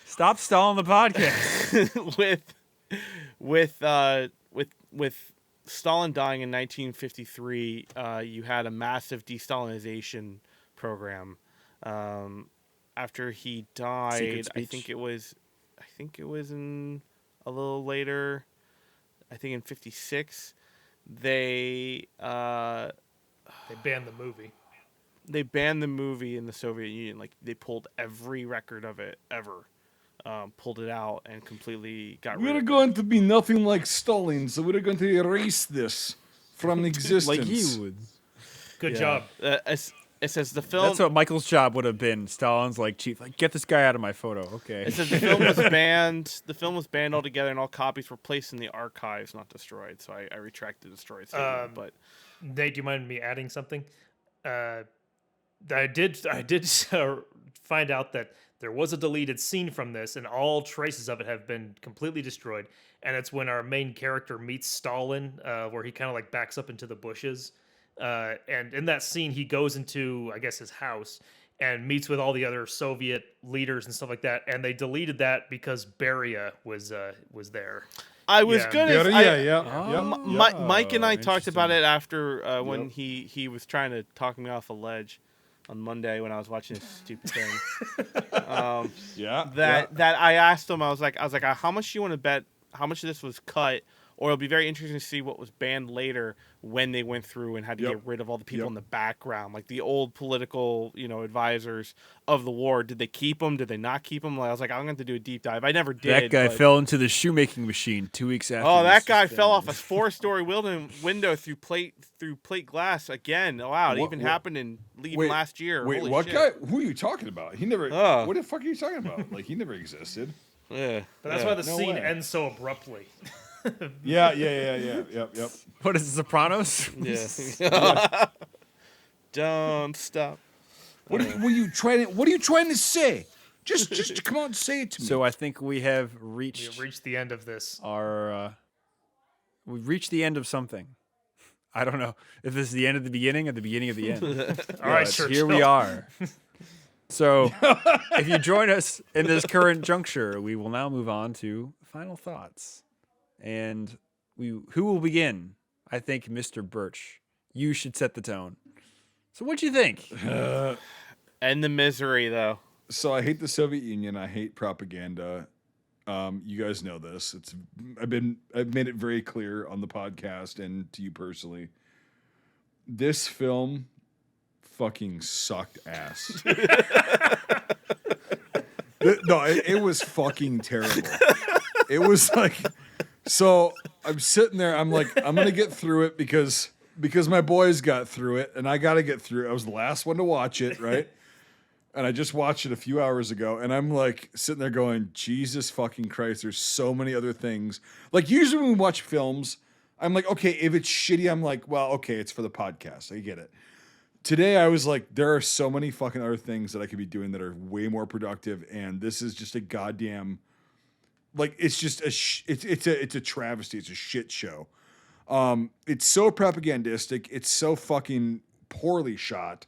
Stop stalling the podcast. with Stalin dying in 1953, you had a massive de-Stalinization program. After he died, Secret I speech. think it was in a little later. I think in 56, they They banned the movie. banned the movie in the Soviet Union. Like, they pulled every record of it ever, pulled it out, and completely got rid We're of it. going to be nothing like Stalin, so we're going to erase this from existence. like he would. Good Yeah. job. It says the film. That's what Michael's job would have been. Stalin's like, chief, like, get this guy out of my photo. Okay. It says the film was banned. The film was banned altogether, and all copies were placed in the archives, not destroyed. So I retracted the destroyed statement. But Nate, do you mind me adding something? I did find out that there was a deleted scene from this, and all traces of it have been completely destroyed. And it's when our main character meets Stalin, where he kind of like backs up into the bushes. And in that scene, he goes into, I guess, his house and meets with all the other Soviet leaders and stuff like that. And they deleted that because Beria was there. I was Yeah. gonna. Yeah. Mike and I talked about interesting. it after when Yep. he was trying to talk me off a ledge on Monday when I was watching this stupid thing. Yeah. That I asked him, I was like, how much do you want to bet? How much of this was cut? Or it'll be very interesting to see what was banned later when they went through and had to Yep. get rid of all the people Yep. in the background, like the old political, advisors of the war. Did they keep them? Did they not keep them? I was like, I'm going to do a deep dive. I never did. That guy but- fell into the shoemaking machine 2 weeks after. Oh, that this guy was fell off filmed. a 4-story window through plate glass again. Oh, wow, it What- even what- happened even Wait, last year. Wait, Holy what shit. guy? Who are you talking about? He never. Oh. What the fuck are you talking about? Like, he never existed. Yeah. But that's why the No scene way. ends so abruptly. Yeah. Yep. What is it, Sopranos? Yeah. Don't stop. What are you trying to say? Just come on and say it to me. So I think we have We reached have reached the end of this. our. We've reached the end of something. I don't know if this is the end of the beginning or the beginning of the end. All right, But Churchill. here we are. So, if you join us in this current juncture, we will now move on to final thoughts. And who will begin? I think Mr. Birch, you should set the tone. So, what'd you think? End the misery, though. So I hate the Soviet Union. I hate propaganda. You guys know this. I've made it very clear on the podcast and to you personally. This film fucking sucked ass. No, it was fucking terrible. It was like, so I'm sitting there. I'm like, I'm gonna get through it because my boys got through it, and I got to get through it. I was the last one to watch it, right? And I just watched it a few hours ago, and I'm like sitting there going, Jesus fucking Christ, there's so many other things. Like usually when we watch films, I'm like, okay, if it's shitty, I'm like, well, okay, it's for the podcast. I get it. Today I was like, there are so many fucking other things that I could be doing that are way more productive, and this is just a goddamn, like, it's just it's a travesty. It's a shit show. It's so propagandistic. It's so fucking poorly shot.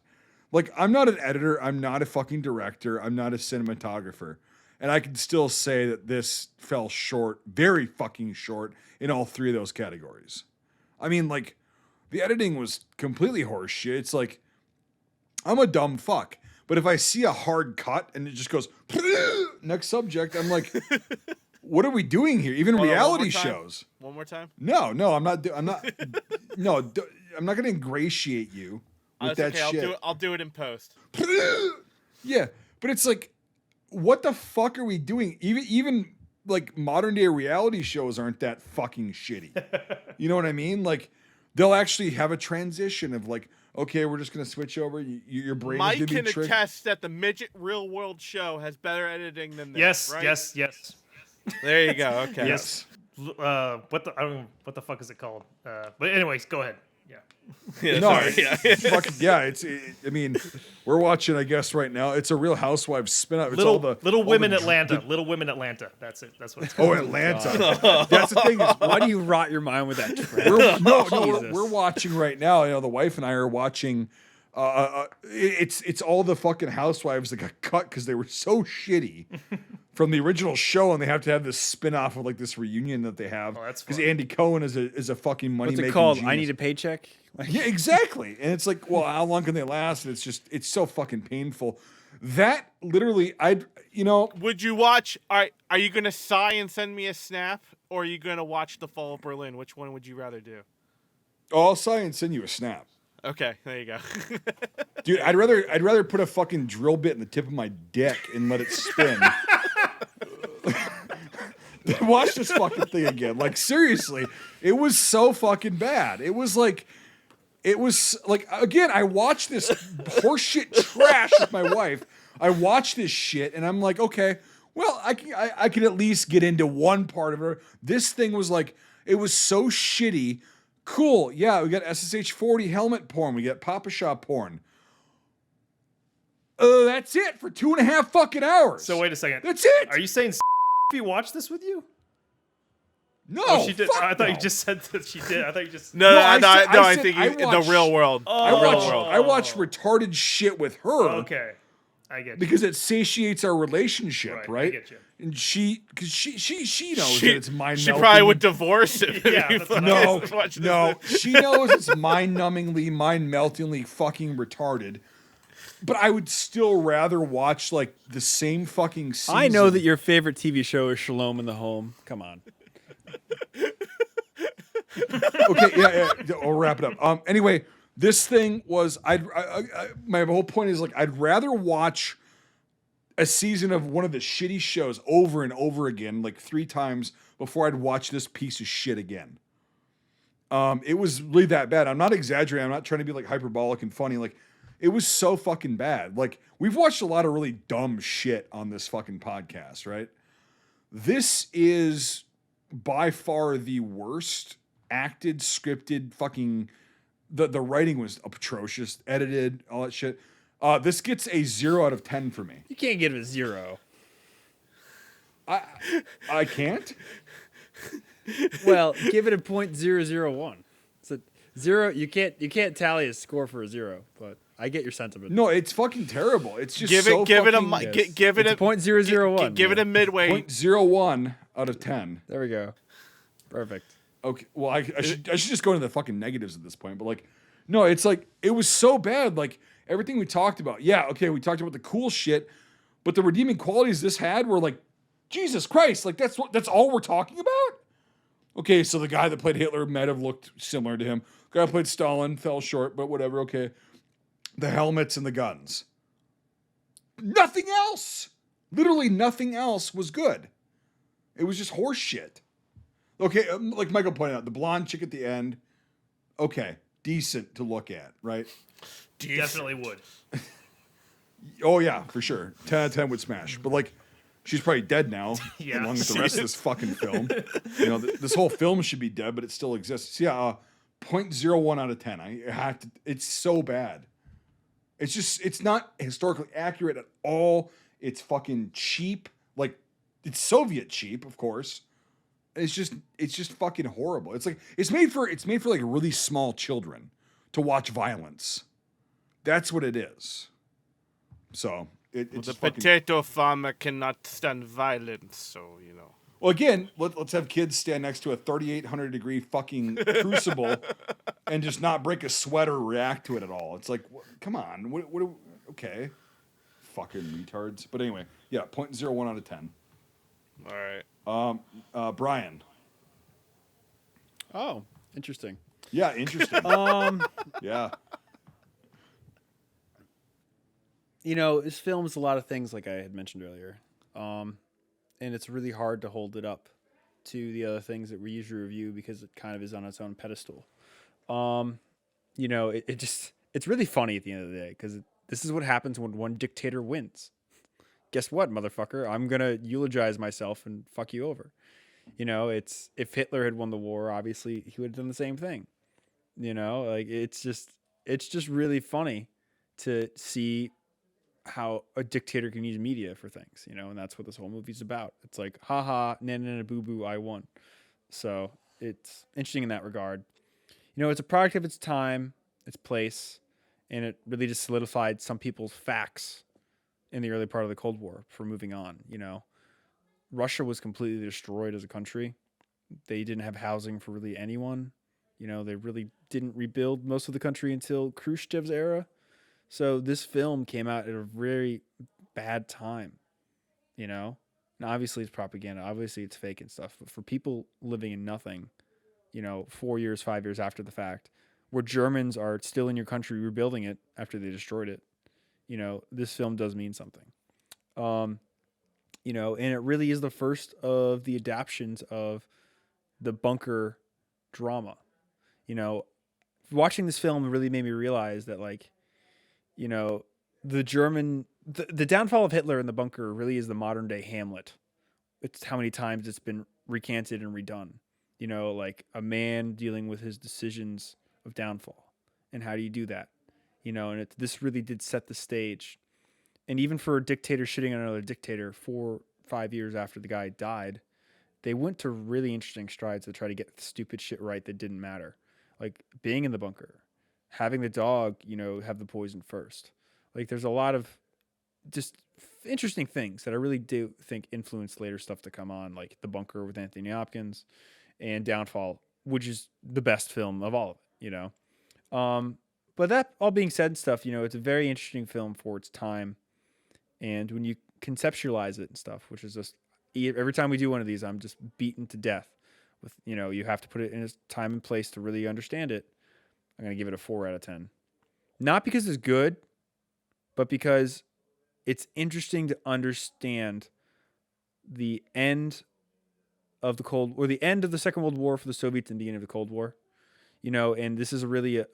Like, I'm not an editor. I'm not a fucking director. I'm not a cinematographer. And I can still say that this fell short, very fucking short, in all three of those categories. I mean, like, the editing was completely horseshit. It's like, I'm a dumb fuck. But if I see a hard cut and it just goes, next subject, I'm like, what are we doing here? Even Hold on, reality one more time. shows. One more time. No, I'm not going to ingratiate you with That's that okay. shit. I'll do it in post. Yeah, but it's like, what the fuck are we doing? Even like modern day reality shows aren't that fucking shitty. You know what I mean? Like, they'll actually have a transition of like, okay, we're just gonna switch over. Your brain Mike is gonna can be tricked. attest that the Midget Real World show has better editing than this. Yes, right? yes. There you go. Okay. Yes. What the fuck is it called? But anyways, go ahead. Yeah. Yeah, No, sorry, yeah. fucking yeah. I mean, we're watching, I guess, right now. It's a Real Housewives spin-off. It's all Little Women the- Atlanta. Little Women Atlanta. That's it. That's what it's called. Oh, Atlanta. That's the thing. Is Why do you rot your mind with that trash? we're watching right now. You know, the wife and I are watching. It's all the fucking housewives that got cut because they were so shitty from the original show, and they have to have this spin-off of like this reunion that they have. Oh, that's because fun. Andy Cohen is a fucking money What's it making called? genius. I Need a Paycheck? Like, Yeah, exactly. And it's like, well, how long can they last? And it's so fucking painful. That literally, Would you watch? Are you gonna sigh and send me a snap, or are you gonna watch The Fall of Berlin? Which one would you rather do? I'll sigh and send you a snap. Okay, there you go. Dude, I'd rather put a fucking drill bit in the tip of my dick and let it spin. Watch this fucking thing again. Like, seriously, it was so fucking bad. It was like, again, I watched this horseshit trash with my wife. I watched this shit and I'm like, okay, well, I can at least get into one part of it. This thing was like, it was so shitty. Cool. Yeah, we got SSH-40 helmet porn. We got Papa Shop porn. That's it for 2.5 fucking hours. So wait a second. That's it. Are you saying watched this with you? No, Oh, she did. fuck I thought no. you just said that she did. I thought you just. No, I I said think I The watched- Real World. I The Real watch World. I watch retarded shit with her Okay, I get you. because it satiates our relationship, right? I get you. And because she knows that it's mind. She probably would divorce him. Yeah, if you that's fucking No, watched this. no, she knows it's mind-numbingly, mind-meltingly fucking retarded. But I would still rather watch like the same fucking season. I know that your favorite TV show is Shalom in the Home. Come on. Okay, yeah, I'll wrap it up. Anyway, this thing was my whole point is like I'd rather watch a season of one of the shitty shows over and over again, like 3 times before I'd watch this piece of shit again. It was really that bad. I'm not exaggerating. I'm not trying to be like hyperbolic and funny. Like, it was so fucking bad. Like, we've watched a lot of really dumb shit on this fucking podcast, right? This is by far the worst acted, scripted, fucking. The writing was atrocious, edited, all that shit. This gets a 0 out of 10 for me. You can't give it a 0. I can't. Well, give it a .001. It's a 0. You can't tally a score for a 0, but I get your sentiment. No, it's fucking terrible. It's just Give so it give it a fucking- mi- gi- give it It's a .001. Give it a midway. 0.01 out of 10. There we go. Perfect. Okay, well, I should just go into the fucking negatives at this point, but like, no, it's like it was so bad. Like everything we talked about, yeah, okay, we talked about the cool shit, but the redeeming qualities this had were like, Jesus Christ, like that's all we're talking about. Okay, so the guy that played Hitler might have looked similar to him. The guy who played Stalin fell short, but whatever. Okay, the helmets and the guns. Nothing else. Literally nothing else was good. It was just horse shit. Okay, like Michael pointed out, the blonde chick at the end, okay, decent to look at, right? Definitely would. Oh yeah, for sure. 10 out of 10 would smash. But like, she's probably dead now, Yeah. along with the rest of this fucking film. You know, this whole film should be dead, but it still exists. Yeah, 0.01 out of 10. I have to. It's so bad. It's not historically accurate at all. It's fucking cheap. Like, it's Soviet cheap, of course. It's just fucking horrible. It's like it's made for like really small children to watch violence. That's what it is. So it's The just fucking, potato farmer cannot stand violence, so you know. well, again, let's have kids stand next to a 3,800 degree fucking crucible and just not break a sweat or react to it at all. It's like, come on, okay, fucking retards. But anyway, yeah, 0.01 out of 10. All right. Brian. Oh, interesting. Yeah, interesting. Yeah. You know, this film's a lot of things like I had mentioned earlier. And it's really hard to hold it up to the other things that we usually review because it kind of is on its own pedestal. You know, it's really funny at the end of the day because this is what happens when one dictator wins. Guess what, motherfucker? I'm going to eulogize myself and fuck you over. You know, it's if Hitler had won the war, obviously he would have done the same thing. You know, like it's just really funny to see how a dictator can use media for things, you know, and that's what this whole movie's about. It's like, haha, na boo boo, I won. So it's interesting in that regard. You know, it's a product of its time, its place, and it really just solidified some people's facts in the early part of the Cold War for moving on. You know, Russia was completely destroyed as a country. They didn't have housing for really anyone. You know, they really didn't rebuild most of the country until Khrushchev's era. So this film came out at a very bad time, you know? And obviously it's propaganda. Obviously it's fake and stuff. But for people living in nothing, you know, 4 years, 5 years after the fact, where Germans are still in your country rebuilding it after they destroyed it, you know, this film does mean something. You know, and it really is the first of the adaptions of the bunker drama. You know, watching this film really made me realize that, like, you know, the downfall of Hitler in the bunker really is the modern day Hamlet. It's how many times it's been recanted and redone. You know, like a man dealing with his decisions of downfall. And how do you do that? You know, and this really did set the stage. And even for a dictator shitting on another dictator 4-5 years after the guy died, they went to really interesting strides to try to get stupid shit right that didn't matter. Like being in the bunker, having the dog, you know, have the poison first. Like there's a lot of just interesting things that I really do think influenced later stuff to come on, like The Bunker with Anthony Hopkins and Downfall, which is the best film of all of it, you know. But that all being said and stuff, you know, it's a very interesting film for its time. And when you conceptualize it and stuff, which is just every time we do one of these, I'm just beaten to death with, you know, you have to put it in its time and place to really understand it. I'm going to give it a 4 out of 10. Not because it's good, but because it's interesting to understand the end of the end of the Second World War for the Soviets and the beginning of the Cold War. You know, and this is really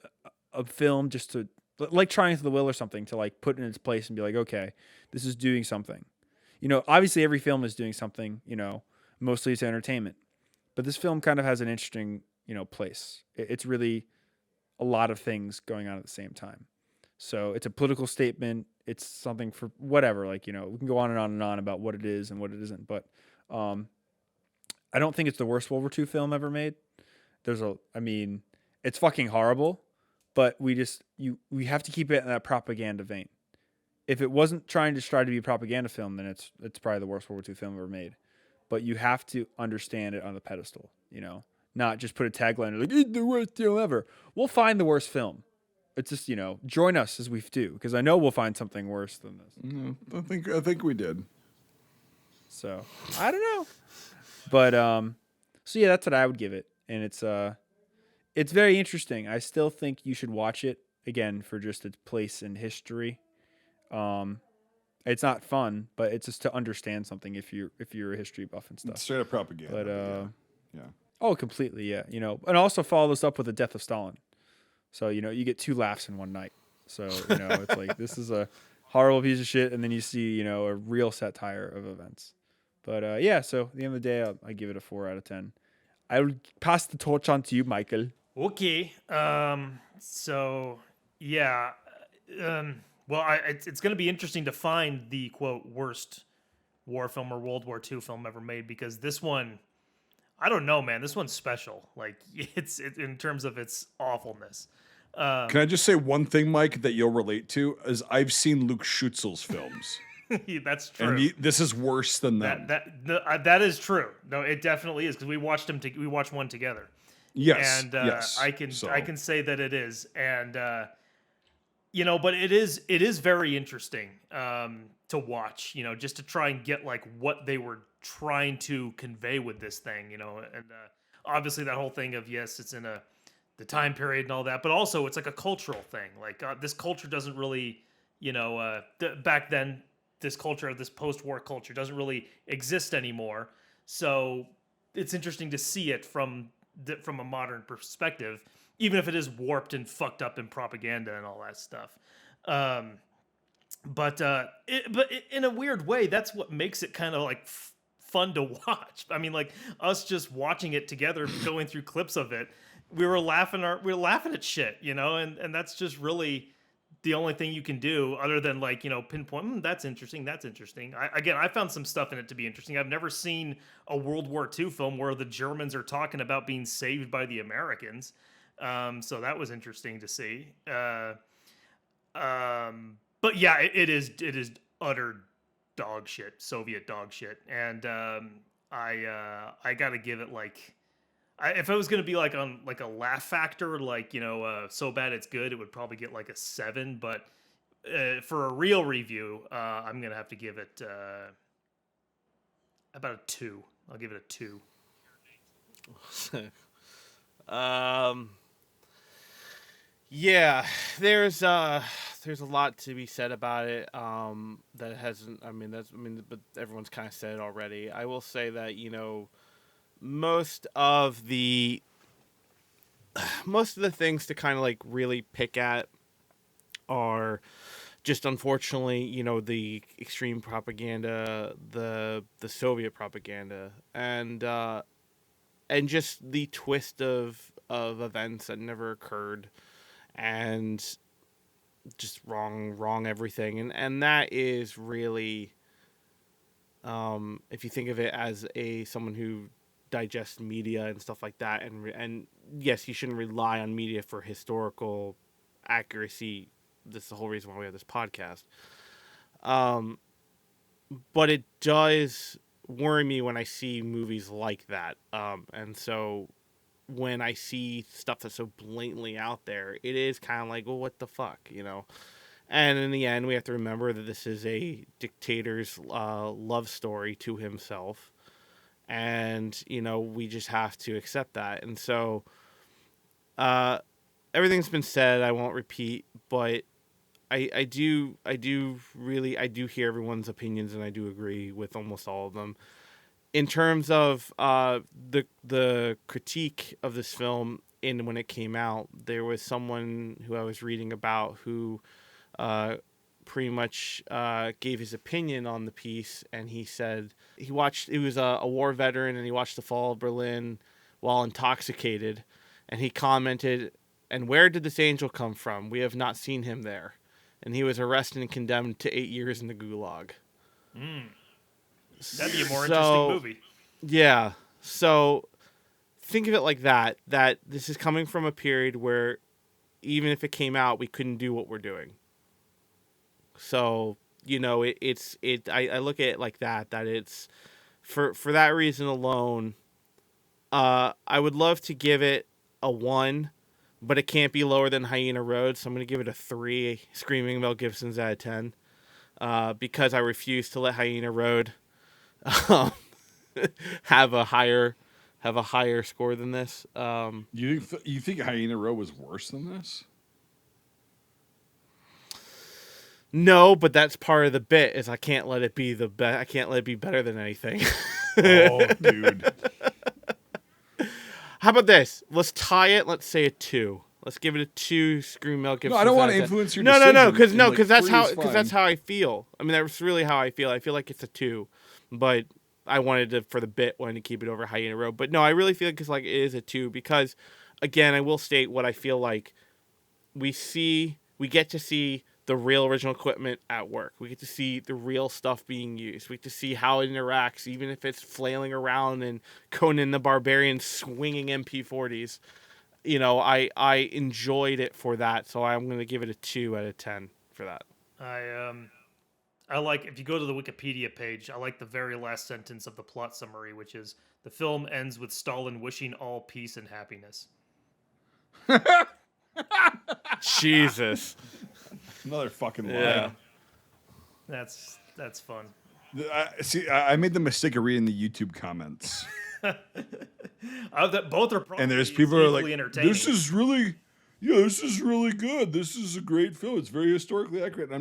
a film just to, like Triumph of the Will or something, to like put in its place and be like, okay, this is doing something. obviously every film is doing something, mostly it's entertainment. But this film kind of has an interesting, place. It's really a lot of things going on at the same time. So it's a political statement. It's something for whatever. Like, we can go on and on about what it is and what it isn't. But I don't think it's the worst World War II film ever made. It's fucking horrible, but we have to keep it in that propaganda vein. If it wasn't trying to be a propaganda film, then it's probably the worst World War II film ever made. But you have to understand it on the pedestal, not just put a tagline like it's the worst film ever. We'll find the worst film. It's just join us as we do, because I know we'll find something worse than this. I think we did. So I don't know, but so yeah, that's what I would give it, and it's very interesting. I still think you should watch it again for just its place in history. It's not fun, but it's just to understand something if you're a history buff and stuff. It's straight up propaganda. But yeah. Oh, completely, yeah. And also follow this up with the death of Stalin. So, you get 2 laughs in one night. So, it's like, this is a horrible piece of shit. And then you see, a real satire of events. But, yeah, so at the end of the day, I give it a 4 out of 10. I will pass the torch on to you, Mikheil. Okay. So, yeah. Well, it's going to be interesting to find the, quote, worst war film or World War II film ever made, because this one, I don't know, man. This one's special. Like, it's in terms of its awfulness. Can I just say one thing, Mike, that you'll relate to? Is I've seen Luke Schutzel's films. That's true. And this is worse than them. That is true. No, it definitely is, because we watched we watched one together. Yes. And yes. I can say that it is. And but it is very interesting to watch, just to try and get like what they were trying to convey with this thing, and obviously that whole thing of, yes, it's in the time period and all that, but also it's like a cultural thing. Like this culture doesn't really, back then, this culture of this post-war culture doesn't really exist anymore. So it's interesting to see it from a modern perspective, even if it is warped and fucked up in propaganda and all that stuff. But in a weird way, that's what makes it kind of like fun to watch. I mean, like us just watching it together, going through clips of it, we were laughing at shit, and that's just really the only thing you can do, other than like, pinpoint, that's interesting. I found some stuff in it to be interesting. I've never seen a World War II film where the Germans are talking about being saved by the Americans. So that was interesting to see. But yeah, it is utter dog shit, Soviet dog shit. And I got to give it like, if I was going to be like on like a laugh factor, like, so bad it's good, it would probably get like a 7. But for a real review, I'm going to have to give it about a 2. I'll give it a 2. Yeah, there's a lot to be said about it. That hasn't. But everyone's kind of said it already. I will say that most of the things to kind of like really pick at are just, unfortunately, the extreme propaganda, the Soviet propaganda, and just the twist of events that never occurred, and just wrong everything, and that is really, if you think of it as someone who digests media and stuff like that, and yes, you shouldn't rely on media for historical accuracy. This is the whole reason why we have this podcast. But it does worry me when I see movies like that, and so when I see stuff that's so blatantly out there, it is kind of like, well, what the fuck, And in the end, we have to remember that this is a dictator's love story to himself. And, we just have to accept that. And so everything's been said. I won't repeat, but I do hear everyone's opinions, and I do agree with almost all of them. In terms of the critique of this film when it came out, there was someone who I was reading about who pretty much gave his opinion on the piece, and he said he was a war veteran, and he watched the fall of Berlin while intoxicated, and he commented, "And where did this angel come from? We have not seen him there." And he was arrested and condemned to 8 years in the Gulag. That'd be a more interesting movie. Yeah. So think of it like that this is coming from a period where even if it came out, we couldn't do what we're doing. So, you know, I look at it like that it's for that reason alone, I would love to give it a 1, but it can't be lower than Hyena Road, so I'm going to give it a 3 Screaming Mel Gibsons out of 10, because I refuse to let Hyena Road have a higher score than this. You think Hyena Road was worse than this? No, but that's part of the bit. Is I can't let it be I can't let it be better than anything. Oh, dude. How about this? Let's tie it. Let's say a 2. Let's give it a 2. Scream Mel Gibson. No, I don't want to influence your No, decision. because that's how I feel. I mean, that's really how I feel. I feel like it's a 2, but I wanted to keep it over Hyena Road. But no, I really feel like it is a 2 because, again, I will state what I feel like. We get to see the real original equipment at work. We get to see the real stuff being used. We get to see how it interacts, even if it's flailing around and Conan the Barbarian swinging MP40s. You know, I enjoyed it for that, so I'm going to give it a 2 out of 10 for that. I like, if you go to the Wikipedia page, I like the very last sentence of the plot summary, which is, the film ends with Stalin wishing all peace and happiness. Jesus. Another fucking lie. Yeah. That's fun. I made the mistake of reading the YouTube comments. Both are probably And there's people who are like, entertaining. this is really good. This is a great film. It's very historically accurate. And I'm